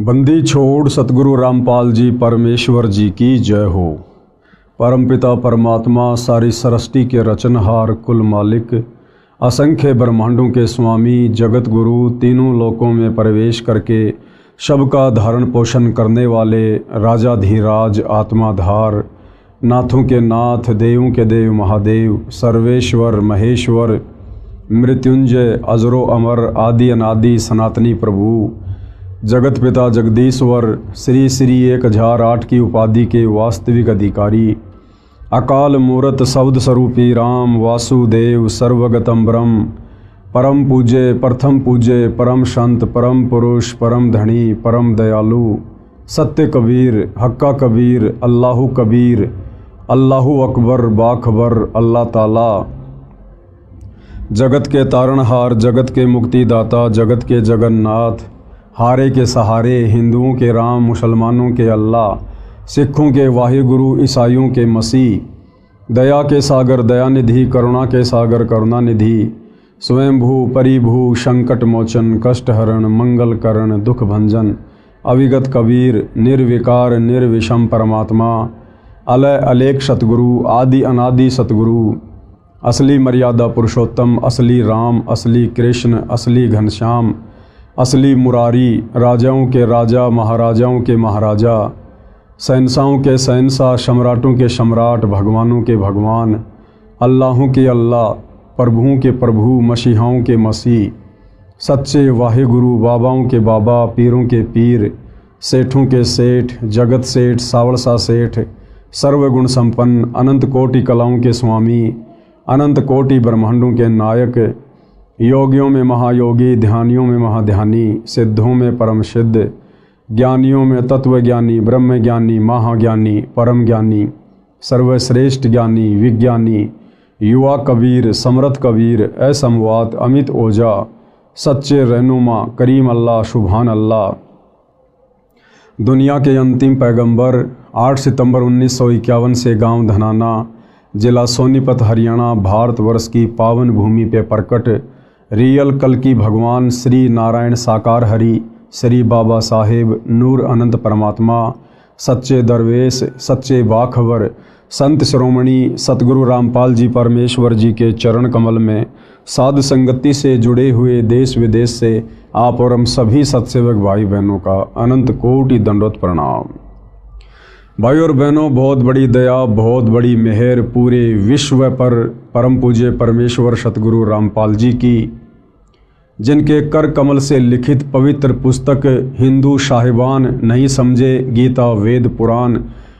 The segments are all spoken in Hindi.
बंदी छोड़ सतगुरु रामपाल जी परमेश्वर जी की जय हो। परमपिता परमात्मा सारी सृष्टि के रचनहार कुल मालिक असंख्य ब्रह्मांडों के स्वामी जगत गुरु तीनों लोकों में प्रवेश करके सबका धारण पोषण करने वाले राजाधीराज आत्माधार नाथों के नाथ देवों के देव महादेव सर्वेश्वर महेश्वर मृत्युंजय अजरो अमर आदि अनादि सनातनी प्रभु जगत पिता जगदीश्वर श्री श्री 1008 की उपाधि के वास्तविक अधिकारी अकाल मूरत शब्द स्वरूपी राम वासुदेव सर्वगतम ब्रह्म परम पूज्य प्रथम पूज्य परम संत परम पुरुष परम धनी परम दयालु सत्य कबीर हक्का कबीर अल्लाहु कबीर अल्लाहु अकबर बाखबर अल्लाह ताला जगत के तारणहार जगत के मुक्तिदाता जगत के जगन्नाथ हारे के सहारे हिंदुओं के राम मुसलमानों के अल्लाह सिखों के वाहिगुरु ईसाइयों के मसीह दया के सागर दयानिधि करुणा के सागर करुणानिधि स्वयंभू परिभू संकट मोचन कष्टहरण मंगल करण दुख भंजन अविगत कबीर निर्विकार निर्विषम परमात्मा अलय अलेख सतगुरु आदि अनादि सतगुरु असली मर्यादा पुरुषोत्तम असली राम असली कृष्ण असली घनश्याम असली मुरारी राजाओं के राजा महाराजाओं के महाराजा शहंशाहों के शहंशाह सम्राटों के सम्राट भगवानों के भगवान अल्लाहों के अल्लाह प्रभुओं के प्रभु मसीहाओं के मसीह सच्चे वाहिगुरु बाबाओं के बाबा पीरों के पीर सेठों के सेठ जगत सेठ सावड़सा सेठ सर्वगुण संपन्न अनंत कोटि कलाओं के स्वामी अनंत कोटि ब्रह्मांडों के नायक योगियों में महायोगी ध्यानियों में महाध्यानी सिद्धों में परम सिद्ध ज्ञानियों में तत्वज्ञानी ब्रह्मज्ञानी महाज्ञानी परम ज्ञानी सर्वश्रेष्ठ ज्ञानी विज्ञानी युवा कबीर समर्थ कबीर असमवात अमित ओझा सच्चे रहनुमा करीम अल्लाह सुभान अल्लाह दुनिया के अंतिम पैगंबर 8 सितंबर 1951 से गांव धनाना जिला सोनीपत हरियाणा भारतवर्ष की पावन भूमि पे प्रकट रियल कल की भगवान श्री नारायण साकार हरि श्री बाबा साहेब नूर अनंत परमात्मा सच्चे दरवेश सच्चे बाखबर संत श्रोमणी सतगुरु रामपाल जी परमेश्वर जी के चरण कमल में साध संगति से जुड़े हुए देश विदेश से आप और हम सभी सत्सेवक भाई बहनों का अनंत कोटि दंडोत प्रणाम। भाई और बहनों, बहुत बड़ी दया बहुत बड़ी मेहर पूरे विश्व पर परम पूज्य परमेश्वर सतगुरु रामपाल जी की, जिनके कर कमल से लिखित पवित्र पुस्तक हिंदू साहिबान नहीं समझे गीता वेद पुराण,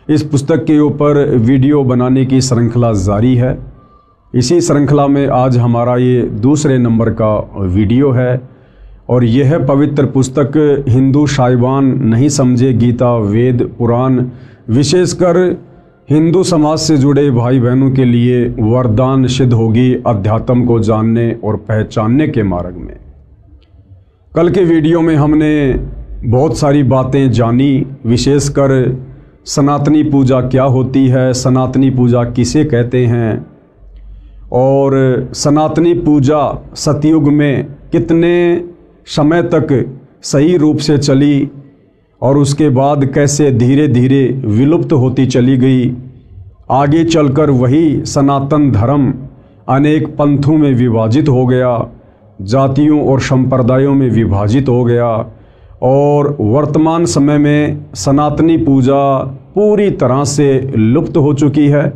इस पुस्तक के ऊपर वीडियो बनाने की श्रृंखला जारी है। इसी श्रृंखला में आज हमारा ये दूसरे नंबर का वीडियो है और यह पवित्र पुस्तक हिंदू साहिबान नहीं समझे गीता वेद पुराण विशेषकर हिंदू समाज से जुड़े भाई बहनों के लिए वरदान सिद्ध होगी अध्यात्म को जानने और पहचानने के मार्ग में। कल के वीडियो में हमने बहुत सारी बातें जानी, विशेषकर सनातनी पूजा क्या होती है, सनातनी पूजा किसे कहते हैं और सनातनी पूजा सतयुग में कितने समय तक सही रूप से चली और उसके बाद कैसे धीरे धीरे विलुप्त होती चली गई। आगे चलकर वही सनातन धर्म अनेक पंथों में विभाजित हो गया, जातियों और संप्रदायों में विभाजित हो गया और वर्तमान समय में सनातनी पूजा पूरी तरह से लुप्त हो चुकी है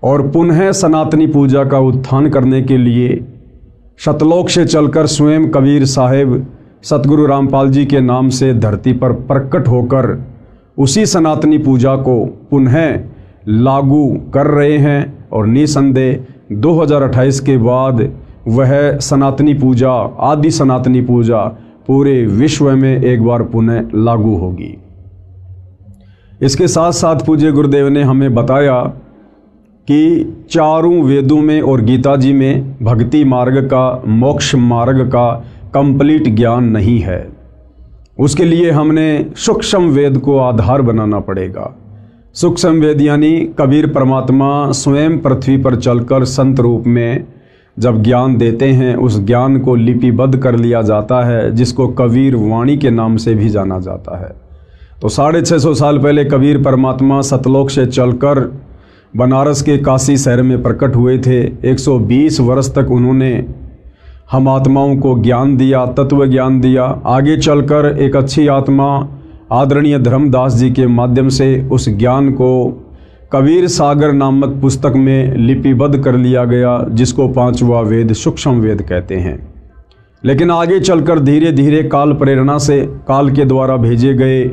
और पुनः सनातनी पूजा का उत्थान करने के लिए सतलोक से चलकर स्वयं कबीर साहेब सतगुरु रामपाल जी के नाम से धरती पर प्रकट होकर उसी सनातनी पूजा को पुनः लागू कर रहे हैं और निसंदेह 2028 के बाद वह सनातनी पूजा आदि सनातनी पूजा पूरे विश्व में एक बार पुनः लागू होगी। इसके साथ साथ पूज्य गुरुदेव ने हमें बताया कि चारों वेदों में और गीता जी में भक्ति मार्ग का मोक्ष मार्ग का कंप्लीट ज्ञान नहीं है। उसके लिए हमने सूक्ष्म वेद को आधार बनाना पड़ेगा। सूक्ष्म वेद यानी कबीर परमात्मा स्वयं पृथ्वी पर चलकर संत रूप में जब ज्ञान देते हैं उस ज्ञान को लिपिबद्ध कर लिया जाता है, जिसको कबीर वाणी के नाम से भी जाना जाता है। तो 650 साल पहले कबीर परमात्मा सतलोक से चलकर बनारस के काशी शहर में प्रकट हुए थे। 120 वर्ष तक उन्होंने हम आत्माओं को ज्ञान दिया, तत्व ज्ञान दिया। आगे चलकर एक अच्छी आत्मा आदरणीय धर्मदास जी के माध्यम से उस ज्ञान को कबीर सागर नामक पुस्तक में लिपिबद्ध कर लिया गया, जिसको 5वां वेद सूक्ष्म वेद कहते हैं। लेकिन आगे चलकर धीरे धीरे काल प्रेरणा से, काल के द्वारा भेजे गए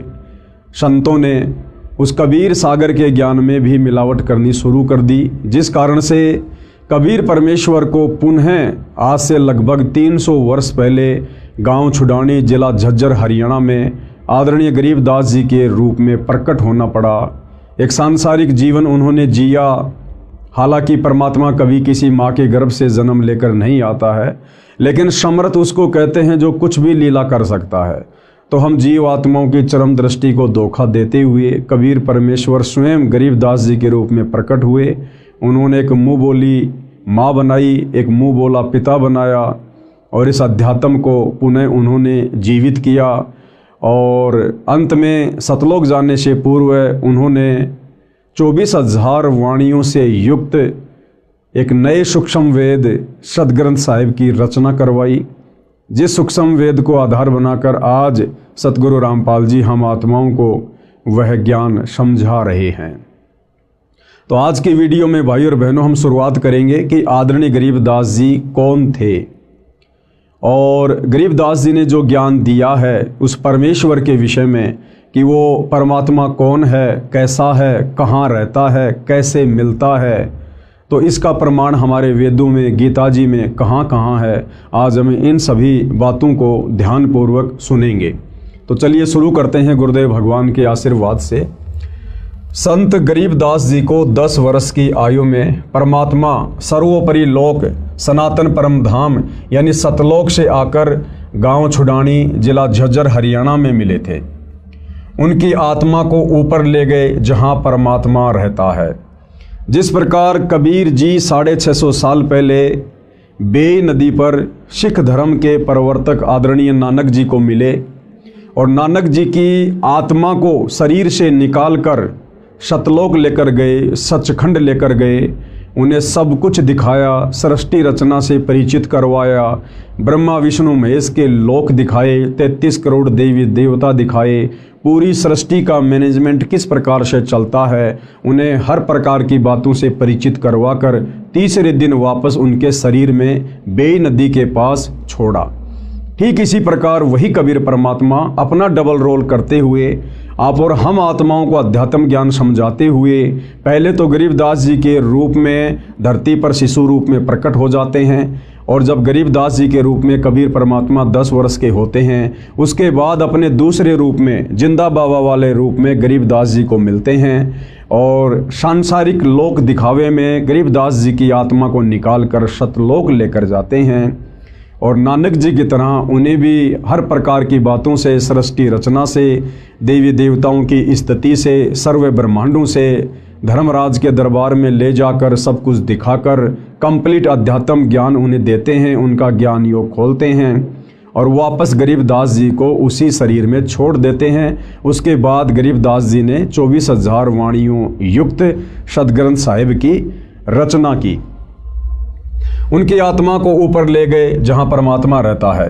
संतों ने उस कबीर सागर के ज्ञान में भी मिलावट करनी शुरू कर दी, जिस कारण से कबीर परमेश्वर को पुनः आज से लगभग 300 वर्ष पहले गांव छुडानी, जिला झज्जर, हरियाणा में आदरणीय गरीबदास जी के रूप में प्रकट होना पड़ा। एक सांसारिक जीवन उन्होंने जिया। हालांकि परमात्मा कभी किसी माँ के गर्भ से जन्म लेकर नहीं आता है, लेकिन समर्थ उसको कहते हैं जो कुछ भी लीला कर सकता है। तो हम जीव आत्माओं की चरम दृष्टि को धोखा देते हुए कबीर परमेश्वर स्वयं गरीबदास जी के रूप में प्रकट हुए। उन्होंने एक मुँह बोली माँ बनाई, एक मुँह बोला पिता बनाया, और इस अध्यात्म को पुनः उन्होंने जीवित किया। और अंत में सतलोक जाने से पूर्व उन्होंने 24,000 वाणियों से युक्त एक नए सूक्ष्म वेद सदग्रंथ साहिब की रचना करवाई, जिस सूक्ष्म वेद को आधार बनाकर आज सतगुरु रामपाल जी हम आत्माओं को वह ज्ञान समझा रहे हैं। तो आज की वीडियो में भाई और बहनों हम शुरुआत करेंगे कि आदरणीय गरीबदास जी कौन थे, और गरीबदास जी ने जो ज्ञान दिया है उस परमेश्वर के विषय में कि वो परमात्मा कौन है, कैसा है, कहाँ रहता है, कैसे मिलता है, तो इसका प्रमाण हमारे वेदों में, गीता जी में कहाँ कहाँ है। आज हम इन सभी बातों को ध्यानपूर्वक सुनेंगे। तो चलिए शुरू करते हैं गुरुदेव भगवान के आशीर्वाद से। संत गरीबदास जी को 10 वर्ष की आयु में परमात्मा सर्वोपरि लोक सनातन परम धाम यानी सतलोक से आकर गांव छुडानी, जिला झज्जर, हरियाणा में मिले थे। उनकी आत्मा को ऊपर ले गए जहां परमात्मा रहता है। जिस प्रकार कबीर जी 650 साल पहले बेई नदी पर सिख धर्म के प्रवर्तक आदरणीय नानक जी को मिले और नानक जी की आत्मा को शरीर से निकालकर सतलोक लेकर गए, सचखंड लेकर गए, उन्हें सब कुछ दिखाया, सृष्टि रचना से परिचित करवाया, ब्रह्मा विष्णु महेश के लोक दिखाए, 33 करोड़ देवी देवता दिखाए, पूरी सृष्टि का मैनेजमेंट किस प्रकार से चलता है, उन्हें हर प्रकार की बातों से परिचित करवाकर तीसरे दिन वापस उनके शरीर में बेई नदी के पास छोड़ा। ठीक इसी प्रकार वही कबीर परमात्मा अपना डबल रोल करते हुए आप और हम आत्माओं को अध्यात्म ज्ञान समझाते हुए पहले तो गरीबदास जी के रूप में धरती पर शिशु रूप में प्रकट हो जाते हैं, और जब गरीबदास जी के रूप में कबीर परमात्मा 10 वर्ष के होते हैं, उसके बाद अपने दूसरे रूप में जिंदा बाबा वाले रूप में गरीबदास जी को मिलते हैं और सांसारिक लोक दिखावे में गरीबदास जी की आत्मा को निकाल कर सतलोक लेकर जाते हैं। और नानक जी की तरह उन्हें भी हर प्रकार की बातों से, सृष्टि रचना से, देवी देवताओं की स्थिति से, सर्व ब्रह्मांडों से धर्मराज के दरबार में ले जाकर सब कुछ दिखाकर कंप्लीट अध्यात्म ज्ञान उन्हें देते हैं, उनका ज्ञान योग खोलते हैं और वापस गरीबदास जी को उसी शरीर में छोड़ देते हैं। उसके बाद गरीबदास जी ने 24,000 वाणियों युक्त सदग्रंथ साहिब की रचना की। उनकी आत्मा को ऊपर ले गए जहां परमात्मा रहता है।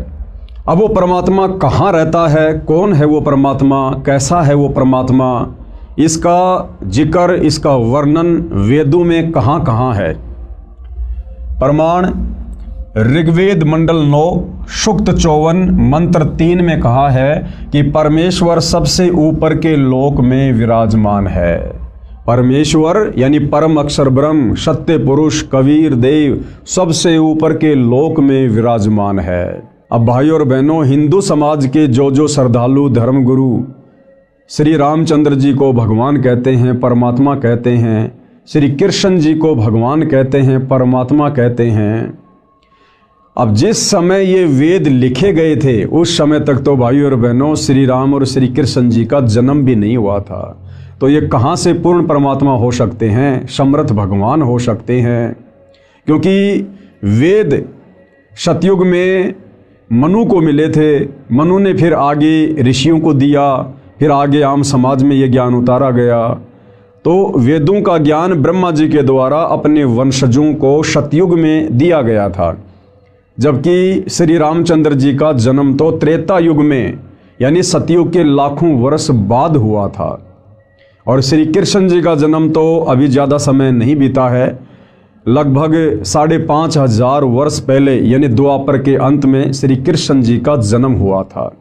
अब वो परमात्मा कहाँ रहता है, कौन है वो परमात्मा, कैसा है वो परमात्मा, इसका जिक्र, इसका वर्णन वेदों में कहाँ कहाँ है। प्रमाण ऋग्वेद मंडल 9 सूक्त 54 मंत्र 3 में कहा है कि परमेश्वर सबसे ऊपर के लोक में विराजमान है। परमेश्वर यानी परम अक्षर ब्रह्म, सत्य पुरुष, कबीर देव सबसे ऊपर के लोक में विराजमान है। अब भाई और बहनों, हिंदू समाज के जो श्रद्धालु धर्मगुरु श्री रामचंद्र जी को भगवान कहते हैं, परमात्मा कहते हैं, श्री कृष्ण जी को भगवान कहते हैं, परमात्मा कहते हैं। अब जिस समय ये वेद लिखे गए थे उस समय तक तो भाई और बहनों श्री राम और श्री कृष्ण जी का जन्म भी नहीं हुआ था। तो ये कहाँ से पूर्ण परमात्मा हो सकते हैं, समर्थ भगवान हो सकते हैं? क्योंकि वेद सतयुग में मनु को मिले थे, मनु ने फिर आगे ऋषियों को दिया, फिर आगे आम समाज में ये ज्ञान उतारा गया। तो वेदों का ज्ञान ब्रह्मा जी के द्वारा अपने वंशजों को सतयुग में दिया गया था, जबकि श्री रामचंद्र जी का जन्म तो त्रेता युग में यानी सतयुग के लाखों वर्ष बाद हुआ था, और श्री कृष्ण जी का जन्म तो अभी ज़्यादा समय नहीं बीता है, लगभग 5,500 वर्ष पहले यानी द्वापर के अंत में श्री कृष्ण जी का जन्म हुआ था।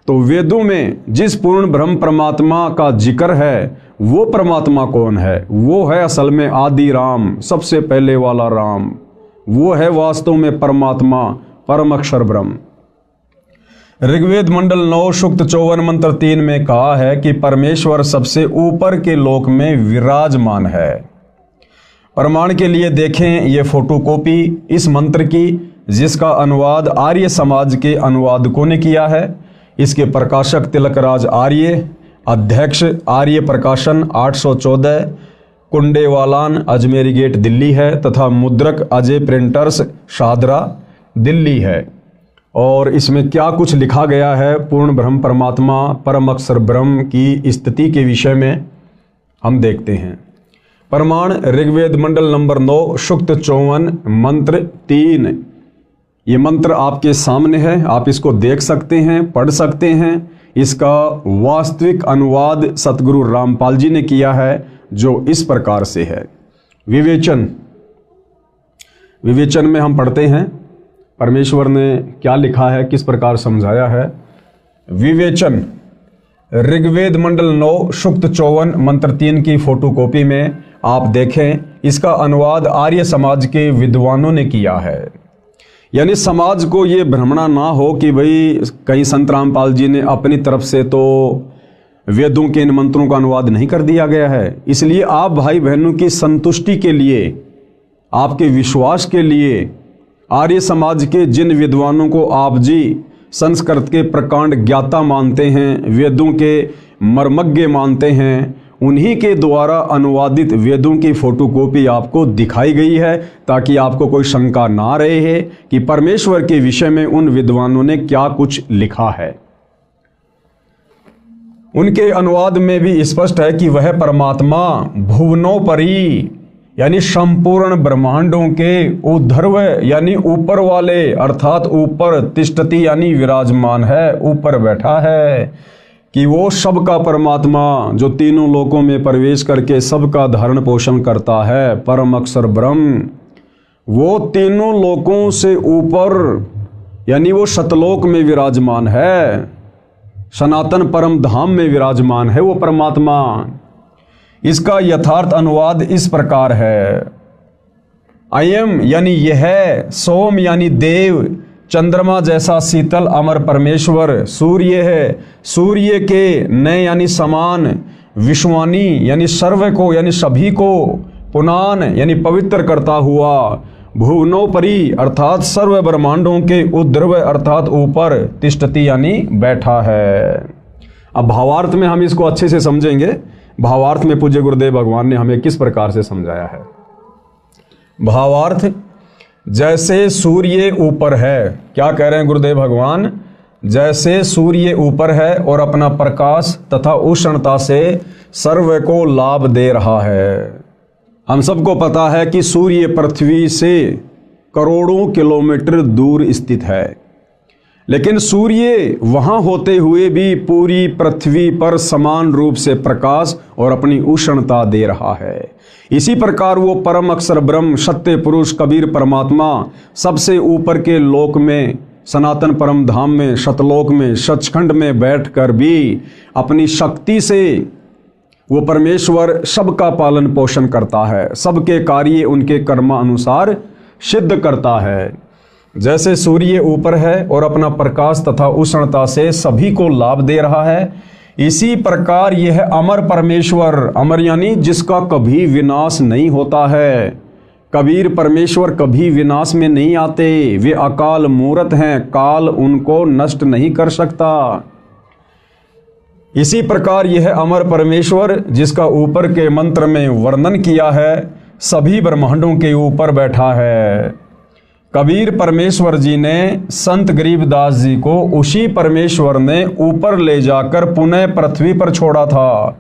तो वेदों में जिस पूर्ण ब्रह्म परमात्मा का जिक्र है वो परमात्मा कौन है? वो है असल में आदि राम, सबसे पहले वाला राम। वो है वास्तव में परमात्मा, परम अक्षर ब्रह्म। ऋग्वेद मंडल 9 सूक्त 54 मंत्र 3 में कहा है कि परमेश्वर सबसे ऊपर के लोक में विराजमान है। प्रमाण के लिए देखें ये फोटोकॉपी इस मंत्र की, जिसका अनुवाद आर्य समाज के अनुवादकों ने किया है। इसके प्रकाशक तिलकराज आर्य, अध्यक्ष आर्य प्रकाशन 814, कुंडेवालान अजमेरी गेट दिल्ली है, तथा मुद्रक अजय प्रिंटर्स शाहदरा दिल्ली है। और इसमें क्या कुछ लिखा गया है पूर्ण ब्रह्म परमात्मा परम अक्षर ब्रह्म की स्थिति के विषय में हम देखते हैं। प्रमाण ऋग्वेद मंडल नंबर 9 सूक्त 54 मंत्र 3। ये मंत्र आपके सामने है, आप इसको देख सकते हैं, पढ़ सकते हैं। इसका वास्तविक अनुवाद सतगुरु रामपाल जी ने किया है, जो इस प्रकार से है। विवेचन में हम पढ़ते हैं परमेश्वर ने क्या लिखा है, किस प्रकार समझाया है। विवेचन ऋग्वेद मंडल 9 सूक्त 54 मंत्र 3 की फोटोकॉपी में आप देखें, इसका अनुवाद आर्य समाज के विद्वानों ने किया है। यानी समाज को ये भ्रमणा ना हो कि भाई कहीं संत रामपाल जी ने अपनी तरफ से तो वेदों के इन मंत्रों का अनुवाद नहीं कर दिया गया है। इसलिए आप भाई बहनों की संतुष्टि के लिए, आपके विश्वास के लिए आर्य समाज के जिन विद्वानों को आप जी संस्कृत के प्रकांड ज्ञाता मानते हैं, वेदों के मर्मज्ञ मानते हैं, उन्हीं के द्वारा अनुवादित वेदों की फोटोकॉपी आपको दिखाई गई है, ताकि आपको कोई शंका ना रहे कि परमेश्वर के विषय में उन विद्वानों ने क्या कुछ लिखा है। उनके अनुवाद में भी स्पष्ट है कि वह परमात्मा भुवनोपरि यानी संपूर्ण ब्रह्मांडों के ऊर्ध्व यानी ऊपर वाले, अर्थात ऊपर तिष्ठति यानी विराजमान है, ऊपर बैठा है, कि वो सबका परमात्मा जो तीनों लोकों में प्रवेश करके सबका धारण पोषण करता है, परम अक्षर ब्रह्म, वो तीनों लोकों से ऊपर यानी वो सतलोक में विराजमान है, सनातन परम धाम में विराजमान है वो परमात्मा। इसका यथार्थ अनुवाद इस प्रकार है। अयम यानी यह, सोम यानी देव, चंद्रमा जैसा शीतल अमर परमेश्वर सूर्य है, सूर्य के नए यानी समान, विश्वानी यानी सर्व को यानी सभी को, पुनान यानी पवित्र करता हुआ, भुवनोपरि अर्थात सर्व ब्रह्मांडों के ऊर्ध्व अर्थात ऊपर, तिष्ठति यानी बैठा है। अब भावार्थ में हम इसको अच्छे से समझेंगे। भावार्थ में पूज्य गुरुदेव भगवान ने हमें किस प्रकार से समझाया है। भावार्थ, जैसे सूर्य ऊपर है, क्या कह रहे हैं गुरुदेव भगवान, जैसे सूर्य ऊपर है और अपना प्रकाश तथा उष्णता से सर्व को लाभ दे रहा है। हम सबको पता है कि सूर्य पृथ्वी से करोड़ों किलोमीटर दूर स्थित है, लेकिन सूर्य वहां होते हुए भी पूरी पृथ्वी पर समान रूप से प्रकाश और अपनी उष्णता दे रहा है। इसी प्रकार वो परम अक्षर ब्रह्म, सत्य पुरुष कबीर परमात्मा सबसे ऊपर के लोक में, सनातन परम धाम में, सतलोक में, सचखंड में बैठकर भी अपनी शक्ति से वो परमेश्वर सबका पालन पोषण करता है, सबके कार्य उनके कर्मानुसार सिद्ध करता है। जैसे सूर्य ऊपर है और अपना प्रकाश तथा उष्णता से सभी को लाभ दे रहा है, इसी प्रकार यह अमर परमेश्वर, अमर यानी जिसका कभी विनाश नहीं होता है, कबीर परमेश्वर कभी विनाश में नहीं आते, वे अकाल मूर्त हैं, काल उनको नष्ट नहीं कर सकता। इसी प्रकार यह अमर परमेश्वर जिसका ऊपर के मंत्र में वर्णन किया है, सभी ब्रह्मांडों के ऊपर बैठा है। कबीर परमेश्वर जी ने संत गरीबदास जी को उसी परमेश्वर ने ऊपर ले जाकर पुनः पृथ्वी पर छोड़ा था।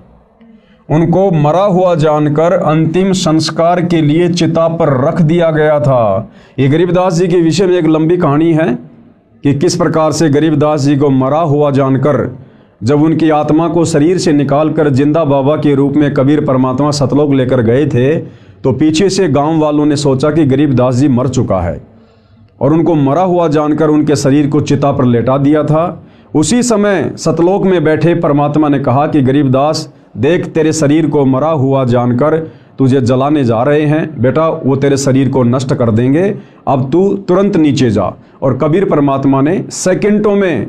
उनको मरा हुआ जानकर अंतिम संस्कार के लिए चिता पर रख दिया गया था। ये गरीबदास जी के विषय में एक लंबी कहानी है कि किस प्रकार से गरीबदास जी को मरा हुआ जानकर जब उनकी आत्मा को शरीर से निकालकर जिंदा बाबा के रूप में कबीर परमात्मा सतलोक लेकर गए थे, तो पीछे से गांव वालों ने सोचा कि गरीबदास जी मर चुका है और उनको मरा हुआ जानकर उनके शरीर को चिता पर लेटा दिया था। उसी समय सतलोक में बैठे परमात्मा ने कहा कि गरीबदास देख, तेरे शरीर को मरा हुआ जानकर तुझे जलाने जा रहे हैं बेटा, वो तेरे शरीर को नष्ट कर देंगे, अब तू तुरंत नीचे जा। और कबीर परमात्मा ने सेकंडों में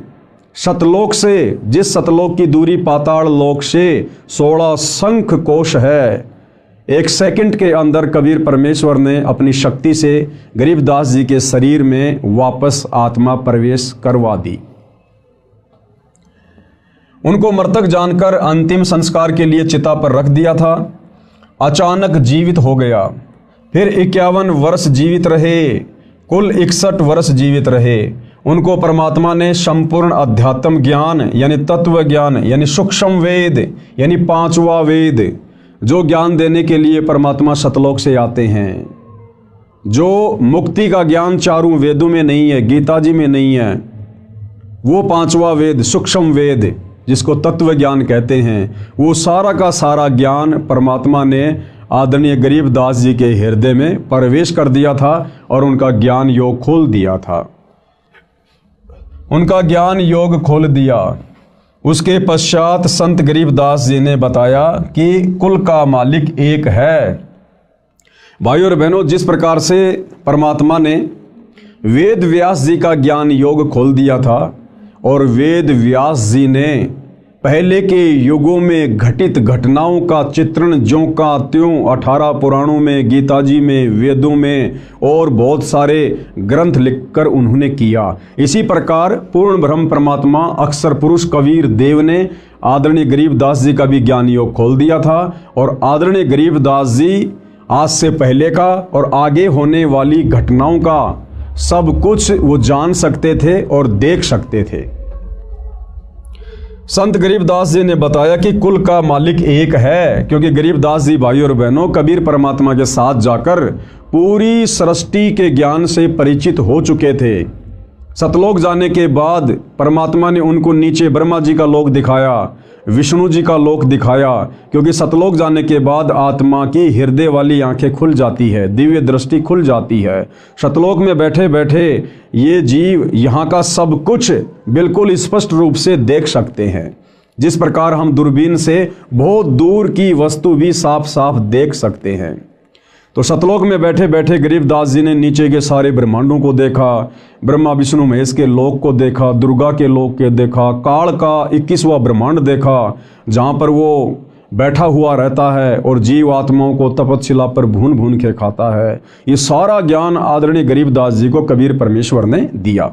सतलोक से, जिस सतलोक की दूरी पाताल लोक से 16 शंख कोश है, एक सेकंड के अंदर कबीर परमेश्वर ने अपनी शक्ति से गरीबदास जी के शरीर में वापस आत्मा प्रवेश करवा दी। उनको मृतक जानकर अंतिम संस्कार के लिए चिता पर रख दिया था। अचानक जीवित हो गया। फिर 51 वर्ष जीवित रहे, कुल 61 वर्ष जीवित रहे। उनको परमात्मा ने संपूर्ण अध्यात्म ज्ञान यानी तत्व ज्ञान यानी सूक्ष्म वेद यानी 5वां वेद जो ज्ञान देने के लिए परमात्मा सतलोक से आते हैं, जो मुक्ति का ज्ञान चारों वेदों में नहीं है, गीता जी में नहीं है, वो 5वां वेद सूक्ष्म वेद जिसको तत्व ज्ञान कहते हैं, वो सारा का सारा ज्ञान परमात्मा ने आदरणीय गरीबदास जी के हृदय में प्रवेश कर दिया था और उनका ज्ञान योग खोल दिया था। उनका ज्ञान योग खोल दिया। उसके पश्चात संत गरीबदास जी ने बताया कि कुल का मालिक एक है। भाइयों और बहनों, जिस प्रकार से परमात्मा ने वेद व्यास जी का ज्ञान योग खोल दिया था और वेद व्यास जी ने पहले के युगों में घटित घटनाओं का चित्रण ज्यों का त्यों 18 पुराणों में, गीता जी में, वेदों में और बहुत सारे ग्रंथ लिखकर उन्होंने किया। इसी प्रकार पूर्ण ब्रह्म परमात्मा अक्षर पुरुष कबीर देव ने आदरणीय गरीबदास जी का भी ज्ञान योग खोल दिया था और आदरणीय गरीबदास जी आज से पहले का और आगे होने वाली घटनाओं का सब कुछ वो जान सकते थे और देख सकते थे। संत गरीबदास जी ने बताया कि कुल का मालिक एक है, क्योंकि गरीबदास जी भाइयों और बहनों कबीर परमात्मा के साथ जाकर पूरी सृष्टि के ज्ञान से परिचित हो चुके थे। सतलोक जाने के बाद परमात्मा ने उनको नीचे ब्रह्मा जी का लोक दिखाया, विष्णु जी का लोक दिखाया, क्योंकि सतलोक जाने के बाद आत्मा की हृदय वाली आंखें खुल जाती है, दिव्य दृष्टि खुल जाती है। सतलोक में बैठे बैठे ये जीव यहाँ का सब कुछ बिल्कुल स्पष्ट रूप से देख सकते हैं, जिस प्रकार हम दूरबीन से बहुत दूर की वस्तु भी साफ साफ देख सकते हैं। तो सतलोक में बैठे बैठे गरीबदास जी ने नीचे के सारे ब्रह्मांडों को देखा, ब्रह्मा विष्णु महेश के लोक को देखा, दुर्गा के लोक के देखा, काल का 21वां ब्रह्मांड देखा जहाँ पर वो बैठा हुआ रहता है और जीव आत्माओं को तपस्या पर भून भून के खाता है। ये सारा ज्ञान आदरणीय गरीबदास जी को कबीर परमेश्वर ने दिया।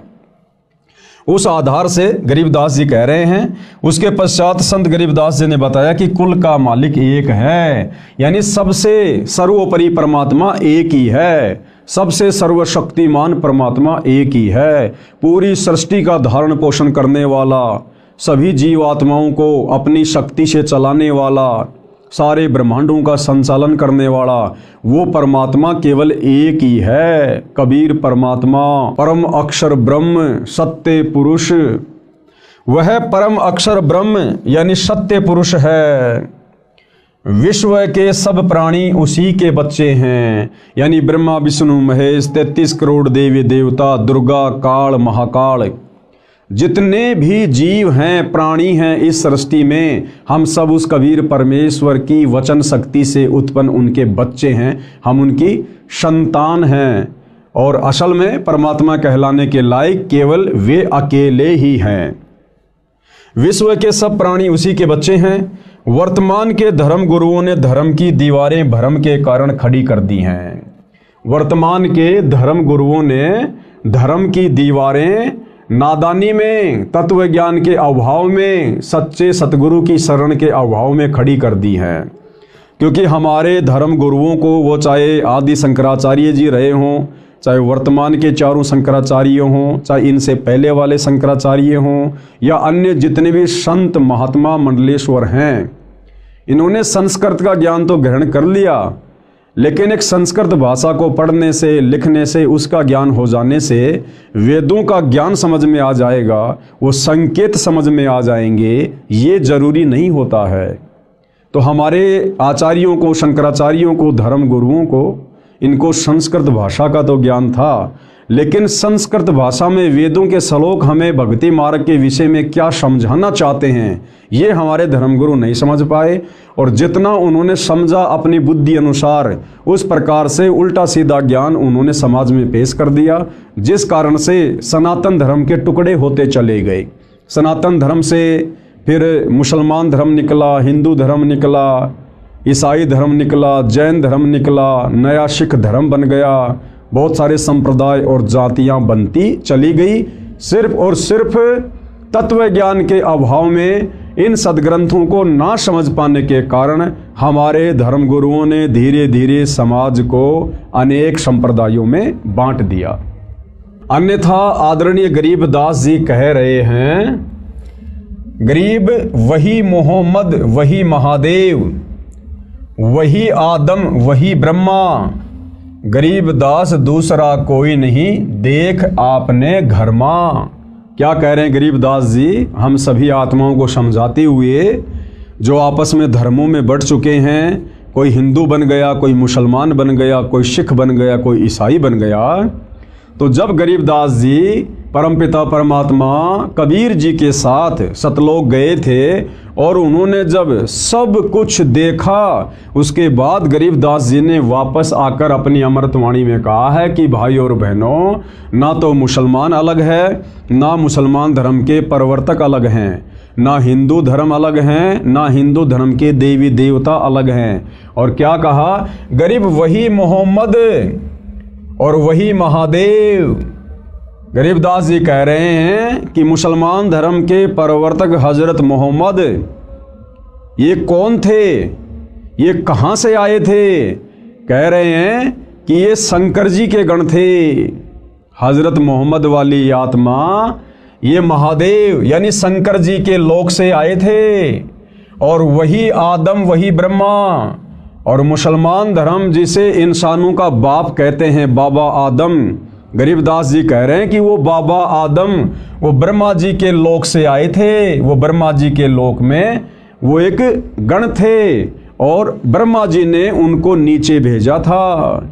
उस आधार से गरीबदास जी कह रहे हैं। उसके पश्चात संत गरीबदास जी ने बताया कि कुल का मालिक एक है, यानी सबसे सर्वोपरि परमात्मा एक ही है, सबसे सर्वशक्तिमान परमात्मा एक ही है, पूरी सृष्टि का धारण पोषण करने वाला, सभी जीवात्माओं को अपनी शक्ति से चलाने वाला, सारे ब्रह्मांडों का संचालन करने वाला वो परमात्मा केवल एक ही है, कबीर परमात्मा, परम अक्षर ब्रह्म, सत्य पुरुष। वह परम अक्षर ब्रह्म यानी सत्य पुरुष है। विश्व के सब प्राणी उसी के बच्चे हैं, यानी ब्रह्मा विष्णु महेश, 33 करोड़ देवी देवता, दुर्गा, काल, महाकाल, जितने भी जीव हैं, प्राणी हैं इस सृष्टि में, हम सब उस कबीर परमेश्वर की वचन शक्ति से उत्पन्न उनके बच्चे हैं, हम उनकी संतान हैं। और असल में परमात्मा कहलाने के लायक केवल वे अकेले ही हैं। विश्व के सब प्राणी उसी के बच्चे हैं। वर्तमान के धर्म गुरुओं ने धर्म की दीवारें भ्रम के कारण खड़ी कर दी हैं। वर्तमान के धर्म गुरुओं ने धर्म की दीवारें नादानी में, तत्व ज्ञान के अभाव में, सच्चे सतगुरु की शरण के अभाव में खड़ी कर दी हैं। क्योंकि हमारे धर्म गुरुओं को, वो चाहे आदि शंकराचार्य जी रहे हों, चाहे वर्तमान के चारों शंकराचार्य हों, चाहे इनसे पहले वाले शंकराचार्य हों, या अन्य जितने भी संत महात्मा मंडलेश्वर हैं, इन्होंने संस्कृत का ज्ञान तो ग्रहण कर लिया, लेकिन एक संस्कृत भाषा को पढ़ने से, लिखने से, उसका ज्ञान हो जाने से वेदों का ज्ञान समझ में आ जाएगा, वो संकेत समझ में आ जाएंगे, ये जरूरी नहीं होता है। तो हमारे आचार्यों को, शंकराचार्यों को, धर्म गुरुओं को, इनको संस्कृत भाषा का तो ज्ञान था, लेकिन संस्कृत भाषा में वेदों के श्लोक हमें भक्ति मार्ग के विषय में क्या समझाना चाहते हैं, ये हमारे धर्मगुरु नहीं समझ पाए। और जितना उन्होंने समझा अपनी बुद्धि अनुसार, उस प्रकार से उल्टा सीधा ज्ञान उन्होंने समाज में पेश कर दिया, जिस कारण से सनातन धर्म के टुकड़े होते चले गए। सनातन धर्म से फिर मुसलमान धर्म निकला, हिंदू धर्म निकला, ईसाई धर्म निकला, जैन धर्म निकला, नया सिख धर्म बन गया, बहुत सारे संप्रदाय और जातियां बनती चली गई, सिर्फ और सिर्फ तत्व ज्ञान के अभाव में, इन सदग्रंथों को ना समझ पाने के कारण हमारे धर्मगुरुओं ने धीरे धीरे समाज को अनेक संप्रदायों में बांट दिया। अन्यथा आदरणीय गरीबदास जी कह रहे हैं, गरीब वही मोहम्मद वही महादेव, वही आदम वही ब्रह्मा, गरीबदास दूसरा कोई नहीं, देख आपने घर मां। क्या कह रहे हैं गरीबदास जी? हम सभी आत्माओं को समझाते हुए, जो आपस में धर्मों में बढ़ चुके हैं, कोई हिंदू बन गया, कोई मुसलमान बन गया, कोई सिख बन गया, कोई ईसाई बन गया, तो जब गरीबदास जी परमपिता परमात्मा कबीर जी के साथ सतलोक गए थे और उन्होंने जब सब कुछ देखा, उसके बाद गरीबदास जी ने वापस आकर अपनी अमृतवाणी में कहा है कि भाई और बहनों, ना तो मुसलमान अलग है, ना मुसलमान धर्म के प्रवर्तक अलग हैं, ना हिंदू धर्म अलग हैं, ना हिंदू धर्म के देवी देवता अलग हैं। और क्या कहा? गरीब वही मोहम्मद और वही महादेव। गरीबदास जी कह रहे हैं कि मुसलमान धर्म के प्रवर्तक हजरत मोहम्मद ये कौन थे, ये कहाँ से आए थे? कह रहे हैं कि ये शंकर जी के गण थे। हजरत मोहम्मद वाली आत्मा ये महादेव यानी शंकर जी के लोक से आए थे, और वही आदम वही ब्रह्मा। और मुसलमान धर्म जिसे इंसानों का बाप कहते हैं, बाबा आदम, गरीबदास जी कह रहे हैं कि वो बाबा आदम वो ब्रह्मा जी के लोक से आए थे। वो ब्रह्मा जी के लोक में वो एक गण थे और ब्रह्मा जी ने उनको नीचे भेजा था।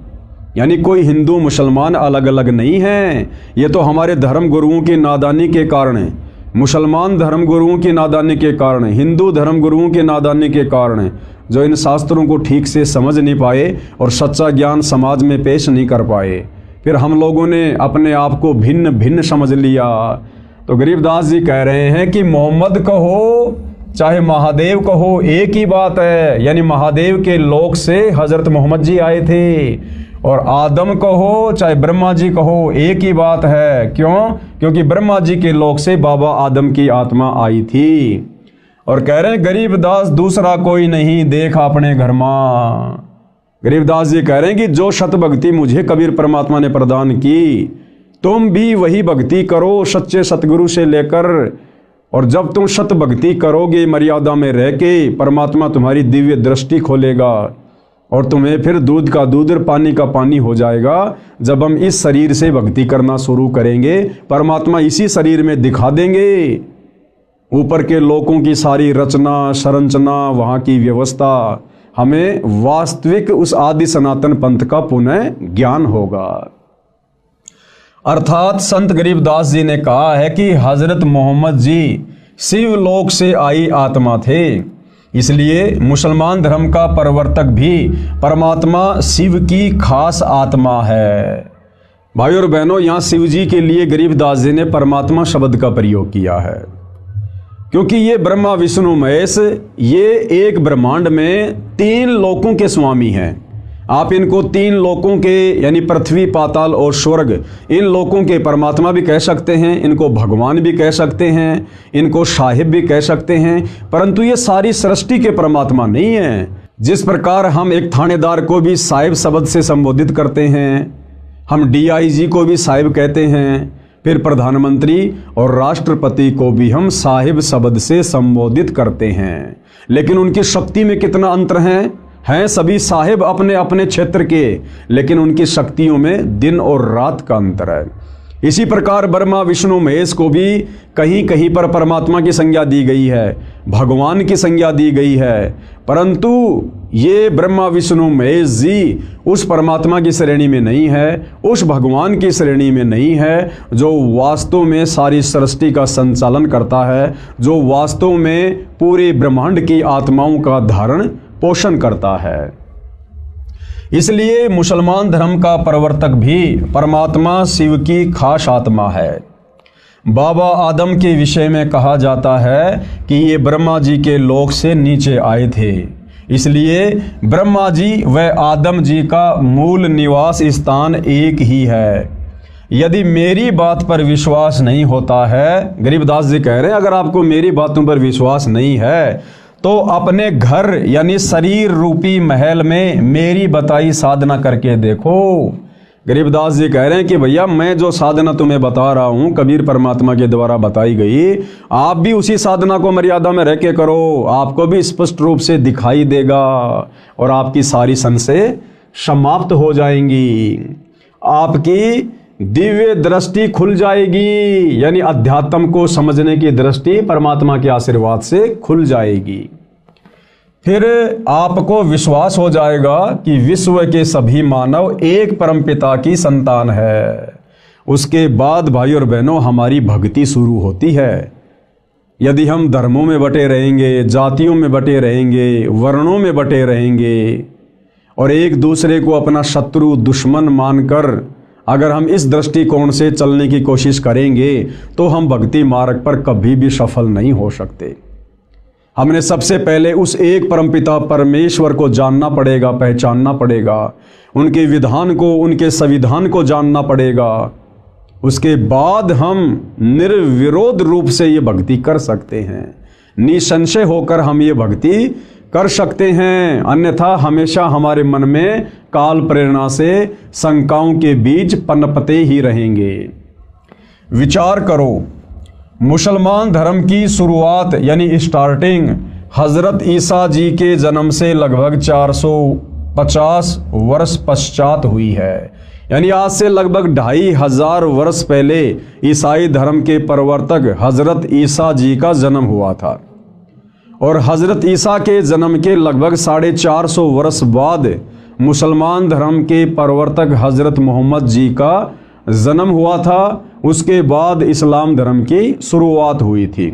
यानी कोई हिंदू मुसलमान अलग अलग नहीं है। ये तो हमारे धर्म गुरुओं की नादानी के कारण है, मुसलमान धर्म गुरुओं की नादानी के कारण, हिंदू धर्म गुरुओं की नादानी के कारण, जो इन शास्त्रों को ठीक से समझ नहीं पाए और सच्चा ज्ञान समाज में पेश नहीं कर पाए। फिर हम लोगों ने अपने आप को भिन्न भिन्न समझ लिया। तो गरीबदास जी कह रहे हैं कि मोहम्मद कहो चाहे महादेव कहो, एक ही बात है। यानी महादेव के लोक से हजरत मोहम्मद जी आए थे, और आदम कहो चाहे ब्रह्मा जी कहो, एक ही बात है। क्यों? क्योंकि ब्रह्मा जी के लोक से बाबा आदम की आत्मा आई थी। और कह रहे हैं गरीबदास दूसरा कोई नहीं, देख अपने घर मां। गरीबदास जी कह रहे हैं कि जो शत भक्ति मुझे कबीर परमात्मा ने प्रदान की, तुम भी वही भक्ति करो सच्चे सतगुरु से लेकर। और जब तुम शत भक्ति करोगे मर्यादा में रह के, परमात्मा तुम्हारी दिव्य दृष्टि खोलेगा और तुम्हें फिर दूध का दूध और पानी का पानी हो जाएगा। जब हम इस शरीर से भक्ति करना शुरू करेंगे, परमात्मा इसी शरीर में दिखा देंगे ऊपर के लोकों की सारी रचना संरचना, वहाँ की व्यवस्था। हमें वास्तविक उस आदि सनातन पंथ का पुनः ज्ञान होगा। अर्थात संत गरीबदास जी ने कहा है कि हजरत मोहम्मद जी शिव लोक से आई आत्मा थे, इसलिए मुसलमान धर्म का प्रवर्तक भी परमात्मा शिव की खास आत्मा है। भाई और बहनों, यहाँ शिव जी के लिए गरीबदास जी ने परमात्मा शब्द का प्रयोग किया है, क्योंकि ये ब्रह्मा विष्णु महेश ये एक ब्रह्मांड में 3 लोकों के स्वामी हैं। आप इनको 3 लोकों के यानी पृथ्वी, पाताल और स्वर्ग, इन लोकों के परमात्मा भी कह सकते हैं, इनको भगवान भी कह सकते हैं, इनको साहिब भी कह सकते हैं। परंतु ये सारी सृष्टि के परमात्मा नहीं है। जिस प्रकार हम एक थानेदार को भी साहिब शब्द से संबोधित करते हैं, हम डीआईजी को भी साहिब कहते हैं, फिर प्रधानमंत्री और राष्ट्रपति को भी हम साहिब शब्द से संबोधित करते हैं। लेकिन उनकी शक्ति में कितना अंतर हैं सभी साहिब अपने अपने क्षेत्र के, लेकिन उनकी शक्तियों में दिन और रात का अंतर है। इसी प्रकार ब्रह्मा विष्णु महेश को भी कहीं कहीं पर परमात्मा की संज्ञा दी गई है, भगवान की संज्ञा दी गई है, परंतु ये ब्रह्मा विष्णु महेश जी उस परमात्मा की श्रेणी में नहीं है, उस भगवान की श्रेणी में नहीं है जो वास्तव में सारी सृष्टि का संचालन करता है, जो वास्तव में पूरे ब्रह्मांड की आत्माओं का धारण पोषण करता है। इसलिए मुसलमान धर्म का प्रवर्तक भी परमात्मा शिव की खास आत्मा है। बाबा आदम के विषय में कहा जाता है कि ये ब्रह्मा जी के लोक से नीचे आए थे, इसलिए ब्रह्मा जी व आदम जी का मूल निवास स्थान एक ही है। यदि मेरी बात पर विश्वास नहीं होता है, गरीबदास जी कह रहे हैं, अगर आपको मेरी बातों पर विश्वास नहीं है तो अपने घर यानी शरीर रूपी महल में मेरी बताई साधना करके देखो। गरीबदास जी कह रहे हैं कि भैया मैं जो साधना तुम्हें बता रहा हूँ कबीर परमात्मा के द्वारा बताई गई, आप भी उसी साधना को मर्यादा में रह के करो, आपको भी स्पष्ट रूप से दिखाई देगा और आपकी सारी संशय समाप्त हो जाएंगी, आपकी दिव्य दृष्टि खुल जाएगी, यानी अध्यात्म को समझने की दृष्टि परमात्मा के आशीर्वाद से खुल जाएगी। फिर आपको विश्वास हो जाएगा कि विश्व के सभी मानव एक परमपिता की संतान है। उसके बाद भाई और बहनों हमारी भक्ति शुरू होती है। यदि हम धर्मों में बटे रहेंगे, जातियों में बटे रहेंगे, वर्णों में बटे रहेंगे और एक दूसरे को अपना शत्रु दुश्मन मानकर अगर हम इस दृष्टिकोण से चलने की कोशिश करेंगे तो हम भक्ति मार्ग पर कभी भी सफल नहीं हो सकते। हमने सबसे पहले उस एक परमपिता परमेश्वर को जानना पड़ेगा, पहचानना पड़ेगा, उनके विधान को, उनके संविधान को जानना पड़ेगा। उसके बाद हम निर्विरोध रूप से ये भक्ति कर सकते हैं, निसंशय होकर हम ये भक्ति कर सकते हैं। अन्यथा हमेशा हमारे मन में काल प्रेरणा से शंकाओं के बीज पनपते ही रहेंगे। विचार करो, मुसलमान धर्म की शुरुआत यानी स्टार्टिंग हजरत ईसा जी के जन्म से लगभग 450 वर्ष पश्चात हुई है, यानी आज से लगभग 2500 वर्ष पहले ईसाई धर्म के प्रवर्तक हजरत ईसा जी का जन्म हुआ था और हजरत ईसा के जन्म के लगभग 450 वर्ष बाद मुसलमान धर्म के प्रवर्तक हजरत मोहम्मद जी का जन्म हुआ था। उसके बाद इस्लाम धर्म की शुरुआत हुई थी।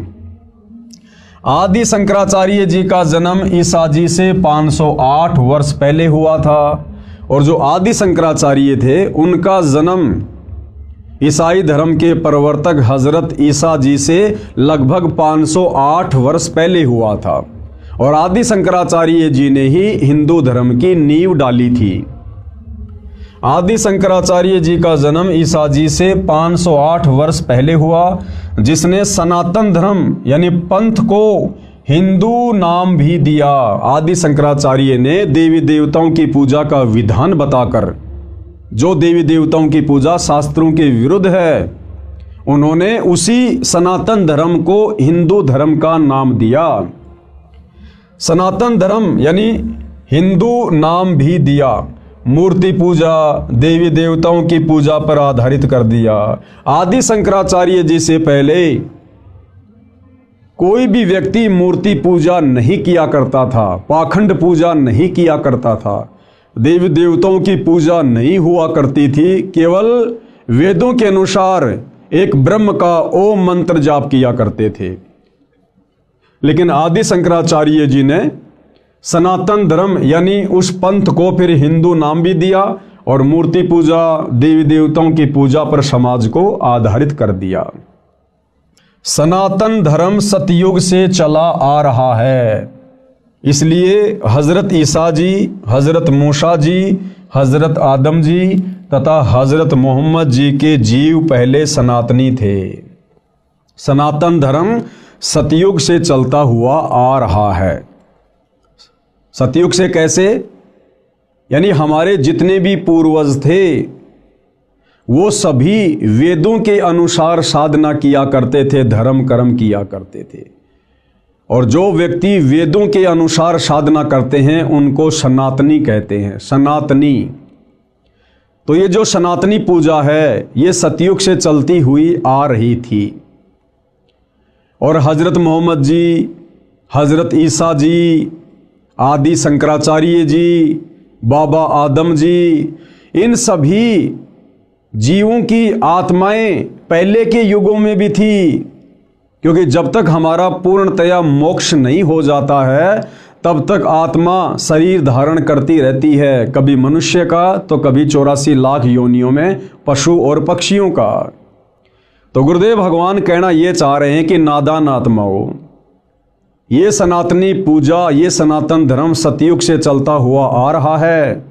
आदि शंकराचार्य जी का जन्म ईसा जी से 508 वर्ष पहले हुआ था और जो आदि शंकराचार्य थे उनका जन्म ईसाई धर्म के प्रवर्तक हजरत ईसा जी से लगभग 508 वर्ष पहले हुआ था और आदि शंकराचार्य जी ने ही हिंदू धर्म की नींव डाली थी। आदि शंकराचार्य जी का जन्म ईसा जी से 508 वर्ष पहले हुआ, जिसने सनातन धर्म यानी पंथ को हिंदू नाम भी दिया। आदि शंकराचार्य ने देवी देवताओं की पूजा का विधान बताकर, जो देवी देवताओं की पूजा शास्त्रों के विरुद्ध है, उन्होंने उसी सनातन धर्म को हिंदू धर्म का नाम दिया। सनातन धर्म यानी हिंदू नाम भी दिया। मूर्ति पूजा, देवी देवताओं की पूजा पर आधारित कर दिया। आदि शंकराचार्य जी से पहले कोई भी व्यक्ति मूर्ति पूजा नहीं किया करता था, पाखंड पूजा नहीं किया करता था, देवी देवताओं की पूजा नहीं हुआ करती थी। केवल वेदों के अनुसार एक ब्रह्म का ओम मंत्र जाप किया करते थे। लेकिन आदि शंकराचार्य जी ने सनातन धर्म यानी उस पंथ को फिर हिंदू नाम भी दिया और मूर्ति पूजा, देवी देवताओं की पूजा पर समाज को आधारित कर दिया। सनातन धर्म सतयुग से चला आ रहा है, इसलिए हजरत ईसा जी, हजरत मूसा जी, हजरत आदम जी तथा हजरत मोहम्मद जी के जीव पहले सनातनी थे। सनातन धर्म सतयुग से चलता हुआ आ रहा है। सतयुग से कैसे? यानी हमारे जितने भी पूर्वज थे वो सभी वेदों के अनुसार साधना किया करते थे, धर्म कर्म किया करते थे। और जो व्यक्ति वेदों के अनुसार साधना करते हैं उनको सनातनी कहते हैं, सनातनी। तो ये जो सनातनी पूजा है ये सतयुग से चलती हुई आ रही थी। और हजरत मोहम्मद जी, हजरत ईसा जी, आदि शंकराचार्य जी, बाबा आदम जी, इन सभी जीवों की आत्माएं पहले के युगों में भी थी, क्योंकि जब तक हमारा पूर्णतया मोक्ष नहीं हो जाता है तब तक आत्मा शरीर धारण करती रहती है, कभी मनुष्य का तो कभी 84 लाख योनियों में पशु और पक्षियों का। तो गुरुदेव भगवान कहना ये चाह रहे हैं कि नादान आत्माओं, ये सनातनी पूजा, ये सनातन धर्म सतयुग से चलता हुआ आ रहा है।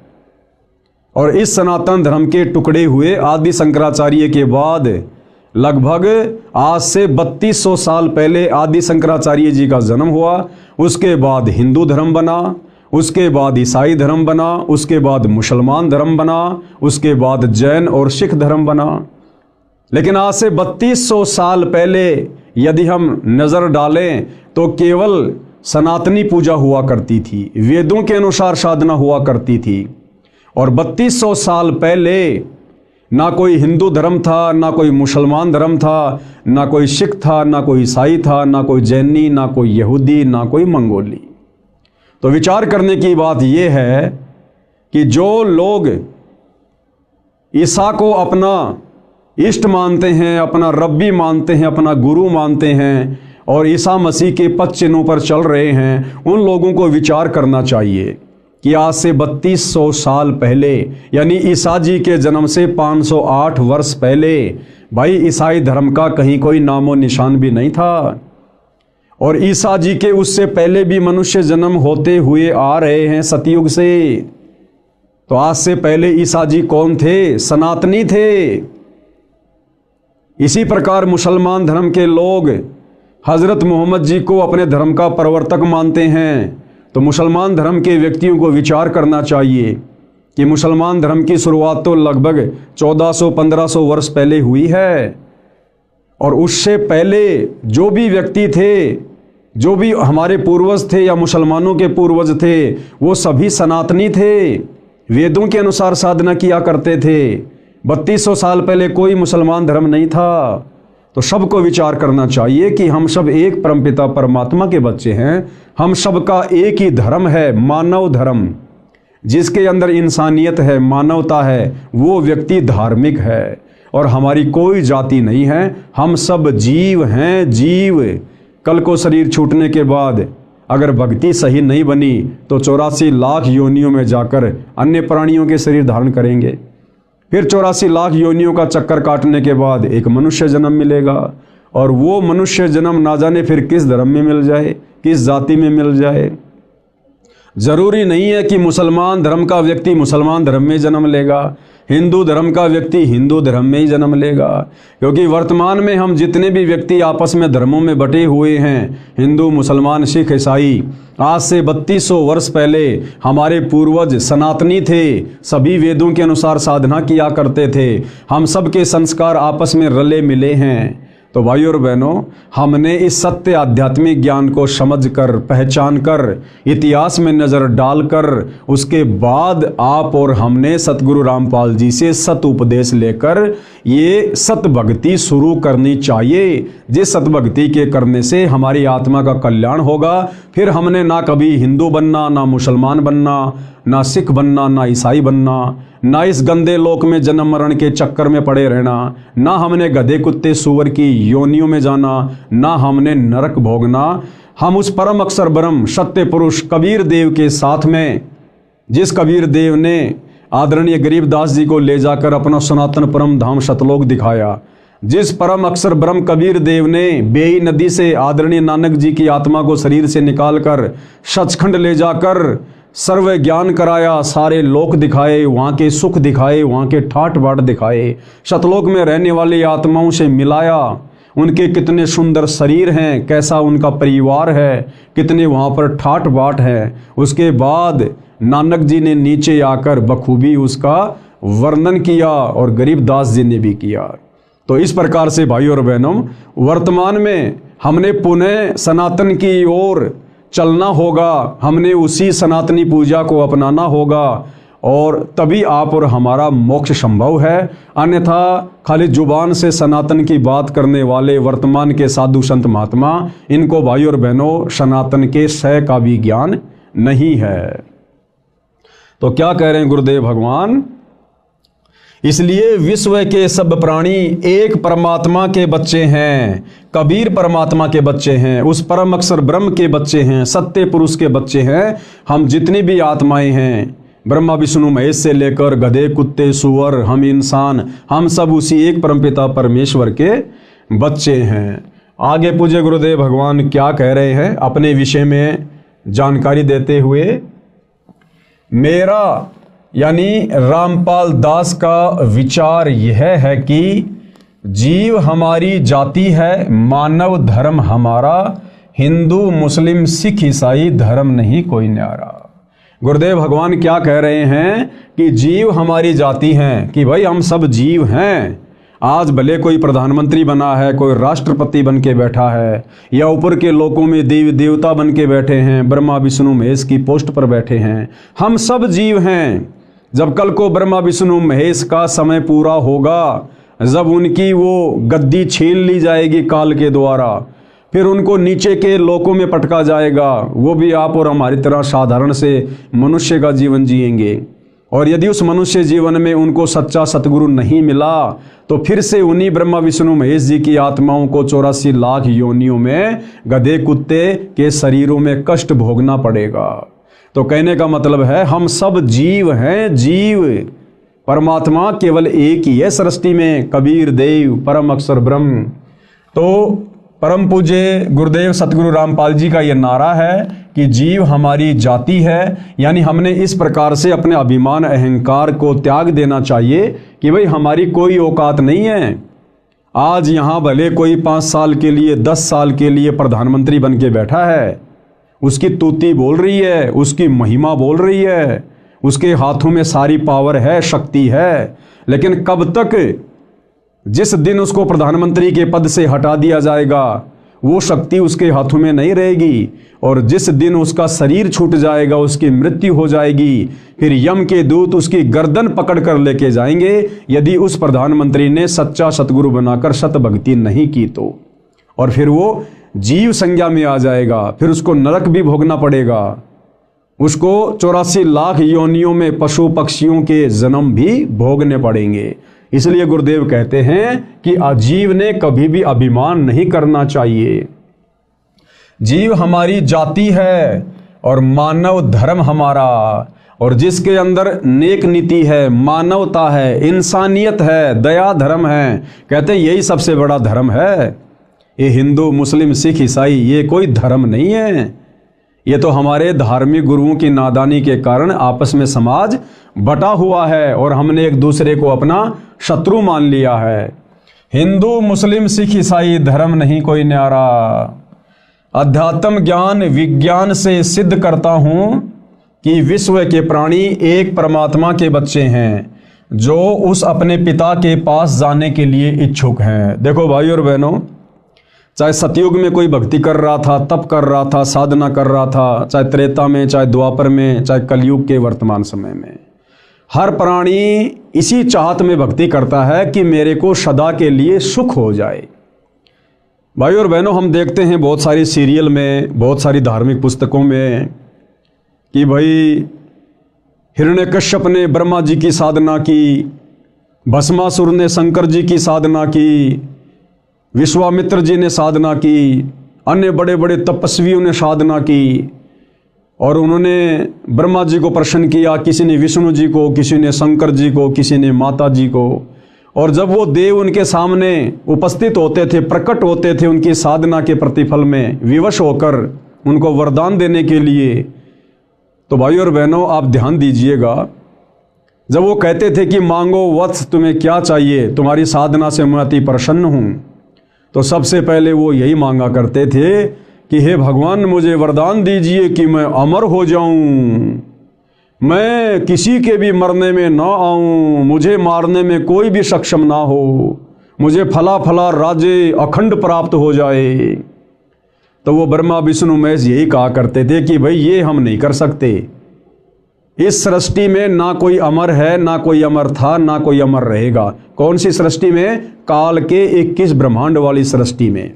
और इस सनातन धर्म के टुकड़े हुए आदि शंकराचार्य के बाद लगभग आज से 3200 साल पहले आदि शंकराचार्य जी का जन्म हुआ। उसके बाद हिंदू धर्म बना, उसके बाद ईसाई धर्म बना, उसके बाद मुसलमान धर्म बना, उसके बाद जैन और सिख धर्म बना। लेकिन आज से 3200 साल पहले यदि हम नज़र डालें तो केवल सनातनी पूजा हुआ करती थी, वेदों के अनुसार साधना हुआ करती थी। और 3200 साल पहले ना कोई हिंदू धर्म था, ना कोई मुसलमान धर्म था, ना कोई सिख था, ना कोई ईसाई था, ना कोई जैनी, ना कोई यहूदी, ना कोई मंगोली। तो विचार करने की बात यह है कि जो लोग ईसा को अपना इष्ट मानते हैं, अपना रब्बी मानते हैं, अपना गुरु मानते हैं और ईसा मसीह के पद चिन्हों पर चल रहे हैं, उन लोगों को विचार करना चाहिए कि आज से 3200 साल पहले यानी ईसा जी के जन्म से 508 वर्ष पहले भाई ईसाई धर्म का कहीं कोई नामो निशान भी नहीं था। और ईसा जी के उससे पहले भी मनुष्य जन्म होते हुए आ रहे हैं सतयुग से। तो आज से पहले ईसा जी कौन थे? सनातनी थे। इसी प्रकार मुसलमान धर्म के लोग हजरत मोहम्मद जी को अपने धर्म का प्रवर्तक मानते हैं। तो मुसलमान धर्म के व्यक्तियों को विचार करना चाहिए कि मुसलमान धर्म की शुरुआत तो लगभग 1400-1500 वर्ष पहले हुई है। और उससे पहले जो भी व्यक्ति थे, जो भी हमारे पूर्वज थे या मुसलमानों के पूर्वज थे, वो सभी सनातनी थे, वेदों के अनुसार साधना किया करते थे। 3200 साल पहले कोई मुसलमान धर्म नहीं था। तो सबको विचार करना चाहिए कि हम सब एक परमपिता परमात्मा के बच्चे हैं। हम सबका एक ही धर्म है, मानव धर्म। जिसके अंदर इंसानियत है, मानवता है, वो व्यक्ति धार्मिक है। और हमारी कोई जाति नहीं है, हम सब जीव हैं, जीव। कल को शरीर छूटने के बाद अगर भक्ति सही नहीं बनी तो 84 लाख योनियों में जाकर अन्य प्राणियों के शरीर धारण करेंगे। फिर 84 लाख योनियों का चक्कर काटने के बाद एक मनुष्य जन्म मिलेगा। और वो मनुष्य जन्म ना जाने फिर किस धर्म में मिल जाए, किस जाति में मिल जाए। जरूरी नहीं है कि मुसलमान धर्म का व्यक्ति मुसलमान धर्म में जन्म लेगा, हिंदू धर्म का व्यक्ति हिंदू धर्म में ही जन्म लेगा। क्योंकि वर्तमान में हम जितने भी व्यक्ति आपस में धर्मों में बटे हुए हैं, हिंदू, मुसलमान, सिख, ईसाई, आज से 3200 वर्ष पहले हमारे पूर्वज सनातनी थे, सभी वेदों के अनुसार साधना किया करते थे। हम सब के संस्कार आपस में रले मिले हैं। तो भाइयों और बहनों, हमने इस सत्य आध्यात्मिक ज्ञान को समझकर, पहचान कर, इतिहास में नज़र डालकर, उसके बाद आप और हमने सतगुरु रामपाल जी से सत उपदेश लेकर ये सत भक्ति शुरू करनी चाहिए। जिस सत भक्ति के करने से हमारी आत्मा का कल्याण होगा। फिर हमने ना कभी हिंदू बनना, ना मुसलमान बनना, ना सिख बनना, ना ईसाई बनना, ना इस गंदे लोक में जन्म मरण के चक्कर में पड़े रहना, ना हमने गधे कुत्ते सूअर की योनियों में जाना, ना हमने नरक भोगना। हम उस परम अक्षर ब्रह्म सत्य पुरुष कबीर देव के साथ में, जिस कबीर देव ने आदरणीय गरीबदास जी को ले जाकर अपना सनातन परम धाम सतलोक दिखाया, जिस परम अक्षर ब्रह्म कबीर देव ने बेई नदी से आदरणीय नानक जी की आत्मा को शरीर से निकालकर सचखंड ले जाकर सर्व ज्ञान कराया, सारे लोक दिखाए, वहाँ के सुख दिखाए, वहाँ के ठाट बाट दिखाए, सतलोक में रहने वाली आत्माओं से मिलाया, उनके कितने सुंदर शरीर हैं, कैसा उनका परिवार है, कितने वहाँ पर ठाट बाट है। उसके बाद नानक जी ने नीचे आकर बखूबी उसका वर्णन किया और गरीबदास जी ने भी किया। तो इस प्रकार से भाई और बहनों, वर्तमान में हमने पुनः सनातन की ओर चलना होगा, हमने उसी सनातनी पूजा को अपनाना होगा और तभी आप और हमारा मोक्ष संभव है। अन्यथा खाली जुबान से सनातन की बात करने वाले वर्तमान के साधु संत महात्मा, इनको भाई और बहनों सनातन के सह का भी ज्ञान नहीं है। तो क्या कह रहे हैं गुरुदेव भगवान? इसलिए विश्व के सब प्राणी एक परमात्मा के बच्चे हैं, कबीर परमात्मा के बच्चे हैं, उस परम अक्षर ब्रह्म के बच्चे हैं, सत्य पुरुष के बच्चे हैं। हम जितनी भी आत्माएं हैं, ब्रह्मा विष्णु महेश से लेकर गधे कुत्ते सूअर हम इंसान, हम सब उसी एक परमपिता परमेश्वर के बच्चे हैं। आगे पूज्य गुरुदेव भगवान क्या कह रहे हैं अपने विषय में जानकारी देते हुए? मेरा यानी रामपाल दास का विचार यह है कि जीव हमारी जाति है, मानव धर्म हमारा, हिंदू मुस्लिम सिख ईसाई धर्म नहीं कोई न्यारा। गुरुदेव भगवान क्या कह रहे हैं कि जीव हमारी जाति हैं, कि भाई हम सब जीव हैं। आज भले कोई प्रधानमंत्री बना है, कोई राष्ट्रपति बन के बैठा है, या ऊपर के लोकों में देवी देवता बन के बैठे हैं, ब्रह्मा विष्णु महेश की पोस्ट पर बैठे हैं, हम सब जीव हैं। जब कल को ब्रह्मा विष्णु महेश का समय पूरा होगा, जब उनकी वो गद्दी छीन ली जाएगी काल के द्वारा, फिर उनको नीचे के लोकों में पटका जाएगा, वो भी आप और हमारी तरह साधारण से मनुष्य का जीवन जिएंगे। और यदि उस मनुष्य जीवन में उनको सच्चा सतगुरु नहीं मिला, तो फिर से उन्हीं ब्रह्मा विष्णु महेश जी की आत्माओं को 84 लाख योनियों में गधे कुत्ते के शरीरों में कष्ट भोगना पड़ेगा। तो कहने का मतलब है हम सब जीव हैं, जीव। परमात्मा केवल एक ही है सृष्टि में, कबीर देव परम अक्षर ब्रह्म। तो परम पूज्य गुरुदेव सतगुरु रामपाल जी का यह नारा है कि जीव हमारी जाति है, यानी हमने इस प्रकार से अपने अभिमान अहंकार को त्याग देना चाहिए कि भाई हमारी कोई औकात नहीं है। आज यहाँ भले कोई 5 साल के लिए 10 साल के लिए प्रधानमंत्री बन के बैठा है, उसकी तूती बोल रही है, उसकी महिमा बोल रही है, उसके हाथों में सारी पावर है, शक्ति है, लेकिन कब तक? जिस दिन उसको प्रधानमंत्री के पद से हटा दिया जाएगा, वो शक्ति उसके हाथों में नहीं रहेगी। और जिस दिन उसका शरीर छूट जाएगा, उसकी मृत्यु हो जाएगी, फिर यम के दूत उसकी गर्दन पकड़ कर लेके जाएंगे, यदि उस प्रधानमंत्री ने सच्चा सतगुरु बनाकर सत भक्ति नहीं की तो। और फिर वो जीव संज्ञा में आ जाएगा, फिर उसको नरक भी भोगना पड़ेगा, उसको 84 लाख योनियों में पशु पक्षियों के जन्म भी भोगने पड़ेंगे। इसलिए गुरुदेव कहते हैं कि अजीव ने कभी भी अभिमान नहीं करना चाहिए। जीव हमारी जाति है और मानव धर्म हमारा, और जिसके अंदर नेक नीति है, मानवता है, इंसानियत है, दया धर्म है, कहते हैं यही सबसे बड़ा धर्म है। ये हिंदू मुस्लिम सिख ईसाई ये कोई धर्म नहीं है, ये तो हमारे धार्मिक गुरुओं की नादानी के कारण आपस में समाज बटा हुआ है और हमने एक दूसरे को अपना शत्रु मान लिया है। हिंदू मुस्लिम सिख ईसाई धर्म नहीं कोई न्यारा। अध्यात्म ज्ञान विज्ञान से सिद्ध करता हूं कि विश्व के प्राणी एक परमात्मा के बच्चे हैं, जो उस अपने पिता के पास जाने के लिए इच्छुक हैं। देखो भाई और बहनों, चाहे सतयुग में कोई भक्ति कर रहा था, तप कर रहा था, साधना कर रहा था, चाहे त्रेता में, चाहे द्वापर में, चाहे कलयुग के वर्तमान समय में, हर प्राणी इसी चाहत में भक्ति करता है कि मेरे को सदा के लिए सुख हो जाए। भाई और बहनों, हम देखते हैं बहुत सारी सीरियल में, बहुत सारी धार्मिक पुस्तकों में कि भाई हिरण्यकश्यप ने ब्रह्मा जी की साधना की, भस्मासुर ने शंकर जी की साधना की, विश्वामित्र जी ने साधना की, अन्य बड़े बड़े तपस्वियों ने साधना की, और उन्होंने ब्रह्मा जी को प्रसन्न किया, किसी ने विष्णु जी को, किसी ने शंकर जी को, किसी ने माता जी को। और जब वो देव उनके सामने उपस्थित होते थे, प्रकट होते थे उनकी साधना के प्रतिफल में विवश होकर उनको वरदान देने के लिए, तो भाई और बहनों आप ध्यान दीजिएगा, जब वो कहते थे कि मांगो वत्स तुम्हें क्या चाहिए, तुम्हारी साधना से मैं अति प्रसन्न हूँ, तो सबसे पहले वो यही मांगा करते थे कि हे भगवान मुझे वरदान दीजिए कि मैं अमर हो जाऊं, मैं किसी के भी मरने में ना आऊं, मुझे मारने में कोई भी सक्षम ना हो, मुझे फला फला राज्य अखंड प्राप्त हो जाए। तो वो ब्रह्मा विष्णु महेश यही कहा करते थे कि भाई ये हम नहीं कर सकते। इस सृष्टि में ना कोई अमर है, ना कोई अमर था, ना कोई अमर रहेगा। कौन सी सृष्टि में? काल के 21 ब्रह्मांड वाली सृष्टि में।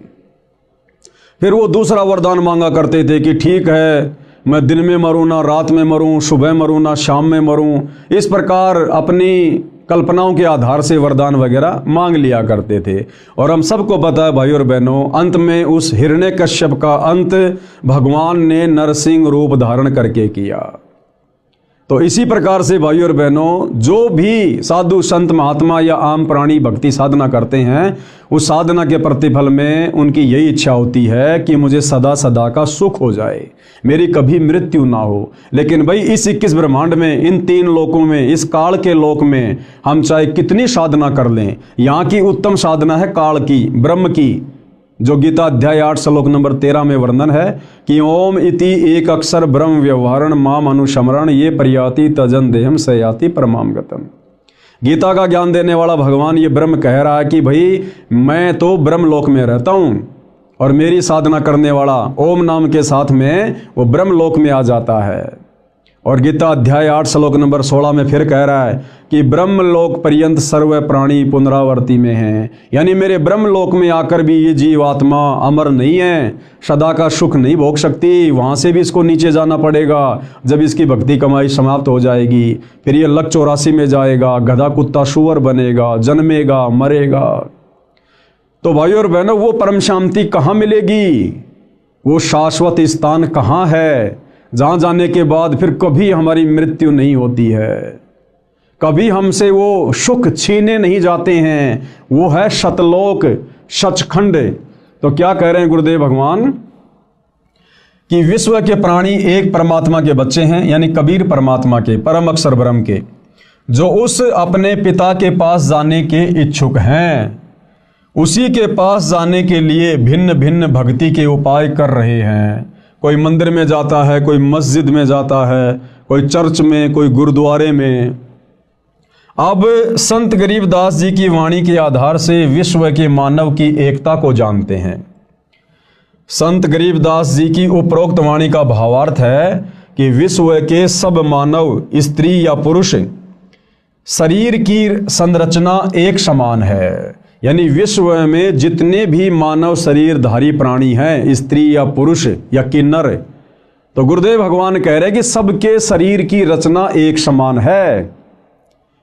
फिर वो दूसरा वरदान मांगा करते थे कि ठीक है, मैं दिन में मरूं ना रात में मरूं, सुबह मरूं ना शाम में मरूं। इस प्रकार अपनी कल्पनाओं के आधार से वरदान वगैरह मांग लिया करते थे। और हम सबको पता है भाई और बहनों, अंत में उस हिरण्यकश्यप का अंत भगवान ने नरसिंह रूप धारण करके किया। तो इसी प्रकार से भाई और बहनों, जो भी साधु संत महात्मा या आम प्राणी भक्ति साधना करते हैं, उस साधना के प्रतिफल में उनकी यही इच्छा होती है कि मुझे सदा सदा का सुख हो जाए, मेरी कभी मृत्यु ना हो। लेकिन भाई इस 21 ब्रह्मांड में, इन 3 लोकों में, इस काल के लोक में हम चाहे कितनी साधना कर लें, यहाँ की उत्तम साधना है काल की, ब्रह्म की, जो गीता अध्याय 8 श्लोक नंबर 13 में वर्णन है कि ओम इति एक अक्षर ब्रह्म व्यवहारण माम अनुशमरण ये प्रयाति तजन देहम सयाति परमाम गतम। गीता का ज्ञान देने वाला भगवान ये ब्रह्म कह रहा है कि भाई मैं तो ब्रह्म लोक में रहता हूँ और मेरी साधना करने वाला ओम नाम के साथ में वो ब्रह्म लोक में आ जाता है। और गीता अध्याय 8 श्लोक नंबर 16 में फिर कह रहा है कि ब्रह्म लोक पर्यंत सर्व प्राणी पुनरावर्ती में हैं। यानी मेरे ब्रह्म लोक में आकर भी ये जीवात्मा अमर नहीं है, सदा का सुख नहीं भोग सकती, वहाँ से भी इसको नीचे जाना पड़ेगा। जब इसकी भक्ति कमाई समाप्त हो जाएगी, फिर ये लक 84 में जाएगा, गधा कुत्ता सुअर बनेगा, जन्मेगा, मरेगा। तो भाई और बहनों, वो परम शांति कहाँ मिलेगी? वो शाश्वत स्थान कहाँ है जहाँ जाने के बाद फिर कभी हमारी मृत्यु नहीं होती है, कभी हमसे वो सुख छीने नहीं जाते हैं? वो है सतलोक, सचखंड। तो क्या कह रहे हैं गुरुदेव भगवान कि विश्व के प्राणी एक परमात्मा के बच्चे हैं, यानी कबीर परमात्मा के, परम अक्षर ब्रह्म के, जो उस अपने पिता के पास जाने के इच्छुक हैं, उसी के पास जाने के लिए भिन्न भिन्न भक्ति के उपाय कर रहे हैं। कोई मंदिर में जाता है, कोई मस्जिद में जाता है, कोई चर्च में, कोई गुरुद्वारे में। अब संत गरीबदास जी की वाणी के आधार से विश्व के मानव की एकता को जानते हैं। संत गरीबदास जी की उपरोक्त वाणी का भावार्थ है कि विश्व के सब मानव, स्त्री या पुरुष, शरीर की संरचना एक समान है। यानी विश्व में जितने भी मानव शरीरधारी प्राणी हैं, स्त्री या पुरुष या किन्नर, तो गुरुदेव भगवान कह रहे हैं कि सबके शरीर की रचना एक समान है।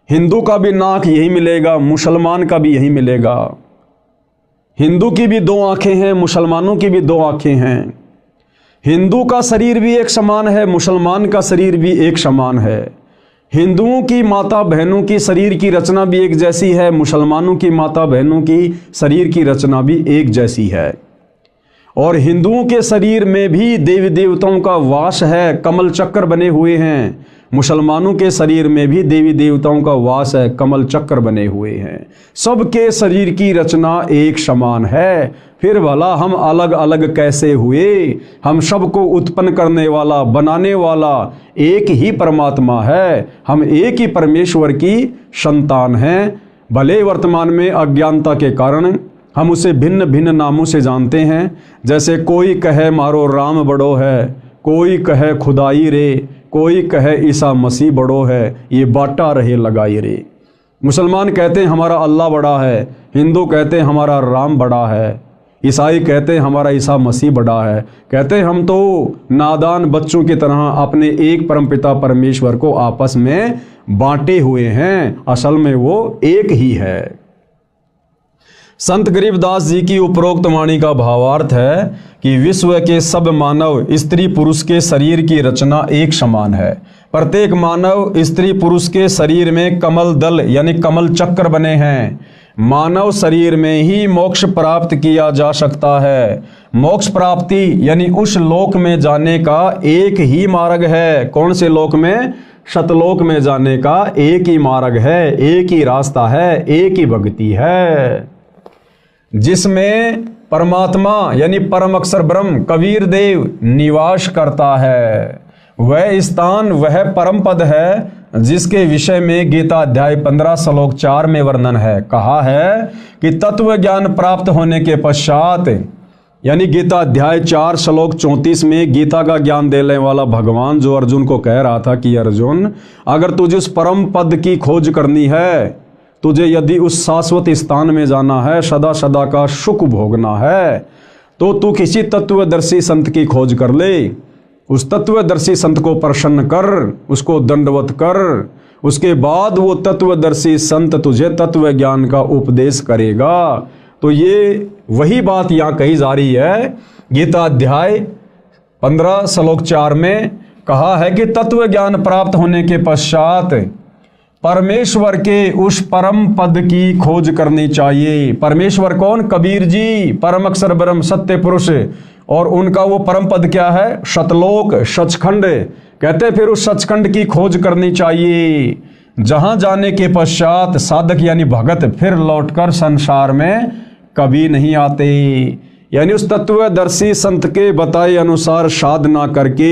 हिंदू का भी नाक यही मिलेगा, मुसलमान का भी यही मिलेगा। हिंदू की भी 2 आंखें हैं, मुसलमानों की भी 2 आंखें हैं। हिंदू का शरीर भी एक समान है, मुसलमान का शरीर भी एक समान है। हिंदुओं की माता बहनों की शरीर की रचना भी एक जैसी है, मुसलमानों की माता बहनों की शरीर की रचना भी एक जैसी है। और हिंदुओं के शरीर में भी देवी देवताओं का वास है, कमल चक्र बने हुए हैं। मुसलमानों के शरीर में भी देवी देवताओं का वास है, कमल चक्र बने हुए हैं। सबके शरीर की रचना एक समान है। फिर भला हम अलग अलग कैसे हुए? हम सबको उत्पन्न करने वाला, बनाने वाला एक ही परमात्मा है। हम एक ही परमेश्वर की संतान हैं। भले वर्तमान में अज्ञानता के कारण हम उसे भिन्न भिन्न नामों से जानते हैं। जैसे कोई कहे मारो राम बड़ो है, कोई कहे खुदाई रे, कोई कहे ईसा मसीह बड़ो है, ये बाटा रहे लगाई रे। मुसलमान कहते हैं हमारा अल्लाह बड़ा है, हिंदू कहते हैं हमारा राम बड़ा है, ईसाई कहते हैं हमारा ईसा मसीह बड़ा है। कहते हैं हम तो नादान बच्चों की तरह अपने एक परमपिता परमेश्वर को आपस में बांटे हुए हैं, असल में वो एक ही है। संत गरीबदास जी की उपरोक्त वाणी का भावार्थ है कि विश्व के सब मानव, स्त्री पुरुष के शरीर की रचना एक समान है। प्रत्येक मानव, स्त्री पुरुष के शरीर में कमल दल यानी कमल चक्र बने हैं। मानव शरीर में ही मोक्ष प्राप्त किया जा सकता है। मोक्ष प्राप्ति यानी उस लोक में जाने का एक ही मार्ग है। कौन से लोक में? सतलोक में जाने का एक ही मार्ग है, एक ही रास्ता है, एक ही भक्ति है, जिसमें परमात्मा यानी परम अक्षर ब्रह्म कबीर देव निवास करता है। वह स्थान वह परम पद है जिसके विषय में गीता अध्याय 15 श्लोक 4 में वर्णन है। कहा है कि तत्व ज्ञान प्राप्त होने के पश्चात, यानी गीता अध्याय 4 श्लोक 34 में गीता का ज्ञान देने वाला भगवान जो अर्जुन को कह रहा था कि अर्जुन, अगर तुझे उस परम पद की खोज करनी है, तुझे यदि उस शाश्वत स्थान में जाना है, सदा सदा का सुख भोगना है, तो तू किसी तत्वदर्शी संत की खोज कर ले। उस तत्वदर्शी संत को प्रसन्न कर, उसको दंडवत कर, उसके बाद वो तत्वदर्शी संत तुझे तत्व ज्ञान का उपदेश करेगा। तो ये वही बात यहाँ कही जा रही है। गीता अध्याय 15 श्लोक 4 में कहा है कि तत्व ज्ञान प्राप्त होने के पश्चात परमेश्वर के उस परम पद की खोज करनी चाहिए। परमेश्वर कौन? कबीर जी, परम अक्षर ब्रह्म सत्य पुरुष। और उनका वो परम पद क्या है? सतलोक, सचखंड। कहते हैं फिर उस सचखंड की खोज करनी चाहिए, जहां जाने के पश्चात साधक यानी भगत फिर लौटकर संसार में कभी नहीं आते। यानी उस तत्वदर्शी संत के बताए अनुसार साधना करके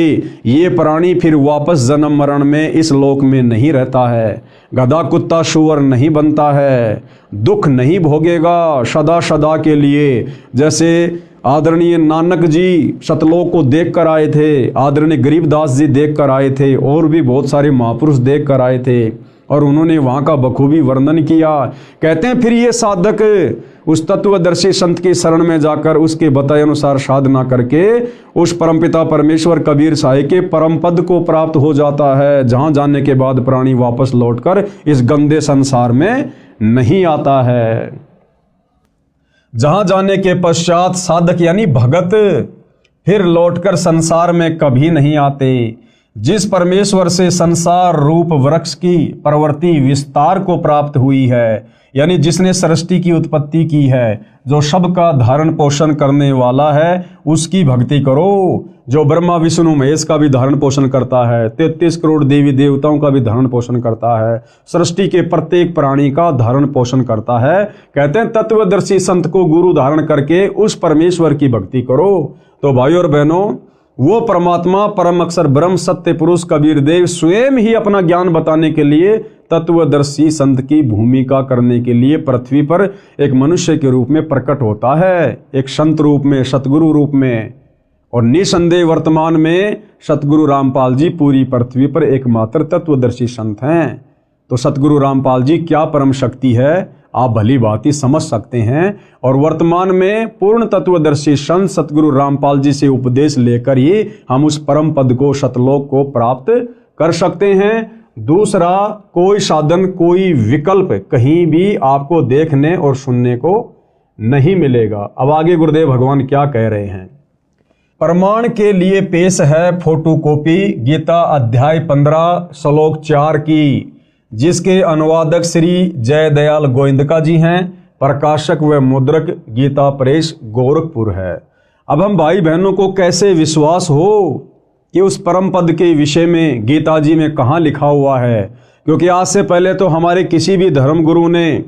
ये प्राणी फिर वापस जन्म मरण में इस लोक में नहीं रहता है, गधा कुत्ता सुअर नहीं बनता है, दुख नहीं भोगेगा सदा सदा के लिए। जैसे आदरणीय नानक जी सतलोक को देख कर आए थे, आदरणीय गरीबदास जी देख कर आए थे, और भी बहुत सारे महापुरुष देख कर आए थे, और उन्होंने वहाँ का बखूबी वर्णन किया। कहते हैं फिर ये साधक उस तत्वदर्शी संत की शरण में जाकर उसके बताए अनुसार साधना करके उस परमपिता परमेश्वर कबीर साहिब के परम पद को प्राप्त हो जाता है, जहाँ जाने के बाद प्राणी वापस लौटकर इस गंदे संसार में नहीं आता है। जहाँ जाने के पश्चात साधक यानी भगत फिर लौटकर संसार में कभी नहीं आते। जिस परमेश्वर से संसार रूप वृक्ष की प्रवृत्ति विस्तार को प्राप्त हुई है, यानी जिसने सृष्टि की उत्पत्ति की है, जो सबका धारण पोषण करने वाला है, उसकी भक्ति करो। जो ब्रह्मा विष्णु महेश का भी धारण पोषण करता है, 33 करोड़ देवी देवताओं का भी धारण पोषण करता है, सृष्टि के प्रत्येक प्राणी का धारण पोषण करता है। कहते हैं तत्वदर्शी संत को गुरु धारण करके उस परमेश्वर की भक्ति करो। तो भाइयों और बहनों, वो परमात्मा परम अक्षर ब्रह्म सत्य पुरुष कबीर देव स्वयं ही अपना ज्ञान बताने के लिए तत्वदर्शी संत की भूमिका करने के लिए पृथ्वी पर एक मनुष्य के रूप में प्रकट होता है, एक संत रूप में, सतगुरु रूप में। और निसंदेह वर्तमान में सतगुरु रामपाल जी पूरी पृथ्वी पर एकमात्र तत्वदर्शी संत हैं। तो सतगुरु रामपाल जी क्या परम शक्ति है, आप भली भांति समझ सकते हैं। और वर्तमान में पूर्ण तत्वदर्शी संत सतगुरु रामपाल जी से उपदेश लेकर ही हम उस परम पद को, सतलोक को प्राप्त कर सकते हैं। दूसरा कोई साधन, कोई विकल्प कहीं भी आपको देखने और सुनने को नहीं मिलेगा। अब आगे गुरुदेव भगवान क्या कह रहे हैं। प्रमाण के लिए पेश है फोटोकॉपी गीता अध्याय 15 श्लोक 4 की, जिसके अनुवादक श्री जय दयाल गोविंदका जी हैं। प्रकाशक व मुद्रक गीता प्रेस गोरखपुर है। अब हम भाई बहनों को कैसे विश्वास हो कि उस परम पद के विषय में गीता जी में कहाँ लिखा हुआ है, क्योंकि आज से पहले तो हमारे किसी भी धर्म गुरु ने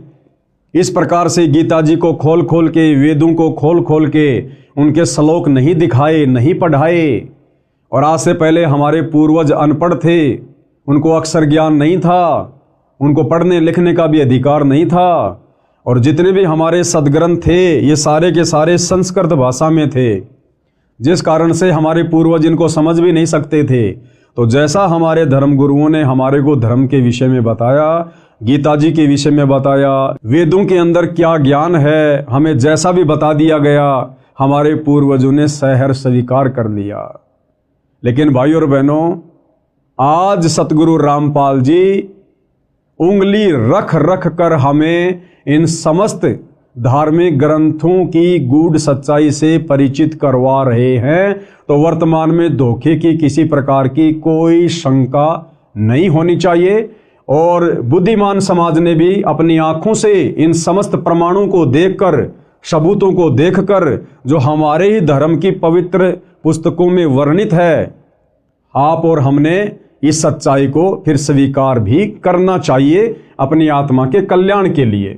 इस प्रकार से गीता जी को खोल खोल के, वेदों को खोल खोल के उनके श्लोक नहीं दिखाए, नहीं पढ़ाए। और आज से पहले हमारे पूर्वज अनपढ़ थे, उनको अक्षर ज्ञान नहीं था, उनको पढ़ने लिखने का भी अधिकार नहीं था। और जितने भी हमारे सदग्रंथ थे ये सारे के सारे संस्कृत भाषा में थे, जिस कारण से हमारे पूर्वज इनको समझ भी नहीं सकते थे। तो जैसा हमारे धर्म गुरुओं ने हमारे को धर्म के विषय में बताया, गीता जी के विषय में बताया, वेदों के अंदर क्या ज्ञान है हमें जैसा भी बता दिया गया, हमारे पूर्वजों ने सहर स्वीकार कर लिया। लेकिन भाइयों और बहनों, आज सतगुरु रामपाल जी उंगली रख रख कर हमें इन समस्त धार्मिक ग्रंथों की गूढ़ सच्चाई से परिचित करवा रहे हैं। तो वर्तमान में धोखे की किसी प्रकार की कोई शंका नहीं होनी चाहिए। और बुद्धिमान समाज ने भी अपनी आंखों से इन समस्त प्रमाणों को देखकर, सबूतों को देखकर, जो हमारे ही धर्म की पवित्र पुस्तकों में वर्णित है, आप और हमने इस सच्चाई को फिर स्वीकार भी करना चाहिए अपनी आत्मा के कल्याण के लिए।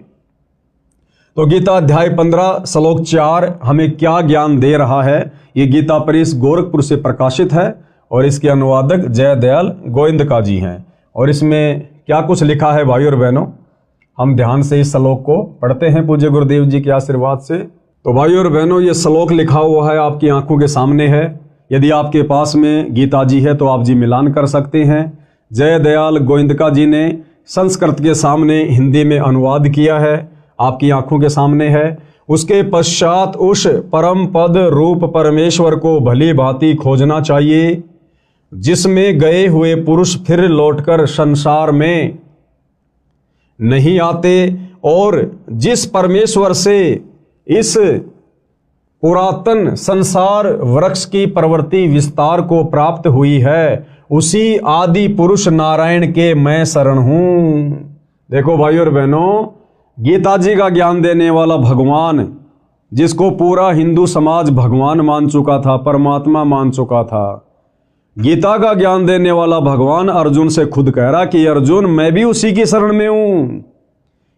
तो गीता अध्याय 15 श्लोक 4 हमें क्या ज्ञान दे रहा है। ये गीता प्रेस गोरखपुर से प्रकाशित है और इसके अनुवादक जयदयाल गोविंदका जी हैं। और इसमें क्या कुछ लिखा है भाई और बहनों, हम ध्यान से इस श्लोक को पढ़ते हैं पूज्य गुरुदेव जी के आशीर्वाद से। तो भाई और बहनों, ये श्लोक लिखा हुआ है, आपकी आंखों के सामने है। यदि आपके पास में गीता जी है तो आप जी मिलान कर सकते हैं। जयदयाल गोविंदका जी ने संस्कृत के सामने हिंदी में अनुवाद किया है, आपकी आंखों के सामने है। उसके पश्चात उस परम पद रूप परमेश्वर को भली भांति खोजना चाहिए, जिसमें गए हुए पुरुष फिर लौटकर संसार में नहीं आते, और जिस परमेश्वर से इस पुरातन संसार वृक्ष की प्रवृत्ति विस्तार को प्राप्त हुई है, उसी आदि पुरुष नारायण के मैं शरण हूं। देखो भाई और बहनों, गीता जी का ज्ञान देने वाला भगवान, जिसको पूरा हिंदू समाज भगवान मान चुका था, परमात्मा मान चुका था, गीता का ज्ञान देने वाला भगवान अर्जुन से खुद कह रहा कि अर्जुन मैं भी उसी की शरण में हूं।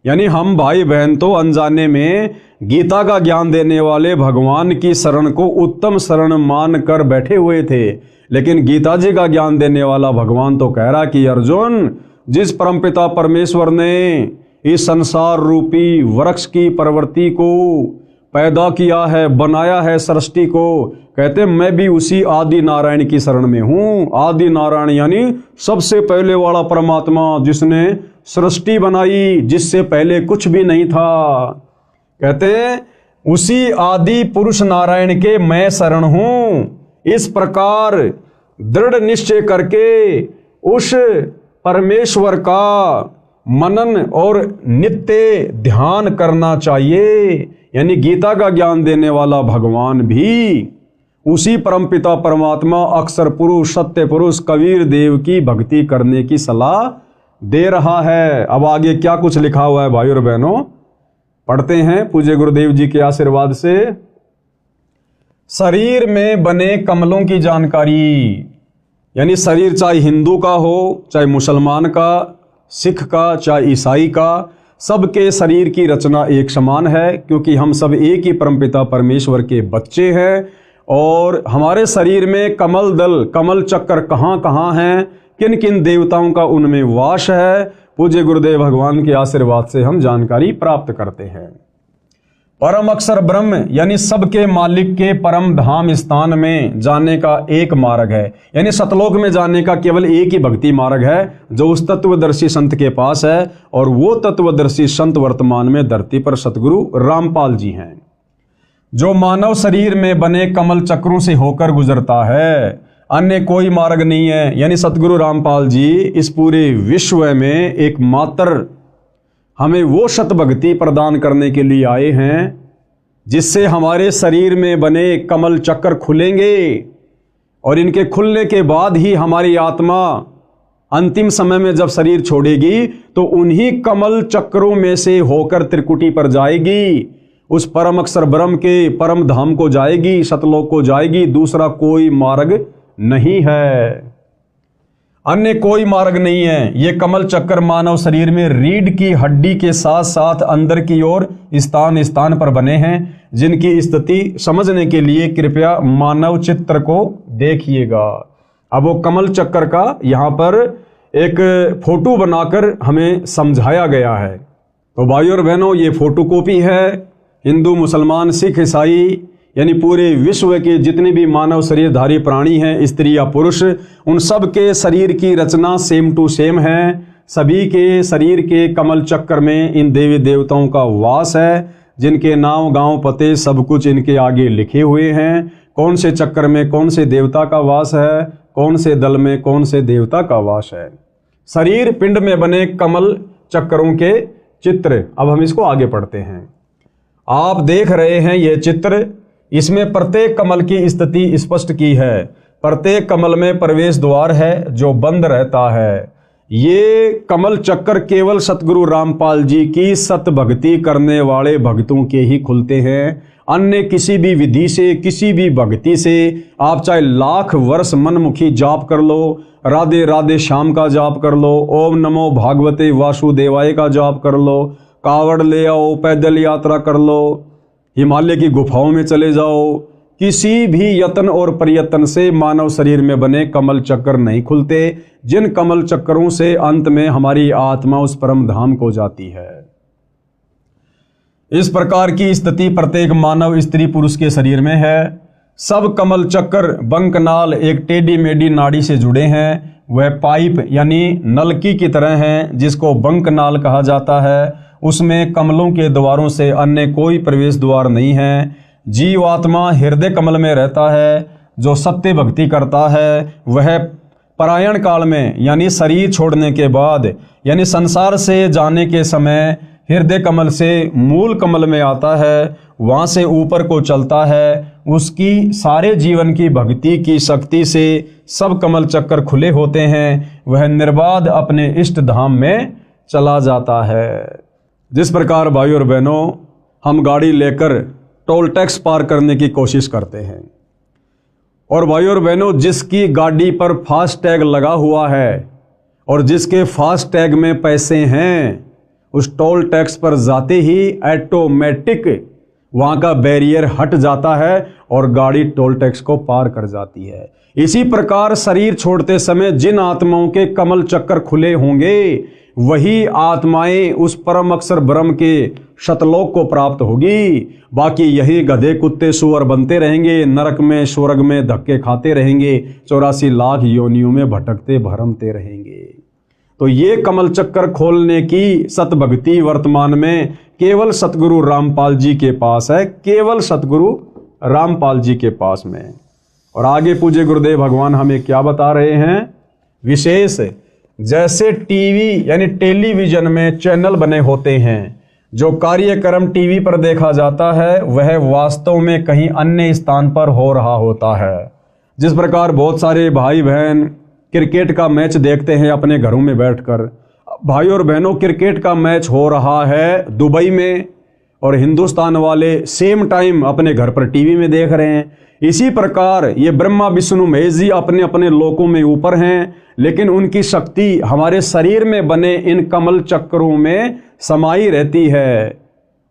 यानी हम भाई बहन तो अनजाने में गीता का ज्ञान देने वाले भगवान की शरण को उत्तम शरण मान कर बैठे हुए थे, लेकिन गीता जी का ज्ञान देने वाला भगवान तो कह रहा कि अर्जुन, जिस परमपिता परमेश्वर ने इस संसार रूपी वृक्ष की प्रवृत्ति को पैदा किया है, बनाया है सृष्टि को, कहते मैं भी उसी आदि नारायण की शरण में हूं। आदि नारायण यानी सबसे पहले वाला परमात्मा, जिसने सृष्टि बनाई, जिससे पहले कुछ भी नहीं था। कहते उसी आदि पुरुष नारायण के मैं शरण हूं। इस प्रकार दृढ़ निश्चय करके उस परमेश्वर का मनन और नित्य ध्यान करना चाहिए। यानी गीता का ज्ञान देने वाला भगवान भी उसी परमपिता परमात्मा अक्षर पुरुष सत्य पुरुष कबीर देव की भक्ति करने की सलाह दे रहा है। अब आगे क्या कुछ लिखा हुआ है भाई और बहनों, पढ़ते हैं पूज्य गुरुदेव जी के आशीर्वाद से। शरीर में बने कमलों की जानकारी, यानी शरीर चाहे हिंदू का हो, चाहे मुसलमान का, सिख का, चाहे ईसाई का, सबके शरीर की रचना एक समान है, क्योंकि हम सब एक ही परमपिता परमेश्वर के बच्चे हैं। और हमारे शरीर में कमल दल, कमल चक्कर कहाँ कहाँ हैं, किन किन देवताओं का उनमें वास है, पूज्य गुरुदेव भगवान के आशीर्वाद से हम जानकारी प्राप्त करते हैं। परम अक्षर ब्रह्म यानी सबके मालिक के परम धाम स्थान में जाने का एक मार्ग है, यानी सतलोक में जाने का केवल एक ही भक्ति मार्ग है, जो उस तत्वदर्शी संत के पास है। और वो तत्वदर्शी संत वर्तमान में धरती पर सतगुरु रामपाल जी हैं, जो मानव शरीर में बने कमल चक्रों से होकर गुजरता है। अन्य कोई मार्ग नहीं है। यानी सतगुरु रामपाल जी इस पूरे विश्व में एकमात्र हमें वो सत भक्ति प्रदान करने के लिए आए हैं, जिससे हमारे शरीर में बने कमल चक्र खुलेंगे, और इनके खुलने के बाद ही हमारी आत्मा अंतिम समय में जब शरीर छोड़ेगी तो उन्हीं कमल चक्रों में से होकर त्रिकुटी पर जाएगी, उस परम अक्षर ब्रह्म के परम धाम को जाएगी, सतलोक को जाएगी। दूसरा कोई मार्ग नहीं है, अन्य कोई मार्ग नहीं है। ये कमल चक्कर मानव शरीर में रीढ़ की हड्डी के साथ साथ अंदर की ओर स्थान स्थान पर बने हैं, जिनकी स्थिति समझने के लिए कृपया मानव चित्र को देखिएगा। अब वो कमल चक्कर का यहाँ पर एक फोटो बनाकर हमें समझाया गया है। तो भाइयों और बहनों, ये फोटो कॉपी है। हिंदू, मुसलमान, सिख, ईसाई यानी पूरे विश्व के जितने भी मानव शरीरधारी प्राणी हैं, स्त्री या पुरुष, उन सब के शरीर की रचना सेम टू सेम है। सभी के शरीर के कमल चक्र में इन देवी देवताओं का वास है, जिनके नाम, गांव, पते सब कुछ इनके आगे लिखे हुए हैं। कौन से चक्र में कौन से देवता का वास है, कौन से दल में कौन से देवता का वास है। शरीर पिंड में बने कमल चक्रों के चित्र। अब हम इसको आगे पढ़ते हैं। आप देख रहे हैं यह चित्र, इसमें प्रत्येक कमल की स्थिति स्पष्ट की है। प्रत्येक कमल में प्रवेश द्वार है जो बंद रहता है। ये कमल चक्कर केवल सतगुरु रामपाल जी की सत भक्ति करने वाले भक्तों के ही खुलते हैं। अन्य किसी भी विधि से, किसी भी भक्ति से आप चाहे लाख वर्ष मनमुखी जाप कर लो, राधे राधे श्याम का जाप कर लो, ओम नमो भागवते वासुदेवाय का जाप कर लो, कावड़ ले आओ, पैदल यात्रा कर लो, हिमालय की गुफाओं में चले जाओ, किसी भी यत्न और प्रयत्न से मानव शरीर में बने कमल चक्र नहीं खुलते, जिन कमल चक्रों से अंत में हमारी आत्मा उस परम धाम को जाती है। इस प्रकार की स्थिति प्रत्येक मानव स्त्री पुरुष के शरीर में है। सब कमल चक्र बंकनाल एक टेढ़ी मेढ़ी नाड़ी से जुड़े हैं। वह पाइप यानी नलकी की तरह हैं, जिसको बंकनाल कहा जाता है। उसमें कमलों के द्वारों से अन्य कोई प्रवेश द्वार नहीं है। जीवात्मा हृदय कमल में रहता है। जो सत्य भक्ति करता है वह परायण काल में यानी शरीर छोड़ने के बाद यानी संसार से जाने के समय हृदय कमल से मूल कमल में आता है, वहाँ से ऊपर को चलता है। उसकी सारे जीवन की भक्ति की शक्ति से सब कमल चक्कर खुले होते हैं। वह निर्बाध अपने इष्ट धाम में चला जाता है। जिस प्रकार भाइयों और बहनों हम गाड़ी लेकर टोल टैक्स पार करने की कोशिश करते हैं, और भाइयों और बहनों जिसकी गाड़ी पर फास्ट टैग लगा हुआ है और जिसके फास्ट टैग में पैसे हैं, उस टोल टैक्स पर जाते ही ऑटोमेटिक वहाँ का बैरियर हट जाता है और गाड़ी टोल टैक्स को पार कर जाती है। इसी प्रकार शरीर छोड़ते समय जिन आत्माओं के कमल चक्कर खुले होंगे वही आत्माएं उस परम अक्षर ब्रह्म के शतलोक को प्राप्त होगी। बाकी यही गधे कुत्ते सुअर बनते रहेंगे, नरक में स्वर्ग में धक्के खाते रहेंगे, 84 लाख योनियों में भटकते भरमते रहेंगे। तो ये कमल चक्कर खोलने की सतभक्ति वर्तमान में केवल सतगुरु रामपाल जी के पास है, केवल सतगुरु रामपाल जी के पास में। और आगे पूज्य गुरुदेव भगवान हमें क्या बता रहे हैं? विशेष जैसे टीवी यानी टेलीविजन में चैनल बने होते हैं, जो कार्यक्रम टीवी पर देखा जाता है वह वास्तव में कहीं अन्य स्थान पर हो रहा होता है। जिस प्रकार बहुत सारे भाई बहन क्रिकेट का मैच देखते हैं अपने घरों में बैठकर। भाई और बहनों, क्रिकेट का मैच हो रहा है दुबई में और हिंदुस्तान वाले सेम टाइम अपने घर पर टीवी में देख रहे हैं। इसी प्रकार ये ब्रह्मा विष्णु महेश जी अपने अपने लोकों में ऊपर हैं, लेकिन उनकी शक्ति हमारे शरीर में बने इन कमल चक्रों में समाई रहती है।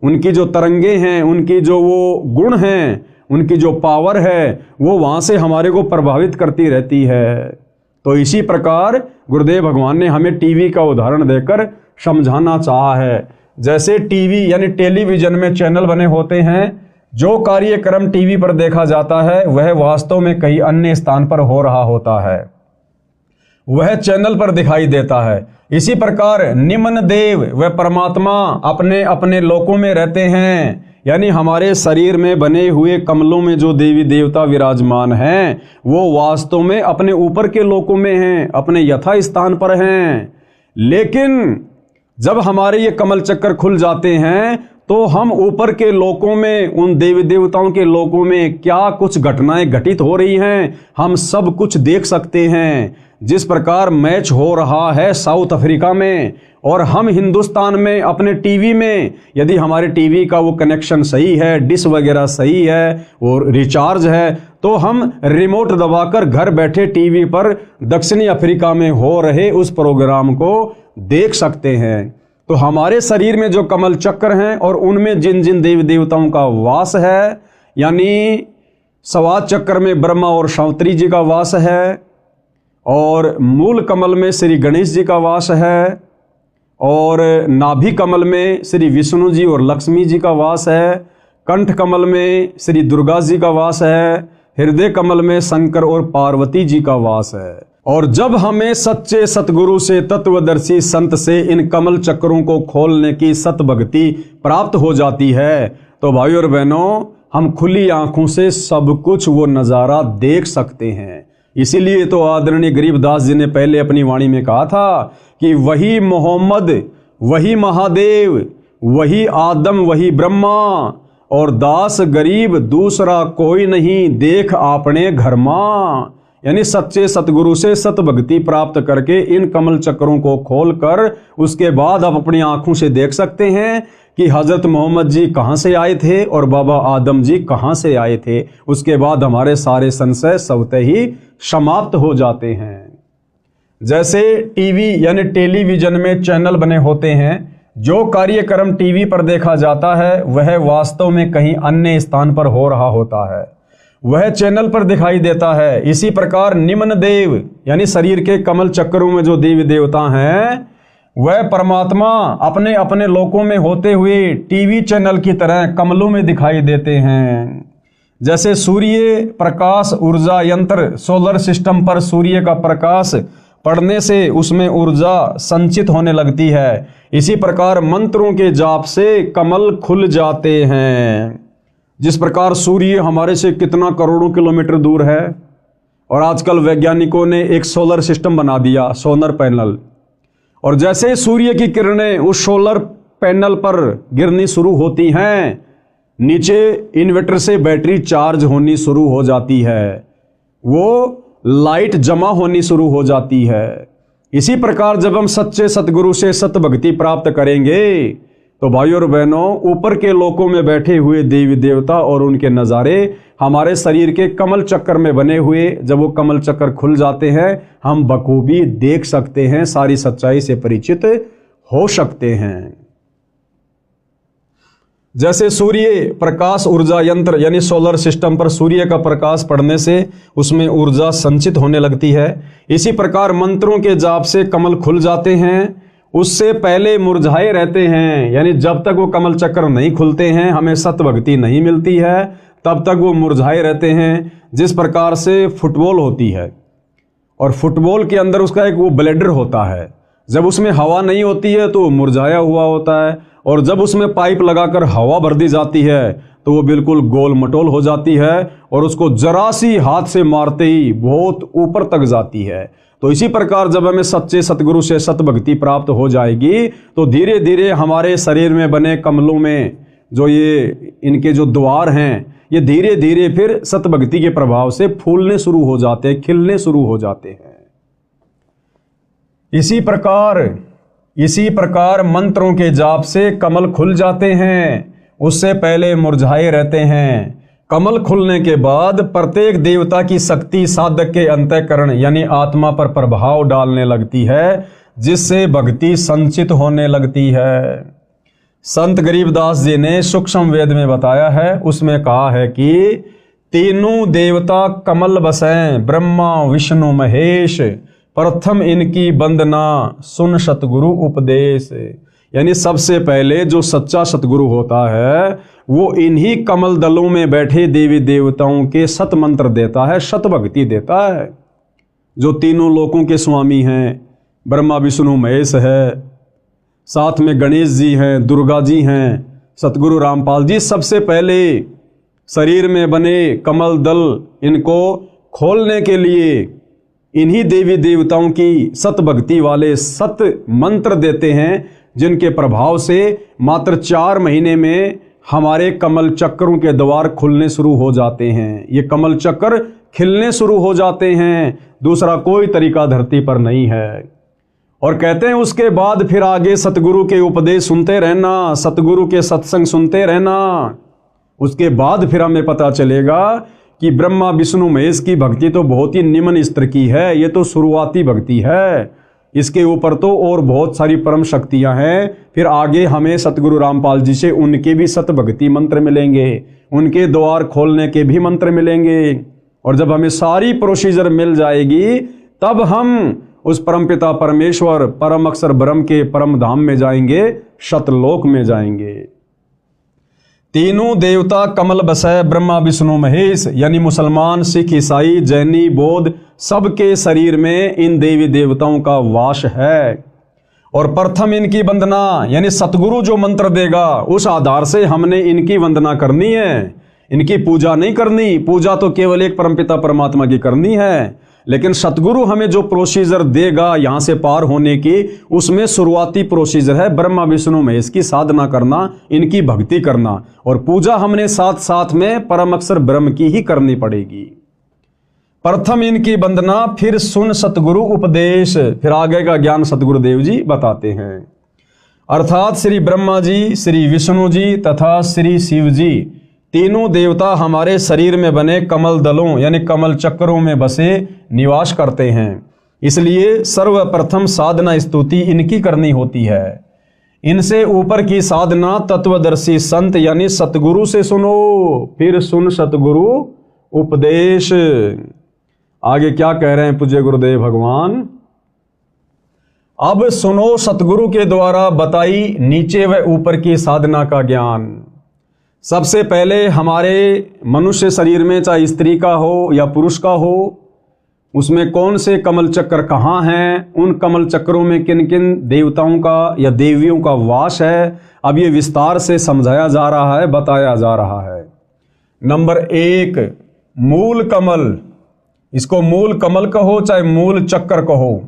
उनकी जो तरंगे हैं, उनकी जो वो गुण हैं, उनकी जो पावर है, वो वहाँ से हमारे को प्रभावित करती रहती है। तो इसी प्रकार गुरुदेव भगवान ने हमें टीवी का उदाहरण देकर समझाना चाहा है। जैसे टीवी यानी टेलीविजन में चैनल बने होते हैं, जो कार्यक्रम टीवी पर देखा जाता है वह वास्तव में कहीं अन्य स्थान पर हो रहा होता है, वह चैनल पर दिखाई देता है। इसी प्रकार निम्न देव व परमात्मा अपने अपने लोकों में रहते हैं, यानी हमारे शरीर में बने हुए कमलों में जो देवी देवता विराजमान हैं वो वास्तव में अपने ऊपर के लोकों में हैं, अपने यथा स्थान पर हैं। लेकिन जब हमारे ये कमल चक्कर खुल जाते हैं तो हम ऊपर के लोकों में, उन देवी देवताओं के लोकों में क्या कुछ घटनाएं घटित हो रही हैं हम सब कुछ देख सकते हैं। जिस प्रकार मैच हो रहा है साउथ अफ्रीका में और हम हिंदुस्तान में अपने टीवी में, यदि हमारे टीवी का वो कनेक्शन सही है, डिश वगैरह सही है और रिचार्ज है, तो हम रिमोट दबाकर घर बैठे टीवी पर दक्षिणी अफ्रीका में हो रहे उस प्रोग्राम को देख सकते हैं। तो हमारे शरीर में जो कमल चक्र हैं और उनमें जिन जिन देवी देवताओं का वास है, यानी सवाद चक्र में ब्रह्मा और शांतरी जी का वास है, और मूल कमल में श्री गणेश जी का वास है, और नाभि कमल में श्री विष्णु जी और लक्ष्मी जी का वास है, कंठ कमल में श्री दुर्गा जी का वास है, हृदय कमल में शंकर और पार्वती जी का वास है। और जब हमें सच्चे सतगुरु से, तत्वदर्शी संत से इन कमल चक्रों को खोलने की सतभक्ति प्राप्त हो जाती है, तो भाई और बहनों हम खुली आंखों से सब कुछ वो नज़ारा देख सकते हैं। इसीलिए तो आदरणीय गरीबदास जी ने पहले अपनी वाणी में कहा था कि वही मोहम्मद, वही महादेव, वही आदम, वही ब्रह्मा, और दास गरीब दूसरा कोई नहीं, देख आपने घर मां। यानी सच्चे सतगुरु से सतभक्ति प्राप्त करके इन कमल चक्रों को खोलकर उसके बाद आप अपनी आंखों से देख सकते हैं कि हजरत मोहम्मद जी कहाँ से आए थे और बाबा आदम जी कहाँ से आए थे। उसके बाद हमारे सारे संशय स्वतः ही समाप्त हो जाते हैं। जैसे टीवी यानी टेलीविजन में चैनल बने होते हैं, जो कार्यक्रम टीवी पर देखा जाता है वह वास्तव में कहीं अन्य स्थान पर हो रहा होता है। वह चैनल पर दिखाई देता है। इसी प्रकार निम्न देव यानी शरीर के कमल चक्रों में जो देवी देवता हैं वह परमात्मा अपने अपने लोकों में होते हुए टीवी चैनल की तरह कमलों में दिखाई देते हैं। जैसे सूर्य प्रकाश ऊर्जा यंत्र सोलर सिस्टम पर सूर्य का प्रकाश पड़ने से उसमें ऊर्जा संचित होने लगती है, इसी प्रकार मंत्रों के जाप से कमल खुल जाते हैं। जिस प्रकार सूर्य हमारे से कितना करोड़ों किलोमीटर दूर है और आजकल वैज्ञानिकों ने एक सोलर सिस्टम बना दिया, सोलर पैनल, और जैसे सूर्य की किरणें उस सोलर पैनल पर गिरनी शुरू होती हैं, नीचे इन्वर्टर से बैटरी चार्ज होनी शुरू हो जाती है, वो लाइट जमा होनी शुरू हो जाती है। इसी प्रकार जब हम सच्चे सतगुरु से सत भक्ति प्राप्त करेंगे तो भाइयों और बहनों, ऊपर के लोकों में बैठे हुए देवी देवता और उनके नज़ारे हमारे शरीर के कमल चक्कर में बने हुए, जब वो कमल चक्कर खुल जाते हैं हम बखूबी देख सकते हैं, सारी सच्चाई से परिचित हो सकते हैं। जैसे सूर्य प्रकाश ऊर्जा यंत्र यानी सोलर सिस्टम पर सूर्य का प्रकाश पड़ने से उसमें ऊर्जा संचित होने लगती है, इसी प्रकार मंत्रों के जाप से कमल खुल जाते हैं। उससे पहले मुरझाए रहते हैं, यानी जब तक वो कमल चक्र नहीं खुलते हैं, हमें सत भक्ति नहीं मिलती है, तब तक वो मुरझाए रहते हैं। जिस प्रकार से फुटबॉल होती है और फुटबॉल के अंदर उसका एक वो ब्लेडर होता है, जब उसमें हवा नहीं होती है तो वो मुरझाया हुआ होता है, और जब उसमें पाइप लगाकर हवा भर दी जाती है तो वो बिल्कुल गोल मटोल हो जाती है और उसको जरा सी हाथ से मारते ही बहुत ऊपर तक जाती है। तो इसी प्रकार जब हमें सच्चे सतगुरु से सत भक्ति प्राप्त हो जाएगी तो धीरे धीरे हमारे शरीर में बने कमलों में जो ये इनके जो द्वार हैं, ये धीरे धीरे फिर सत भक्ति के प्रभाव से फूलने शुरू हो जाते हैं, खिलने शुरू हो जाते हैं। इसी प्रकार मंत्रों के जाप से कमल खुल जाते हैं, उससे पहले मुरझाए रहते हैं। कमल खुलने के बाद प्रत्येक देवता की शक्ति साधक के अंतःकरण यानी आत्मा पर प्रभाव डालने लगती है, जिससे भक्ति संचित होने लगती है। संत गरीबदास जी ने सूक्ष्म वेद में बताया है, उसमें कहा है कि तीनों देवता कमल बसें ब्रह्मा विष्णु महेश, प्रथम इनकी वंदना सुन सतगुरु उपदेश। यानी सबसे पहले जो सच्चा सतगुरु होता है वो इन्हीं कमल दलों में बैठे देवी देवताओं के सत मंत्र देता है, सत भक्ति देता है। जो तीनों लोकों के स्वामी हैं, ब्रह्मा विष्णु महेश है, साथ में गणेश जी हैं, दुर्गा जी हैं, सतगुरु रामपाल जी, सबसे पहले शरीर में बने कमल दल इनको खोलने के लिए इन्हीं देवी देवताओं की सत भक्ति वाले सत मंत्र देते हैं, जिनके प्रभाव से मात्र 4 महीने में हमारे कमल चक्रों के द्वार खुलने शुरू हो जाते हैं। ये कमल चक्र खिलने शुरू हो जाते हैं, दूसरा कोई तरीका धरती पर नहीं है। और कहते हैं उसके बाद फिर आगे सतगुरु के उपदेश सुनते रहना, सतगुरु के सत्संग सुनते रहना। उसके बाद फिर हमें पता चलेगा कि ब्रह्मा विष्णु महेश की भक्ति तो बहुत ही निम्न स्तर की है, ये तो शुरुआती भक्ति है, इसके ऊपर तो और बहुत सारी परम शक्तियां हैं। फिर आगे हमें सतगुरु रामपाल जी से उनके भी सत भक्ति मंत्र मिलेंगे, उनके द्वार खोलने के भी मंत्र मिलेंगे, और जब हमें सारी प्रोसीजर मिल जाएगी तब हम उस परमपिता परमेश्वर परम अक्षर ब्रह्म के परम धाम में जाएंगे, शतलोक में जाएंगे। तीनों देवता कमल बसै ब्रह्मा विष्णु महेश, यानी मुसलमान सिख ईसाई जैनी बौद्ध सबके शरीर में इन देवी देवताओं का वास है। और प्रथम इनकी वंदना यानी सतगुरु जो मंत्र देगा उस आधार से हमने इनकी वंदना करनी है, इनकी पूजा नहीं करनी। पूजा तो केवल एक परमपिता परमात्मा की करनी है, लेकिन सतगुरु हमें जो प्रोसीजर देगा यहाँ से पार होने की, उसमें शुरुआती प्रोसीजर है ब्रह्मा विष्णु महेश की साधना करना, इनकी भक्ति करना, और पूजा हमने साथ साथ में परम अक्षर ब्रह्म की ही करनी पड़ेगी। प्रथम इनकी वंदना फिर सुन सतगुरु उपदेश, फिर आगे का ज्ञान सतगुरुदेव जी बताते हैं। अर्थात श्री ब्रह्मा जी, श्री विष्णु जी तथा श्री शिव जी तीनों देवता हमारे शरीर में बने कमल दलों यानी कमल चक्रों में बसे निवास करते हैं। इसलिए सर्वप्रथम साधना स्तुति इनकी करनी होती है। इनसे ऊपर की साधना तत्वदर्शी संत यानी सतगुरु से सुनो, फिर सुन सतगुरु उपदेश। आगे क्या कह रहे हैं पूज्य गुरुदेव भगवान? अब सुनो सतगुरु के द्वारा बताई नीचे व ऊपर की साधना का ज्ञान। सबसे पहले हमारे मनुष्य शरीर में, चाहे स्त्री का हो या पुरुष का हो, उसमें कौन से कमल चक्र कहाँ हैं, उन कमल चक्रों में किन किन देवताओं का या देवियों का वास है, अब ये विस्तार से समझाया जा रहा है, बताया जा रहा है। नंबर 1, मूल कमल। इसको मूल कमल कहो चाहे मूल चक्र कहो।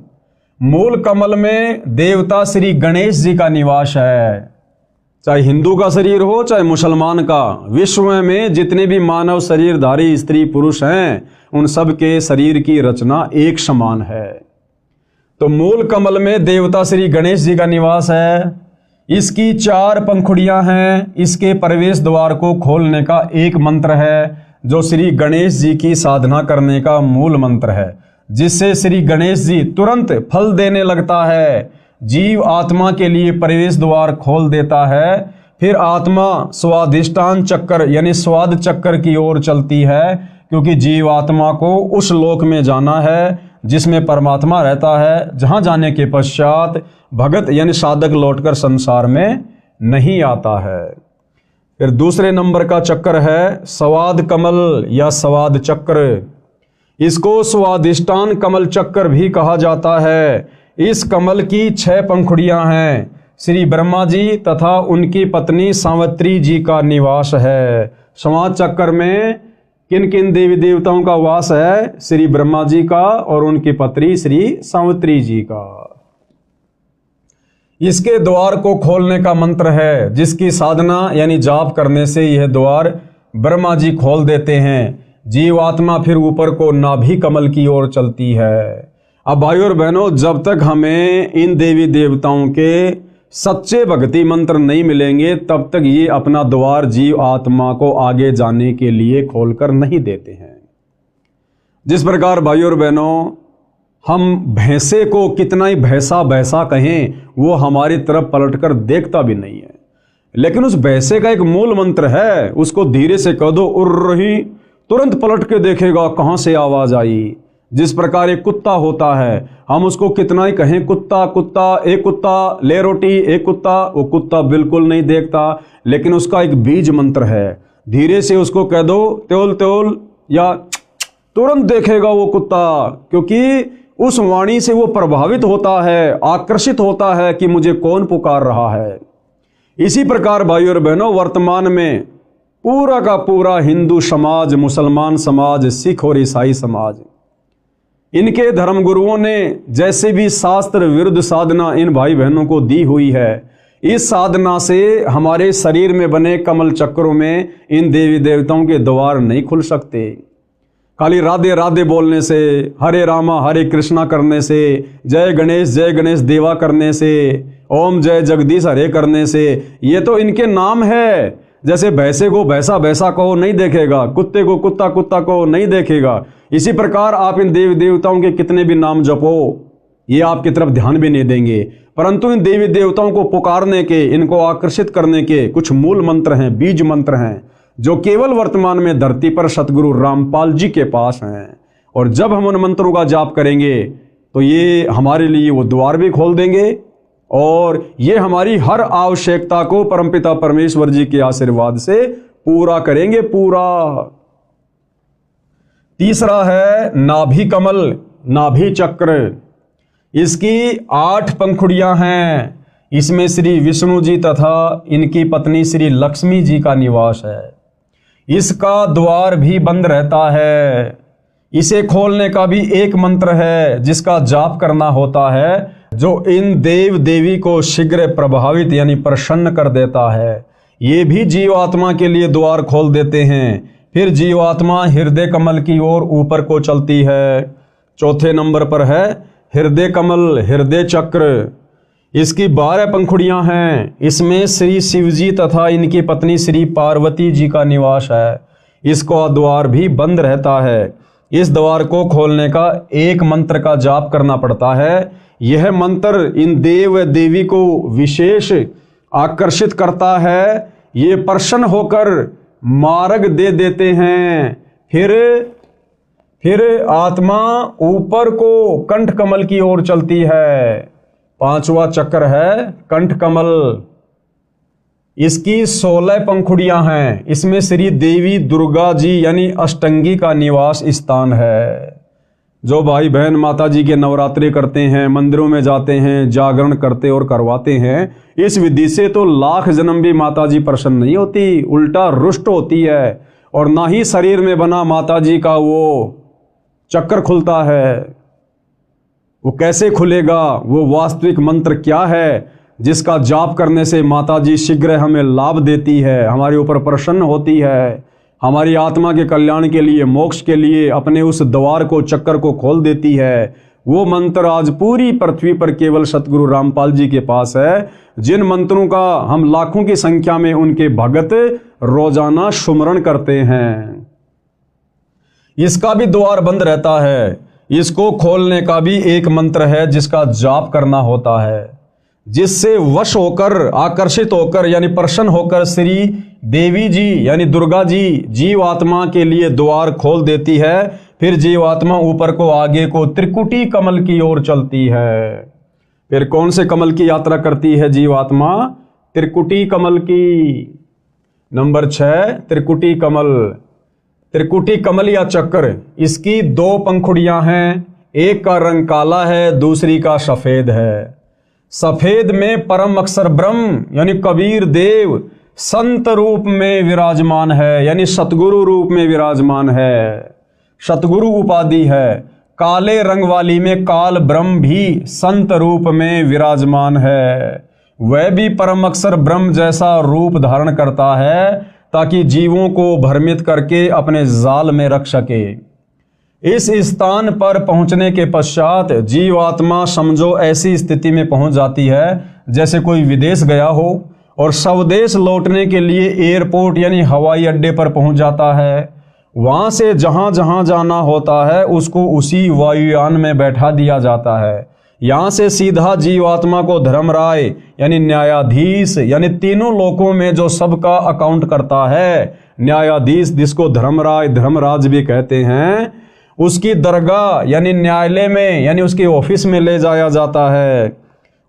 मूल कमल में देवता श्री गणेश जी का निवास है। चाहे हिंदू का शरीर हो चाहे मुसलमान का, विश्व में जितने भी मानव शरीरधारी स्त्री पुरुष हैं, उन सब के शरीर की रचना एक समान है। तो मूल कमल में देवता श्री गणेश जी का निवास है। इसकी 4 पंखुड़ियां हैं। इसके प्रवेश द्वार को खोलने का एक मंत्र है, जो श्री गणेश जी की साधना करने का मूल मंत्र है, जिससे श्री गणेश जी तुरंत फल देने लगता है। जीव आत्मा के लिए प्रवेश द्वार खोल देता है। फिर आत्मा स्वादिष्टान चक्र यानी स्वाद चक्र की ओर चलती है, क्योंकि जीव आत्मा को उस लोक में जाना है जिसमें परमात्मा रहता है, जहां जाने के पश्चात भगत यानी साधक लौटकर संसार में नहीं आता है। फिर दूसरे नंबर का चक्र है स्वाद कमल या स्वाद चक्र। इसको स्वादिष्टान कमल चक्र भी कहा जाता है। इस कमल की 6 पंखुड़ियां हैं। श्री ब्रह्मा जी तथा उनकी पत्नी सावित्री जी का निवास है। स्वाद चक्र में किन किन देवी देवताओं का वास है? श्री ब्रह्मा जी का और उनकी पत्नी श्री सावित्री जी का। इसके द्वार को खोलने का मंत्र है, जिसकी साधना यानी जाप करने से यह द्वार ब्रह्मा जी खोल देते हैं। जीवात्मा फिर ऊपर को नाभि कमल की ओर चलती है। अब भाइयों और बहनों, जब तक हमें इन देवी देवताओं के सच्चे भक्ति मंत्र नहीं मिलेंगे, तब तक ये अपना द्वार जीव आत्मा को आगे जाने के लिए खोलकर नहीं देते हैं। जिस प्रकार भाइयों और बहनों, हम भैंसे को कितना ही भैंसा भैंसा कहें, वो हमारी तरफ पलटकर देखता भी नहीं है, लेकिन उस भैंसे का एक मूल मंत्र है। उसको धीरे से कह दो उर्र ही, तुरंत पलट के देखेगा कहां से आवाज आई। जिस प्रकार एक कुत्ता होता है, हम उसको कितना ही कहें कुत्ता कुत्ता, एक कुत्ता ले रोटी, एक कुत्ता, वो कुत्ता बिल्कुल नहीं देखता, लेकिन उसका एक बीज मंत्र है। धीरे से उसको कह दो त्योल त्योल या तुरंत देखेगा वो कुत्ता, क्योंकि उस वाणी से वो प्रभावित होता है, आकर्षित होता है कि मुझे कौन पुकार रहा है। इसी प्रकार भाइयों और बहनों, वर्तमान में पूरा का पूरा हिंदू समाज, मुसलमान समाज, सिख और ईसाई समाज, इनके धर्मगुरुओं ने जैसे भी शास्त्र विरुद्ध साधना इन भाई बहनों को दी हुई है, इस साधना से हमारे शरीर में बने कमल चक्रों में इन देवी देवताओं के द्वार नहीं खुल सकते। खाली राधे राधे बोलने से, हरे रामा हरे कृष्णा करने से, जय गणेश देवा करने से, ओम जय जगदीश हरे करने से, ये तो इनके नाम है। जैसे भैंसे को भैंसा भैंसा को नहीं देखेगा, कुत्ते को कुत्ता कुत्ता को नहीं देखेगा, इसी प्रकार आप इन देवी देवताओं के कितने भी नाम जपो, ये आपकी तरफ ध्यान भी नहीं देंगे। परंतु इन देवी देवताओं को पुकारने के, इनको आकर्षित करने के कुछ मूल मंत्र हैं, बीज मंत्र हैं, जो केवल वर्तमान में धरती पर सतगुरु रामपाल जी के पास हैं। और जब हम उन मंत्रों का जाप करेंगे तो ये हमारे लिए वो द्वार भी खोल देंगे, और ये हमारी हर आवश्यकता को परमपिता परमेश्वर जी के आशीर्वाद से पूरा करेंगे, पूरा। तीसरा है नाभि कमल, नाभि चक्र। इसकी 8 पंखुड़ियां हैं। इसमें श्री विष्णु जी तथा इनकी पत्नी श्री लक्ष्मी जी का निवास है। इसका द्वार भी बंद रहता है। इसे खोलने का भी एक मंत्र है, जिसका जाप करना होता है, जो इन देव देवी को शीघ्र प्रभावित यानी प्रसन्न कर देता है। ये भी जीवात्मा के लिए द्वार खोल देते हैं। फिर जीवात्मा हृदय कमल की ओर ऊपर को चलती है। चौथे नंबर पर है हृदय कमल, हृदय चक्र। इसकी 12 पंखुड़ियां हैं। इसमें श्री शिव जी तथा इनकी पत्नी श्री पार्वती जी का निवास है। इसका द्वार भी बंद रहता है। इस द्वार को खोलने का एक मंत्र का जाप करना पड़ता है। यह मंत्र इन देव देवी को विशेष आकर्षित करता है। ये प्रसन्न होकर मार्ग दे देते हैं। फिर आत्मा ऊपर को कंठ कमल की ओर चलती है। पांचवा चक्र है कंठ कमल। इसकी 16 पंखुड़ियां हैं। इसमें श्री देवी दुर्गा जी यानी अष्टंगी का निवास स्थान है। जो भाई बहन माता जी के नवरात्रि करते हैं, मंदिरों में जाते हैं, जागरण करते और करवाते हैं, इस विधि से तो लाख जन्म भी माता जी प्रसन्न नहीं होती, उल्टा रुष्ट होती है। और ना ही शरीर में बना माता जी का वो चक्कर खुलता है। वो कैसे खुलेगा? वो वास्तविक मंत्र क्या है जिसका जाप करने से माता जी शीघ्र हमें लाभ देती है, हमारे ऊपर प्रसन्न होती है, हमारी आत्मा के कल्याण के लिए, मोक्ष के लिए अपने उस द्वार को, चक्कर को खोल देती है। वो मंत्र आज पूरी पृथ्वी पर केवल सतगुरु रामपाल जी के पास है, जिन मंत्रों का हम लाखों की संख्या में उनके भगत रोजाना सुमरण करते हैं। इसका भी द्वार बंद रहता है। इसको खोलने का भी एक मंत्र है जिसका जाप करना होता है, जिससे वश होकर, आकर्षित होकर यानी प्रसन्न होकर श्री देवी जी यानी दुर्गा जी जीवात्मा के लिए द्वार खोल देती है। फिर जीवात्मा ऊपर को, आगे को त्रिकुटी कमल की ओर चलती है। फिर कौन से कमल की यात्रा करती है जीवात्मा? त्रिकुटी कमल की। नंबर 6 त्रिकुटी कमल। त्रिकुटी कमल या चक्र, इसकी 2 पंखुड़ियां हैं। एक का रंग काला है, दूसरी का सफेद है। सफेद में परम अक्षर ब्रह्म यानी कबीर देव संत रूप में विराजमान है, यानी सतगुरु रूप में विराजमान है, सतगुरु उपाधि है। काले रंग वाली में काल ब्रह्म भी संत रूप में विराजमान है। वह भी परम अक्षर ब्रह्म जैसा रूप धारण करता है ताकि जीवों को भ्रमित करके अपने जाल में रख सके। इस स्थान पर पहुंचने के पश्चात जीवात्मा समझो ऐसी स्थिति में पहुंच जाती है जैसे कोई विदेश गया हो और स्वदेश लौटने के लिए एयरपोर्ट यानी हवाई अड्डे पर पहुंच जाता है। वहां से जहां जहां जाना होता है उसको उसी वायुयान में बैठा दिया जाता है। यहां से सीधा जीवात्मा को धर्मराय यानी न्यायाधीश यानी तीनों लोकों में जो सबका अकाउंट करता है, न्यायाधीश जिसको धर्मराय धर्मराज भी कहते हैं, उसकी दरगाह यानी न्यायालय में यानी उसके ऑफिस में ले जाया जाता है।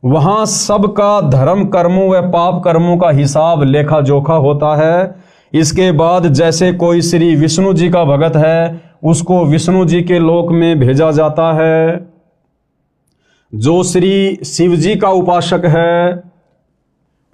वहां सबका धर्म कर्मों व पाप कर्मों का हिसाब लेखा जोखा होता है। इसके बाद जैसे कोई श्री विष्णु जी का भगत है उसको विष्णु जी के लोक में भेजा जाता है। जो श्री शिव जी का उपासक है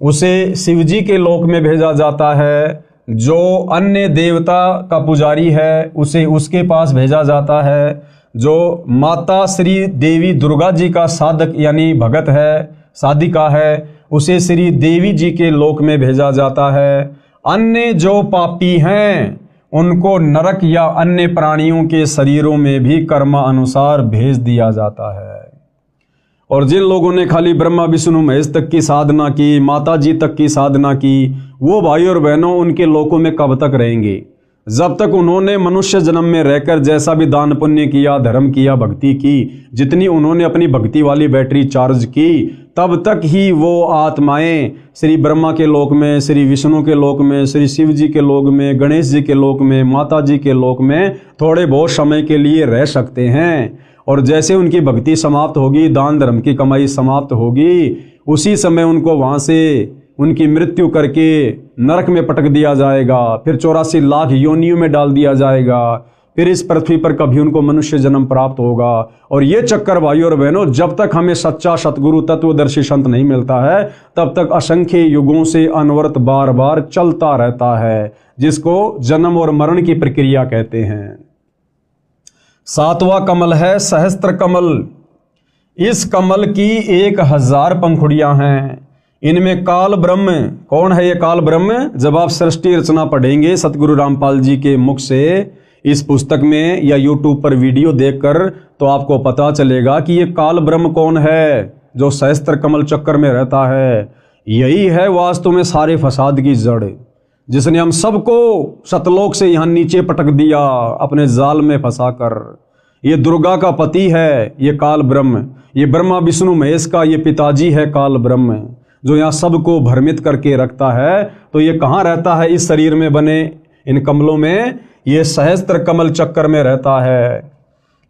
उसे शिव जी के लोक में भेजा जाता है। जो अन्य देवता का पुजारी है उसे उसके पास भेजा जाता है। जो माता श्री देवी दुर्गा जी का साधक यानी भगत है, साधिका है, उसे श्री देवी जी के लोक में भेजा जाता है। अन्य जो पापी हैं उनको नरक या अन्य प्राणियों के शरीरों में भी कर्मानुसार भेज दिया जाता है। और जिन लोगों ने खाली ब्रह्मा विष्णु महेश तक की साधना की, माता जी तक की साधना की, वो भाई और बहनों उनके लोकों में कब तक रहेंगे? जब तक उन्होंने मनुष्य जन्म में रहकर जैसा भी दान पुण्य किया, धर्म किया, भक्ति की, जितनी उन्होंने अपनी भक्ति वाली बैटरी चार्ज की, तब तक ही वो आत्माएं श्री ब्रह्मा के लोक में, श्री विष्णु के लोक में, श्री शिव जी के लोक में, गणेश जी के लोक में, माता जी के लोक में थोड़े बहुत समय के लिए रह सकते हैं। और जैसे उनकी भक्ति समाप्त होगी, दान धर्म की कमाई समाप्त होगी, उसी समय उनको वहाँ से उनकी मृत्यु करके नरक में पटक दिया जाएगा। फिर 84 लाख योनियों में डाल दिया जाएगा। फिर इस पृथ्वी पर कभी उनको मनुष्य जन्म प्राप्त होगा। और ये चक्कर भाइयों और बहनों जब तक हमें सच्चा सतगुरु तत्वदर्शी संत नहीं मिलता है तब तक असंख्य युगों से अनवरत बार बार चलता रहता है, जिसको जन्म और मरण की प्रक्रिया कहते हैं। 7वां कमल है सहस्त्र कमल। इस कमल की 1000 पंखुड़ियां हैं। इनमें काल ब्रह्म, कौन है ये काल ब्रह्म? जब आप सृष्टि रचना पढ़ेंगे सतगुरु रामपाल जी के मुख से इस पुस्तक में या यूट्यूब पर वीडियो देखकर, तो आपको पता चलेगा कि ये काल ब्रह्म कौन है जो सहस्त्र कमल चक्कर में रहता है। यही है वास्तव में सारे फसाद की जड़, जिसने हम सबको सतलोक से यहाँ नीचे पटक दिया अपने जाल में फंसाकर। ये दुर्गा का पति है ये काल ब्रह्म, ये ब्रह्मा विष्णु महेश का ये पिताजी है काल ब्रह्म, जो यहाँ सबको भ्रमित करके रखता है। तो ये कहाँ रहता है? इस शरीर में बने इन कमलों में। ये सहस्त्र कमल चक्कर में रहता है।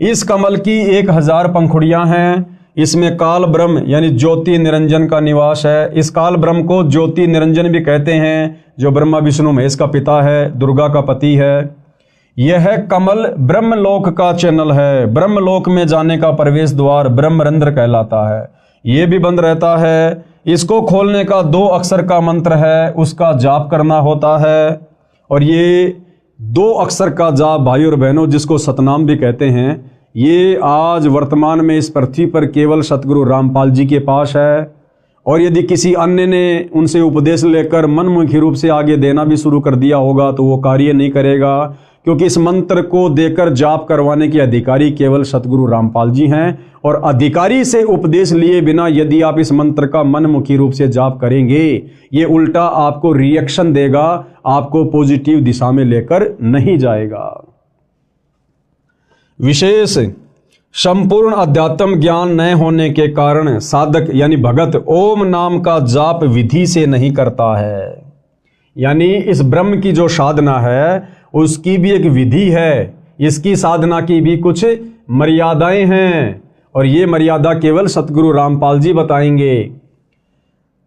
इस कमल की 1000 पंखुड़ियां हैं। इसमें काल ब्रह्म यानी ज्योति निरंजन का निवास है। इस काल ब्रह्म को ज्योति निरंजन भी कहते हैं, जो ब्रह्मा विष्णु महेश का पिता है, दुर्गा का पति है। यह कमल ब्रह्मलोक का चैनल है। ब्रह्मलोक में जाने का प्रवेश द्वार ब्रह्मरंध्र कहलाता है। ये भी बंद रहता है। इसको खोलने का 2 अक्षर का मंत्र है, उसका जाप करना होता है। और ये 2 अक्षर का जाप भाई और बहनों, जिसको सतनाम भी कहते हैं, ये आज वर्तमान में इस पृथ्वी पर केवल सतगुरु रामपाल जी के पास है। और यदि किसी अन्य ने उनसे उपदेश लेकर मनमुखी रूप से आगे देना भी शुरू कर दिया होगा तो वो कार्य नहीं करेगा, क्योंकि इस मंत्र को देकर जाप करवाने के अधिकारी केवल सतगुरु रामपाल जी हैं। और अधिकारी से उपदेश लिए बिना यदि आप इस मंत्र का मनमुखी रूप से जाप करेंगे, ये उल्टा आपको रिएक्शन देगा, आपको पॉजिटिव दिशा में लेकर नहीं जाएगा। विशेष संपूर्ण अध्यात्म ज्ञान न होने के कारण साधक यानी भगत ओम नाम का जाप विधि से नहीं करता है। यानी इस ब्रह्म की जो साधना है उसकी भी एक विधि है, इसकी साधना की भी कुछ मर्यादाएं हैं, और ये मर्यादा केवल सतगुरु रामपाल जी बताएंगे।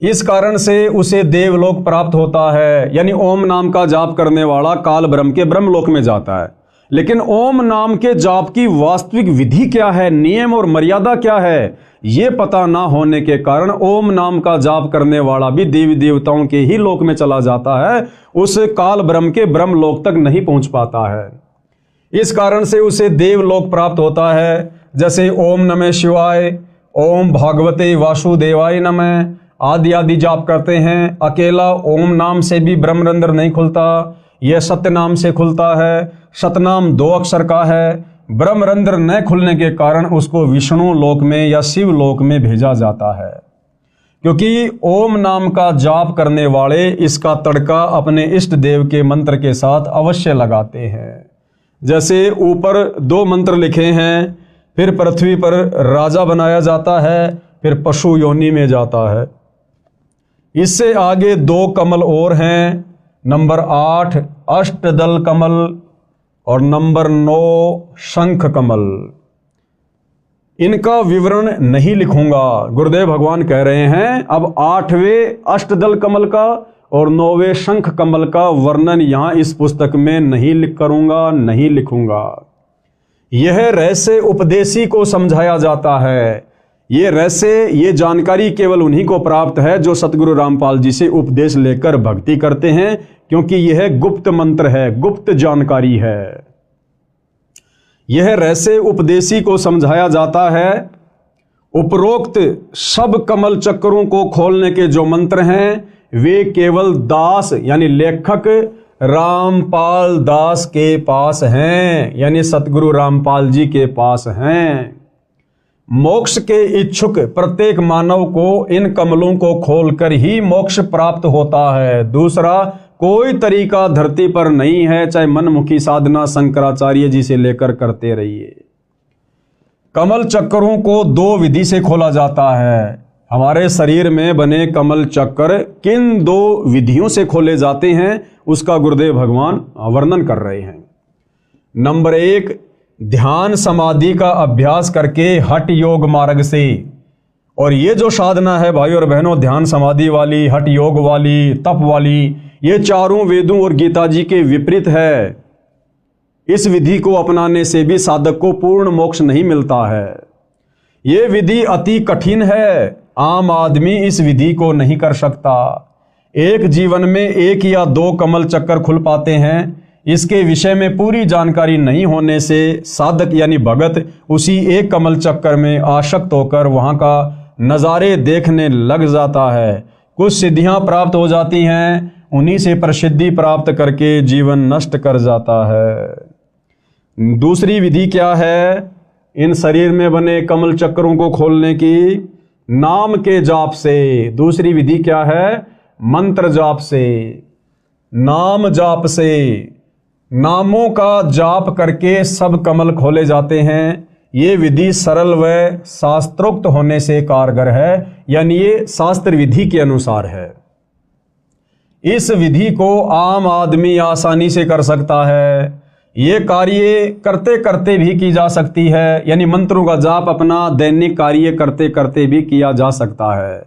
इस कारण से उसे देवलोक प्राप्त होता है। यानी ओम नाम का जाप करने वाला काल ब्रह्म के ब्रह्मलोक में जाता है। लेकिन ओम नाम के जाप की वास्तविक विधि क्या है, नियम और मर्यादा क्या है, ये पता ना होने के कारण ओम नाम का जाप करने वाला भी देवी देवताओं के ही लोक में चला जाता है, उस काल ब्रह्म के ब्रह्मलोक तक नहीं पहुंच पाता है। इस कारण से उसे देवलोक प्राप्त होता है। जैसे ओम नमः शिवाय, ओम भागवते वासुदेवाय नमः आदि आदि जाप करते हैं। अकेला ओम नाम से भी ब्रह्मरंध्र नहीं खुलता, यह सत्य नाम से खुलता है। सतनाम 2 अक्षर का है। ब्रह्मरंध्र न खुलने के कारण उसको विष्णु लोक में या शिव लोक में भेजा जाता है, क्योंकि ओम नाम का जाप करने वाले इसका तड़का अपने इष्ट देव के मंत्र के साथ अवश्य लगाते हैं। जैसे ऊपर 2 मंत्र लिखे हैं, फिर पृथ्वी पर राजा बनाया जाता है, फिर पशु योनि में जाता है। इससे आगे 2 कमल और हैं, नंबर 8 अष्टदल कमल और नंबर 9 शंख कमल। इनका विवरण नहीं लिखूंगा, गुरुदेव भगवान कह रहे हैं अब 8वें अष्टदल कमल का और 9वें शंख कमल का वर्णन यहां इस पुस्तक में नहीं लिखूंगा। यह रहस्य उपदेशी को समझाया जाता है। ये रहस्य, ये जानकारी केवल उन्हीं को प्राप्त है जो सतगुरु रामपाल जी से उपदेश लेकर भक्ति करते हैं, क्योंकि यह गुप्त मंत्र है, गुप्त जानकारी है। यह रहस्य उपदेशी को समझाया जाता है। उपरोक्त सब कमल चक्रों को खोलने के जो मंत्र हैं वे केवल दास यानी लेखक रामपाल दास के पास हैं, यानी सतगुरु रामपाल जी के पास हैं। मोक्ष के इच्छुक प्रत्येक मानव को इन कमलों को खोलकर ही मोक्ष प्राप्त होता है। दूसरा कोई तरीका धरती पर नहीं है, चाहे मनमुखी साधना शंकराचार्य जी से लेकर करते रहिए। कमल चक्रों को 2 विधि से खोला जाता है। हमारे शरीर में बने कमल चक्र किन 2 विधियों से खोले जाते हैं उसका गुरुदेव भगवान वर्णन कर रहे हैं। नंबर 1 ध्यान समाधि का अभ्यास करके हठ योग मार्ग से। और ये जो साधना है भाई और बहनों, ध्यान समाधि वाली, हठ योग वाली, तप वाली, ये चारों वेदों और गीता जी के विपरीत है। इस विधि को अपनाने से भी साधक को पूर्ण मोक्ष नहीं मिलता है। ये विधि अति कठिन है, आम आदमी इस विधि को नहीं कर सकता। एक जीवन में 1 या 2 कमल चक्कर खुल पाते हैं। इसके विषय में पूरी जानकारी नहीं होने से साधक यानी भगत उसी एक कमल चक्कर में आसक्त होकर वहां का नज़ारे देखने लग जाता है। कुछ सिद्धियां प्राप्त हो जाती हैं, उन्हीं से प्रसिद्धि प्राप्त करके जीवन नष्ट कर जाता है। दूसरी विधि क्या है इन शरीर में बने कमल चक्रों को खोलने की? नाम के जाप से। दूसरी विधि क्या है? मंत्र जाप से, नाम जाप से। नामों का जाप करके सब कमल खोले जाते हैं। ये विधि सरल व शास्त्रोक्त होने से कारगर है, यानी ये शास्त्र विधि के अनुसार है। इस विधि को आम आदमी आसानी से कर सकता है। ये कार्य करते करते भी की जा सकती है, यानी मंत्रों का जाप अपना दैनिक कार्य करते करते भी किया जा सकता है।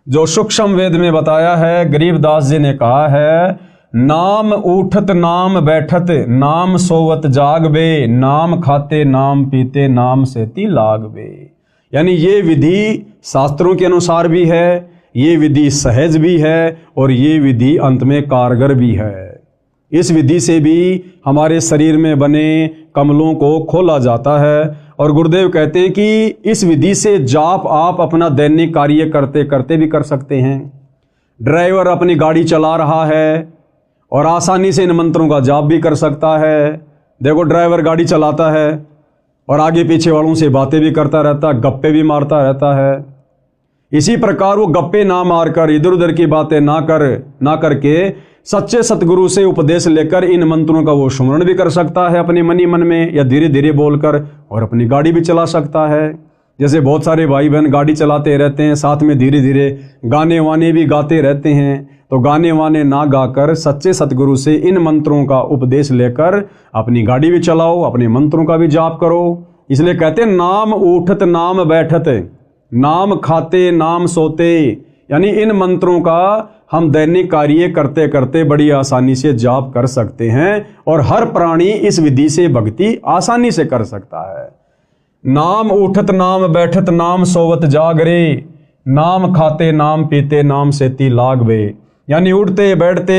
जो सूक्ष्म वेद में बताया है, गरीबदास जी ने कहा है, नाम उठत नाम बैठत नाम सोवत जागबे, नाम खाते नाम पीते नाम सेती लागबे। यानी ये विधि शास्त्रों के अनुसार भी है, ये विधि सहज भी है और ये विधि अंत में कारगर भी है। इस विधि से भी हमारे शरीर में बने कमलों को खोला जाता है। और गुरुदेव कहते हैं कि इस विधि से जाप आप अपना दैनिक कार्य करते करते भी कर सकते हैं। ड्राइवर अपनी गाड़ी चला रहा है और आसानी से इन मंत्रों का जाप भी कर सकता है। देखो, ड्राइवर गाड़ी चलाता है और आगे पीछे वालों से बातें भी करता रहता है, गप्पे भी मारता रहता है। इसी प्रकार वो गप्पे ना मारकर, इधर उधर की बातें ना करके सच्चे सतगुरु से उपदेश लेकर इन मंत्रों का वो सुमरण भी कर सकता है अपने मन ही मन में, या धीरे धीरे बोलकर, और अपनी गाड़ी भी चला सकता है। जैसे बहुत सारे भाई बहन गाड़ी चलाते रहते हैं, साथ में धीरे धीरे गाने वाने भी गाते रहते हैं। तो गाने वाने ना गाकर सच्चे सतगुरु से इन मंत्रों का उपदेश लेकर अपनी गाड़ी भी चलाओ, अपने मंत्रों का भी जाप करो। इसलिए कहते हैं, नाम उठत नाम बैठत नाम खाते नाम सोते, यानी इन मंत्रों का हम दैनिक कार्य करते करते बड़ी आसानी से जाप कर सकते हैं और हर प्राणी इस विधि से भक्ति आसानी से कर सकता है। नाम उठत नाम बैठत नाम सोवत जागरे, नाम खाते नाम पीते नाम सेती लागबे। यानी उठते बैठते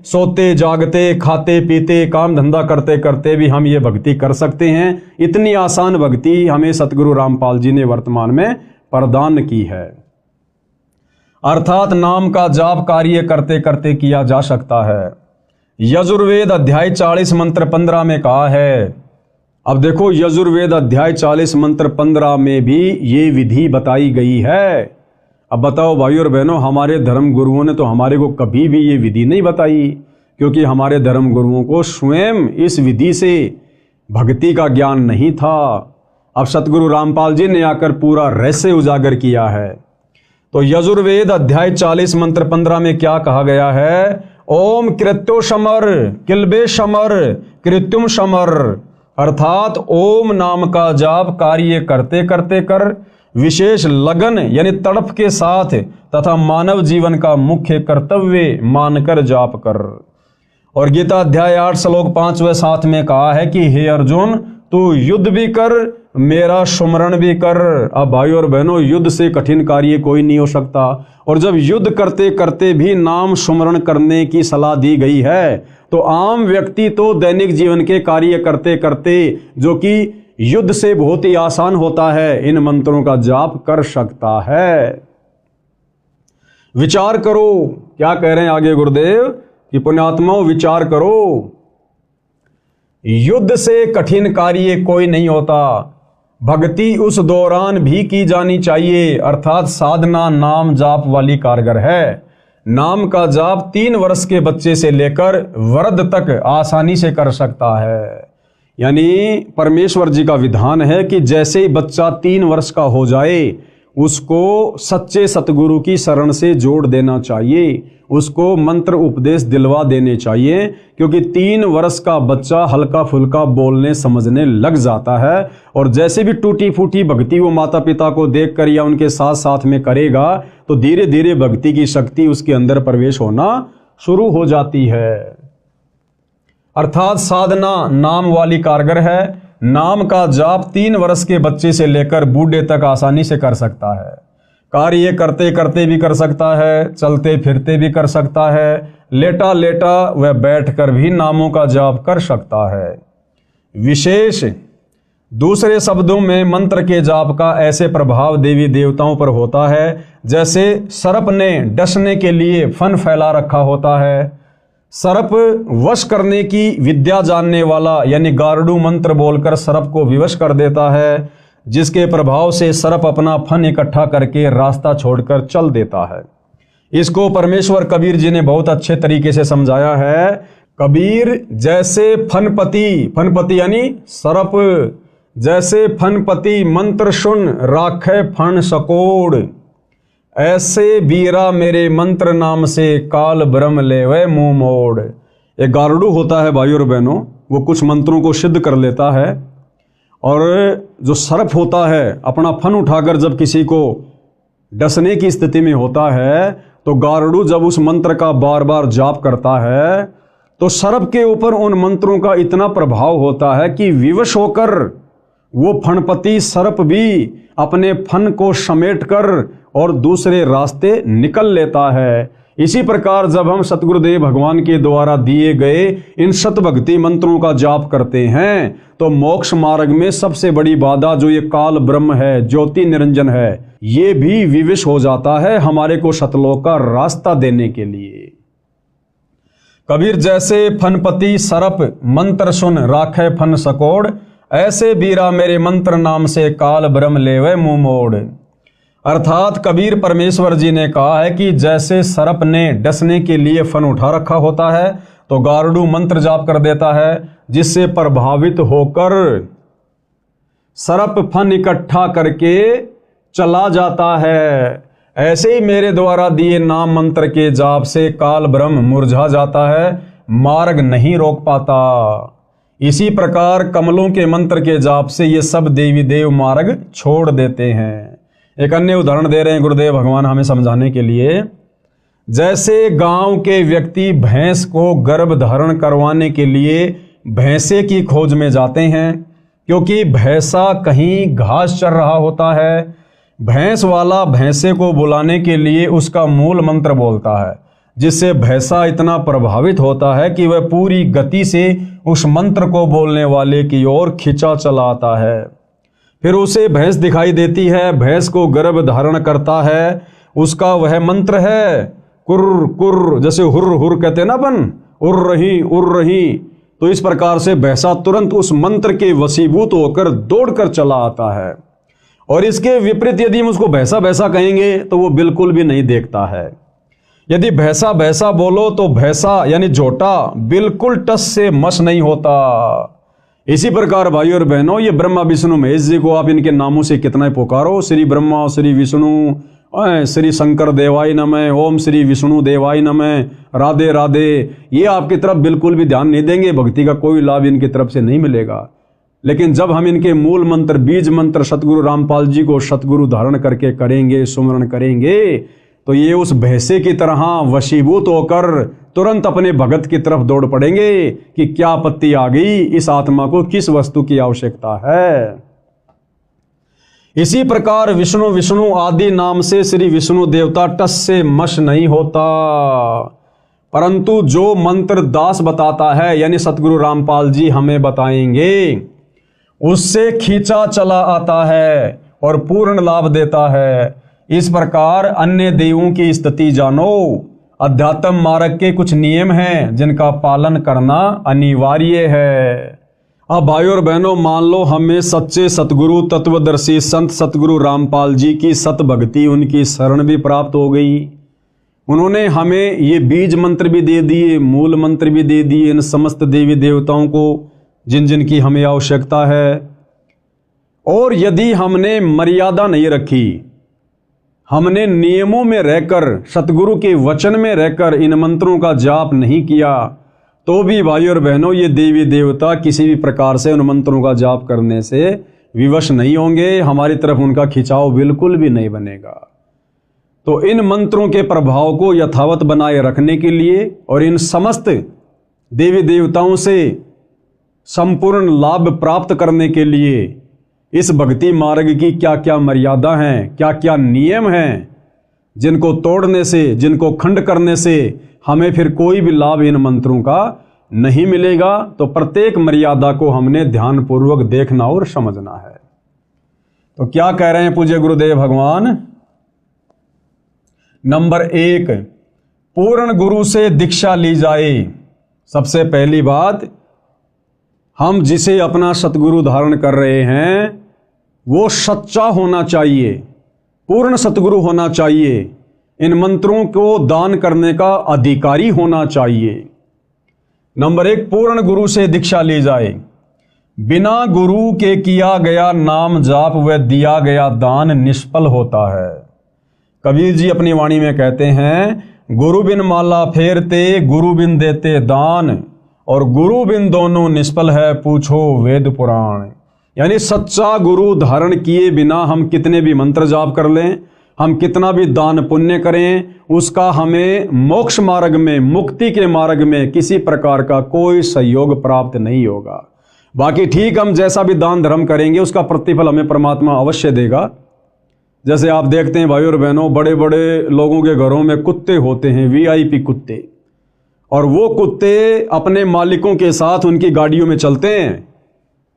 सोते जागते खाते पीते काम धंधा करते करते भी हम ये भक्ति कर सकते हैं। इतनी आसान भक्ति हमें सतगुरु रामपाल जी ने वर्तमान में प्रदान की है। अर्थात नाम का जाप कार्य करते करते किया जा सकता है। यजुर्वेद अध्याय 40 मंत्र 15 में कहा है। अब देखो, यजुर्वेद अध्याय 40 मंत्र 15 में भी ये विधि बताई गई है। अब बताओ भाइयों और बहनों, हमारे धर्म गुरुओं ने तो हमारे को कभी भी ये विधि नहीं बताई, क्योंकि हमारे धर्म गुरुओं को स्वयं इस विधि से भक्ति का ज्ञान नहीं था। अब सतगुरु रामपाल जी ने आकर पूरा रहस्य उजागर किया है। तो यजुर्वेद अध्याय 40 मंत्र 15 में क्या कहा गया है? ओम कृत्यो शमर किल्बे शमर कृत्युम शमर, अर्थात ओम नाम का जाप कार्य करते करते कर, विशेष लगन यानी तड़प के साथ तथा मानव जीवन का मुख्य कर्तव्य मानकर जाप कर। और गीता अध्याय 8 श्लोक 5 व 7 में कहा है कि हे अर्जुन, तू युद्ध भी कर मेरा सुमरण भी कर। अब भाइयों और बहनों, युद्ध से कठिन कार्य कोई नहीं हो सकता। और जब युद्ध करते करते भी नाम सुमरण करने की सलाह दी गई है, तो आम व्यक्ति तो दैनिक जीवन के कार्य करते करते, जो कि युद्ध से बहुत ही आसान होता है, इन मंत्रों का जाप कर सकता है। विचार करो, क्या कह रहे हैं आगे गुरुदेव कि पुण्यात्माओं विचार करो, युद्ध से कठिन कार्य कोई नहीं होता। भक्ति उस दौरान भी की जानी चाहिए, अर्थात साधना नाम जाप वाली कारगर है। नाम का जाप 3 वर्ष के बच्चे से लेकर वृद्ध तक आसानी से कर सकता है। यानी परमेश्वर जी का विधान है कि जैसे ही बच्चा 3 वर्ष का हो जाए, उसको सच्चे सतगुरु की शरण से जोड़ देना चाहिए, उसको मंत्र उपदेश दिलवा देने चाहिए, क्योंकि 3 वर्ष का बच्चा हल्का फुल्का बोलने समझने लग जाता है। और जैसे भी टूटी फूटी भक्ति वो माता पिता को देखकर या उनके साथ साथ में करेगा, तो धीरे धीरे भक्ति की शक्ति उसके अंदर प्रवेश होना शुरू हो जाती है। अर्थात साधना नाम वाली कारगर है। नाम का जाप 3 वर्ष के बच्चे से लेकर बूढ़े तक आसानी से कर सकता है। कार्य करते करते भी कर सकता है, चलते फिरते भी कर सकता है, लेटा लेटा व बैठकर भी नामों का जाप कर सकता है। विशेष दूसरे शब्दों में मंत्र के जाप का ऐसे प्रभाव देवी देवताओं पर होता है जैसे सर्प ने डसने के लिए फन फैला रखा होता है। सर्प वश करने की विद्या जानने वाला यानी गारुड़ मंत्र बोलकर सर्प को विवश कर देता है, जिसके प्रभाव से सर्प अपना फन इकट्ठा करके रास्ता छोड़कर चल देता है। इसको परमेश्वर कबीर जी ने बहुत अच्छे तरीके से समझाया है। कबीर जैसे फनपति यानी सर्प, जैसे फनपति मंत्र सुन राखे फन सकोड़, ऐसे बीरा मेरे मंत्र नाम से काल ब्रह्म लेवे मुंह मोड़। एक गारुड़ होता है भाइयों और बहनों, वो कुछ मंत्रों को सिद्ध कर लेता है। और जो सर्प होता है अपना फन उठाकर जब किसी को डसने की स्थिति में होता है, तो गारुड़ जब उस मंत्र का बार बार जाप करता है तो सर्प के ऊपर उन मंत्रों का इतना प्रभाव होता है कि विवश होकर वो फणपति सर्प भी अपने फन को समेटकर और दूसरे रास्ते निकल लेता है। इसी प्रकार जब हम सतगुरुदेव भगवान के द्वारा दिए गए इन शतभक्ति मंत्रों का जाप करते हैं तो मोक्ष मार्ग में सबसे बड़ी बाधा जो ये काल ब्रह्म है, ज्योति निरंजन है, ये भी विवश हो जाता है हमारे को सतलोक का रास्ता देने के लिए। कबीर जैसे फनपति सरप मंत्र सुन राखे फन सकोड़, ऐसे बीरा मेरे मंत्र नाम से काल ब्रह्म लेवे मुंह मोड़। अर्थात कबीर परमेश्वर जी ने कहा है कि जैसे सर्प ने डसने के लिए फन उठा रखा होता है तो गारुड़ मंत्र जाप कर देता है, जिससे प्रभावित होकर सर्प फन इकट्ठा करके चला जाता है। ऐसे ही मेरे द्वारा दिए नाम मंत्र के जाप से काल ब्रह्म मुरझा जाता है, मार्ग नहीं रोक पाता। इसी प्रकार कमलों के मंत्र के जाप से ये सब देवी देव मार्ग छोड़ देते हैं। एक अन्य उदाहरण दे रहे हैं गुरुदेव भगवान हमें समझाने के लिए। जैसे गांव के व्यक्ति भैंस को गर्भ धारण करवाने के लिए भैंसे की खोज में जाते हैं, क्योंकि भैंसा कहीं घास चर रहा होता है। भैंस वाला भैंसे को बुलाने के लिए उसका मूल मंत्र बोलता है, जिससे भैंसा इतना प्रभावित होता है कि वह पूरी गति से उस मंत्र को बोलने वाले की ओर खिंचा चला आता है। फिर उसे भैंस दिखाई देती है, भैंस को गर्भ धारण करता है, उसका वह मंत्र है कुर्र कुर्र, जैसे हुर्र हुर्र कहते हैं ना अपन, उड़ रही। तो इस प्रकार से भैंसा तुरंत उस मंत्र के वशीभूत होकर दौड़कर चला आता है। और इसके विपरीत यदि हम उसको भैंसा भैंसा कहेंगे तो वो बिल्कुल भी नहीं देखता है। यदि भैंसा भैंसा बोलो तो भैंसा यानी झोटा बिल्कुल टस से मस नहीं होता। इसी प्रकार भाई और बहनों, ये ब्रह्मा विष्णु महेश जी को आप इनके नामों से कितना ही पुकारो, श्री ब्रह्मा श्री विष्णु श्री शंकर देवाय नमः, ओम श्री विष्णु देवाय नमः, राधे राधे, ये आपकी तरफ बिल्कुल भी ध्यान नहीं देंगे, भक्ति का कोई लाभ इनकी तरफ से नहीं मिलेगा। लेकिन जब हम इनके मूल मंत्र बीज मंत्र सतगुरु रामपाल जी को सतगुरु धारण करके करेंगे, सुमरण करेंगे, तो ये उस भैंसे की तरह वशीभूत होकर तुरंत अपने भगत की तरफ दौड़ पड़ेंगे कि क्या आपत्ति आ गई, इस आत्मा को किस वस्तु की आवश्यकता है। इसी प्रकार विष्णु विष्णु आदि नाम से श्री विष्णु देवता टस से मश नहीं होता, परंतु जो मंत्र दास बताता है यानी सतगुरु रामपाल जी हमें बताएंगे, उससे खींचा चला आता है और पूर्ण लाभ देता है। इस प्रकार अन्य देवों की स्थिति जानो। अध्यात्म मार्ग के कुछ नियम हैं जिनका पालन करना अनिवार्य है। अब भाई और बहनों, मान लो हमें सच्चे सतगुरु तत्वदर्शी संत सतगुरु रामपाल जी की सत भक्ति, उनकी शरण भी प्राप्त हो गई। उन्होंने हमें ये बीज मंत्र भी दे दिए, मूल मंत्र भी दे दिए इन समस्त देवी देवताओं को जिन जिन की हमें आवश्यकता है। और यदि हमने मर्यादा नहीं रखी, हमने नियमों में रहकर सतगुरु के वचन में रहकर इन मंत्रों का जाप नहीं किया, तो भी भाई और बहनों ये देवी देवता किसी भी प्रकार से उन मंत्रों का जाप करने से विवश नहीं होंगे, हमारी तरफ उनका खिंचाव बिल्कुल भी नहीं बनेगा। तो इन मंत्रों के प्रभाव को यथावत बनाए रखने के लिए और इन समस्त देवी देवताओं से संपूर्ण लाभ प्राप्त करने के लिए इस भक्ति मार्ग की क्या क्या मर्यादा हैं, क्या क्या नियम हैं, जिनको तोड़ने से, जिनको खंड करने से हमें फिर कोई भी लाभ इन मंत्रों का नहीं मिलेगा, तो प्रत्येक मर्यादा को हमने ध्यानपूर्वक देखना और समझना है। तो क्या कह रहे हैं पूज्य गुरुदेव भगवान? नंबर 1, पूर्ण गुरु से दीक्षा ली जाए। सबसे पहली बात, हम जिसे अपना सतगुरु धारण कर रहे हैं वो सच्चा होना चाहिए, पूर्ण सतगुरु होना चाहिए, इन मंत्रों को दान करने का अधिकारी होना चाहिए। नंबर 1, पूर्ण गुरु से दीक्षा ली जाए। बिना गुरु के किया गया नाम जाप व दिया गया दान निष्फल होता है। कबीर जी अपनी वाणी में कहते हैं, गुरु बिन माला फेरते, गुरु बिन देते दान, और गुरु बिन दोनों निष्फल है, पूछो वेद पुराण। यानी सच्चा गुरु धारण किए बिना हम कितने भी मंत्र जाप कर लें, हम कितना भी दान पुण्य करें, उसका हमें मोक्ष मार्ग में, मुक्ति के मार्ग में किसी प्रकार का कोई सहयोग प्राप्त नहीं होगा। बाकी ठीक, हम जैसा भी दान धर्म करेंगे उसका प्रतिफल हमें परमात्मा अवश्य देगा। जैसे आप देखते हैं भाई और बहनों, बड़े बड़े लोगों के घरों में कुत्ते होते हैं, वीआईपी कुत्ते, और वो कुत्ते अपने मालिकों के साथ उनकी गाड़ियों में चलते हैं।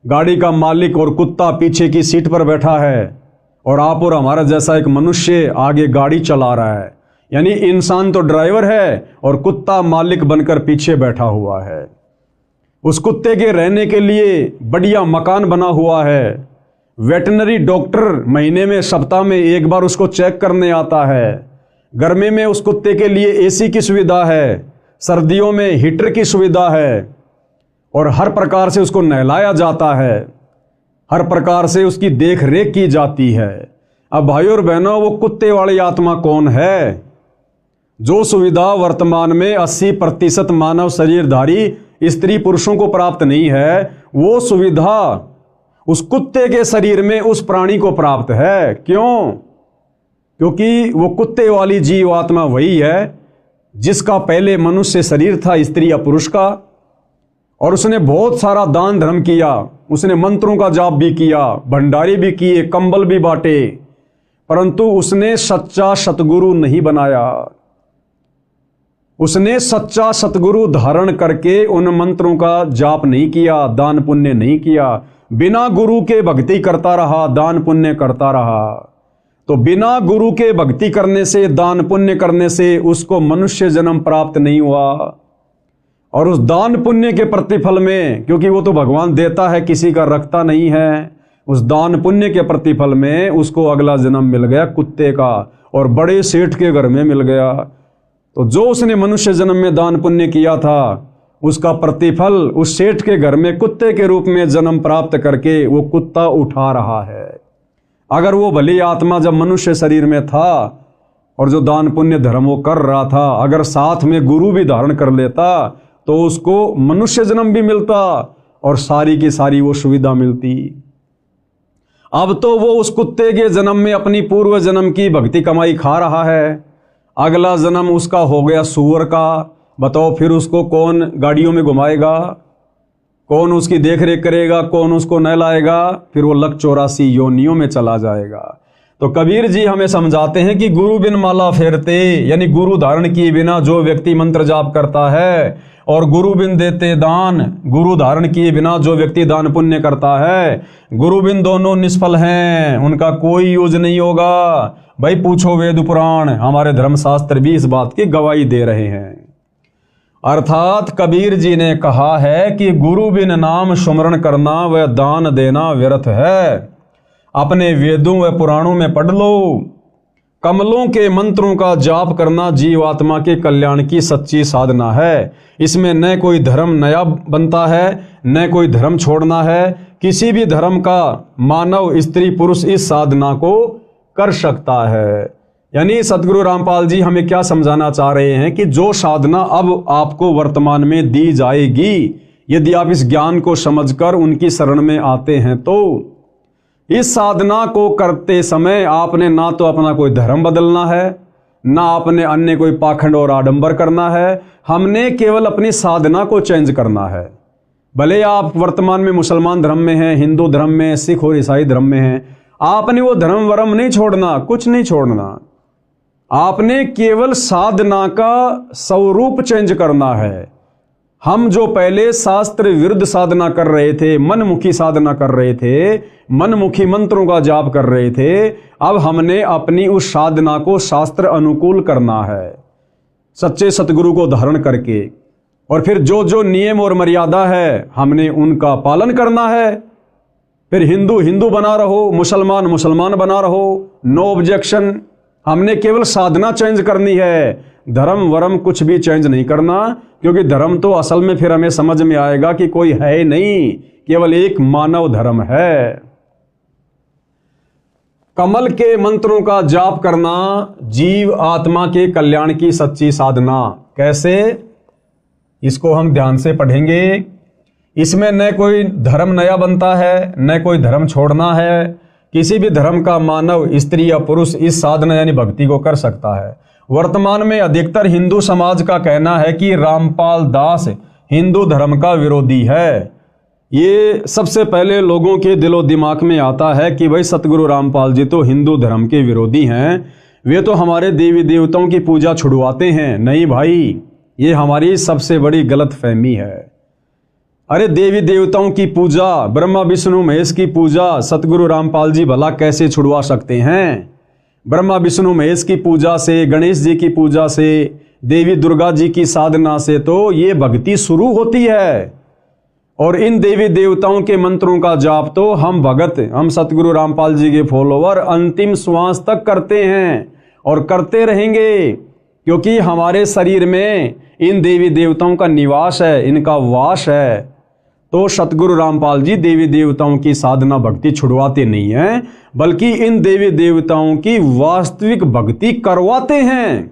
गाड़ी का मालिक और कुत्ता पीछे की सीट पर बैठा है और आप और हमारा जैसा एक मनुष्य आगे गाड़ी चला रहा है। यानी इंसान तो ड्राइवर है और कुत्ता मालिक बनकर पीछे बैठा हुआ है। उस कुत्ते के रहने के लिए बढ़िया मकान बना हुआ है। वेटनरी डॉक्टर महीने में, सप्ताह में एक बार उसको चेक करने आता है। गर्मी में उस कुत्ते के लिए एसी की सुविधा है, सर्दियों में हीटर की सुविधा है, और हर प्रकार से उसको नहलाया जाता है, हर प्रकार से उसकी देख रेख की जाती है। अब भाइयों और बहनों, वो कुत्ते वाली आत्मा कौन है? जो सुविधा वर्तमान में 80% मानव शरीरधारी स्त्री पुरुषों को प्राप्त नहीं है, वो सुविधा उस कुत्ते के शरीर में उस प्राणी को प्राप्त है। क्यों? क्योंकि वो कुत्ते वाली जीव आत्मा वही है जिसका पहले मनुष्य शरीर था, स्त्री या पुरुष का, और उसने बहुत सारा दान धर्म किया, उसने मंत्रों का जाप भी किया, भंडारे भी किए, कंबल भी बांटे, परंतु उसने सच्चा सतगुरु नहीं बनाया। उसने सच्चा सतगुरु धारण करके उन मंत्रों का जाप नहीं किया, दान पुण्य नहीं किया, बिना गुरु के भक्ति करता रहा, दान पुण्य करता रहा। तो बिना गुरु के भक्ति करने से, दान पुण्य करने से उसको मनुष्य जन्म प्राप्त नहीं हुआ। और उस दान पुण्य के प्रतिफल में, क्योंकि वो तो भगवान देता है, किसी का रखता नहीं है, उस दान पुण्य के प्रतिफल में उसको अगला जन्म मिल गया कुत्ते का, और बड़े सेठ के घर में मिल गया। तो जो उसने मनुष्य जन्म में दान पुण्य किया था, उसका प्रतिफल उस सेठ के घर में कुत्ते के रूप में जन्म प्राप्त करके वो कुत्ता उठा रहा है। अगर वो भली आत्मा जब मनुष्य शरीर में था और जो दान पुण्य धर्म वो कर रहा था, अगर साथ में गुरु भी धारण कर लेता तो उसको मनुष्य जन्म भी मिलता और सारी की सारी वो सुविधा मिलती। अब तो वो उस कुत्ते के जन्म में अपनी पूर्व जन्म की भक्ति कमाई खा रहा है, अगला जन्म उसका हो गया सूअर का। बताओ फिर उसको कौन गाड़ियों में घुमाएगा, कौन उसकी देख रेख करेगा, कौन उसको नहलाएगा? फिर वो लक 84 योनियों में चला जाएगा। तो कबीर जी हमें समझाते हैं कि गुरु बिन माला फेरते, यानी गुरु धारण किए बिना जो व्यक्ति मंत्र जाप करता है, और गुरु बिन देते दान, गुरु धारण किए बिना जो व्यक्ति दान पुण्य करता है, गुरु बिन दोनों निष्फल हैं, उनका कोई यूज नहीं होगा। भाई पूछो वेद पुराण, हमारे धर्मशास्त्र भी इस बात की गवाही दे रहे हैं। अर्थात कबीर जी ने कहा है कि गुरु बिन नाम सुमरण करना व दान देना व्यर्थ है। अपने वेदों व पुराणों में पढ़ लो, कमलों के मंत्रों का जाप करना जीवात्मा के कल्याण की सच्ची साधना है। इसमें न कोई धर्म नया बनता है, न कोई धर्म छोड़ना है। किसी भी धर्म का मानव, स्त्री पुरुष इस साधना को कर सकता है। यानी सतगुरु रामपाल जी हमें क्या समझाना चाह रहे हैं कि जो साधना अब आपको वर्तमान में दी जाएगी, यदि आप इस ज्ञान को समझकर उनकी शरण में आते हैं, तो इस साधना को करते समय आपने ना तो अपना कोई धर्म बदलना है, ना आपने अन्य कोई पाखंड और आडंबर करना है। हमने केवल अपनी साधना को चेंज करना है। भले आप वर्तमान में मुसलमान धर्म में हैं, हिंदू धर्म में, सिख और ईसाई धर्म में हैं, आपने वो धर्म वर्म नहीं छोड़ना, कुछ नहीं छोड़ना। आपने केवल साधना का स्वरूप चेंज करना है। हम जो पहले शास्त्र विरुद्ध साधना कर रहे थे, मनमुखी साधना कर रहे थे, मनमुखी मंत्रों का जाप कर रहे थे, अब हमने अपनी उस साधना को शास्त्र अनुकूल करना है, सच्चे सतगुरु को धारण करके। और फिर जो जो नियम और मर्यादा है हमने उनका पालन करना है। फिर हिंदू हिंदू बना रहो, मुसलमान मुसलमान बना रहो, नो ऑब्जेक्शन। हमने केवल साधना चेंज करनी है, धर्म वरम कुछ भी चेंज नहीं करना, क्योंकि धर्म तो असल में फिर हमें समझ में आएगा कि कोई है ही नहीं, केवल एक मानव धर्म है। कमल के मंत्रों का जाप करना जीव आत्मा के कल्याण की सच्ची साधना। कैसे? इसको हम ध्यान से पढ़ेंगे। इसमें न कोई धर्म नया बनता है, न कोई धर्म छोड़ना है। किसी भी धर्म का मानव, स्त्री या पुरुष इस साधना यानी भक्ति को कर सकता है। वर्तमान में अधिकतर हिंदू समाज का कहना है कि रामपाल दास हिंदू धर्म का विरोधी है। ये सबसे पहले लोगों के दिलो दिमाग में आता है कि भाई सतगुरु रामपाल जी तो हिंदू धर्म के विरोधी हैं, वे तो हमारे देवी देवताओं की पूजा छुड़वाते हैं। नहीं भाई, ये हमारी सबसे बड़ी गलतफहमी है। अरे देवी देवताओं की पूजा, ब्रह्मा विष्णु महेश की पूजा सतगुरु रामपाल जी भला कैसे छुड़वा सकते हैं? ब्रह्मा विष्णु महेश की पूजा से, गणेश जी की पूजा से, देवी दुर्गा जी की साधना से तो ये भक्ति शुरू होती है। और इन देवी देवताओं के मंत्रों का जाप तो हम भगत, हम सतगुरु रामपाल जी के फॉलोवर अंतिम श्वास तक करते हैं और करते रहेंगे, क्योंकि हमारे शरीर में इन देवी देवताओं का निवास है, इनका वास है। तो सतगुरु रामपाल जी देवी देवताओं की साधना भक्ति छुड़वाते नहीं हैं, बल्कि इन देवी देवताओं की वास्तविक भक्ति करवाते हैं।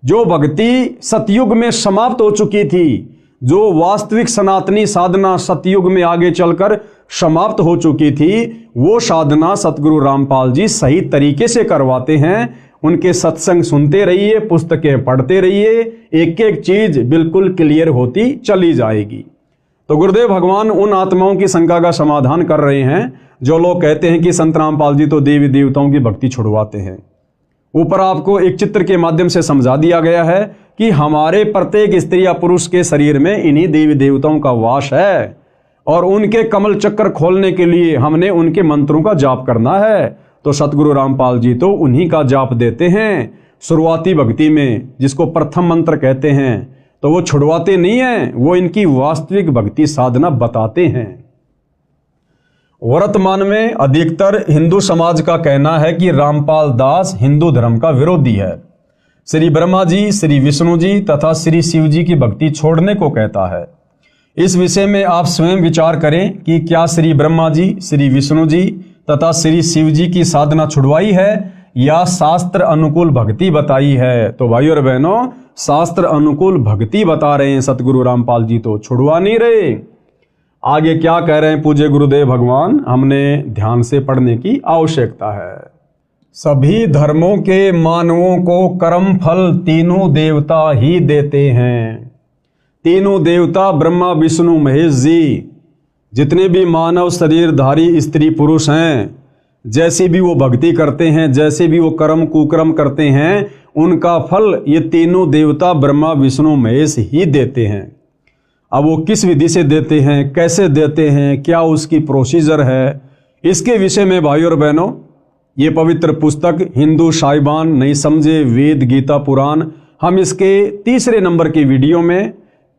जो भक्ति सतयुग में समाप्त हो चुकी थी, जो वास्तविक सनातनी साधना सतयुग में आगे चलकर समाप्त हो चुकी थी, वो साधना सतगुरु रामपाल जी सही तरीके से करवाते हैं। उनके सत्संग सुनते रहिए, पुस्तकें पढ़ते रहिए, एक एक चीज बिल्कुल क्लियर होती चली जाएगी। तो गुरुदेव भगवान उन आत्माओं की शंका का समाधान कर रहे हैं जो लोग कहते हैं कि संत रामपाल जी तो देवी देवताओं की भक्ति छुड़वाते हैं। ऊपर आपको एक चित्र के माध्यम से समझा दिया गया है कि हमारे प्रत्येक स्त्री या पुरुष के शरीर में इन्हीं देवी देवताओं का वास है, और उनके कमल चक्कर खोलने के लिए हमने उनके मंत्रों का जाप करना है। तो सतगुरु रामपाल जी तो उन्हीं का जाप देते हैं शुरुआती भक्ति में, जिसको प्रथम मंत्र कहते हैं। तो वो छुड़वाते नहीं हैं, वो इनकी वास्तविक भक्ति साधना बताते हैं। वर्तमान में अधिकतर हिंदू समाज का कहना है कि रामपाल दास हिंदू धर्म का विरोधी है। श्री ब्रह्मा जी, श्री विष्णु जी तथा श्री शिव जी की भक्ति छोड़ने को कहता है। इस विषय में आप स्वयं विचार करें कि क्या श्री ब्रह्मा जी, श्री विष्णु जी तथा श्री शिव जी की साधना छुड़वाई है या शास्त्र अनुकूल भक्ति बताई है? तो भाइयों और बहनों, शास्त्र अनुकूल भक्ति बता रहे हैं सतगुरु रामपाल जी, तो छुड़वा नहीं रहे। आगे क्या कह रहे हैं पूज्य गुरुदेव भगवान, हमने ध्यान से पढ़ने की आवश्यकता है। सभी धर्मों के मानवों को कर्म फल तीनों देवता ही देते हैं। तीनों देवता ब्रह्मा विष्णु महेश जी, जितने भी मानव शरीरधारी स्त्री पुरुष हैं, जैसी भी वो भक्ति करते हैं, जैसे भी वो कर्म कुकर्म करते हैं, उनका फल ये तीनों देवता ब्रह्मा विष्णु महेश ही देते हैं। अब वो किस विधि से देते हैं, कैसे देते हैं, क्या उसकी प्रोसीजर है, इसके विषय में भाइयों और बहनों ये पवित्र पुस्तक हिंदू साहिबान नहीं समझे वेद गीता पुराण, हम इसके तीसरे नंबर की वीडियो में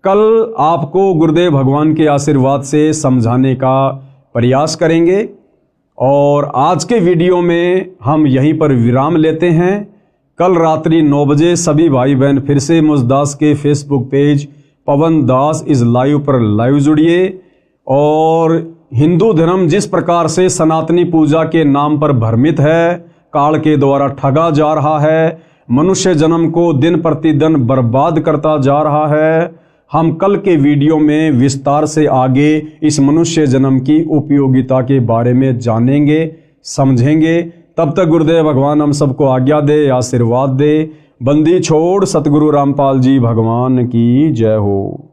कल आपको गुरुदेव भगवान के आशीर्वाद से समझाने का प्रयास करेंगे। और आज के वीडियो में हम यहीं पर विराम लेते हैं। कल रात्रि 9 बजे सभी भाई बहन फिर से मुझदास के Facebook page Pawan Das is live पर लाइव जुड़िए। और हिंदू धर्म जिस प्रकार से सनातनी पूजा के नाम पर भ्रमित है, काल के द्वारा ठगा जा रहा है, मनुष्य जन्म को दिन प्रतिदिन बर्बाद करता जा रहा है, हम कल के वीडियो में विस्तार से आगे इस मनुष्य जन्म की उपयोगिता के बारे में जानेंगे, समझेंगे। तब तक गुरुदेव भगवान हम सबको आज्ञा दे, आशीर्वाद दे। बंदी छोड़ सतगुरु रामपाल जी भगवान की जय हो।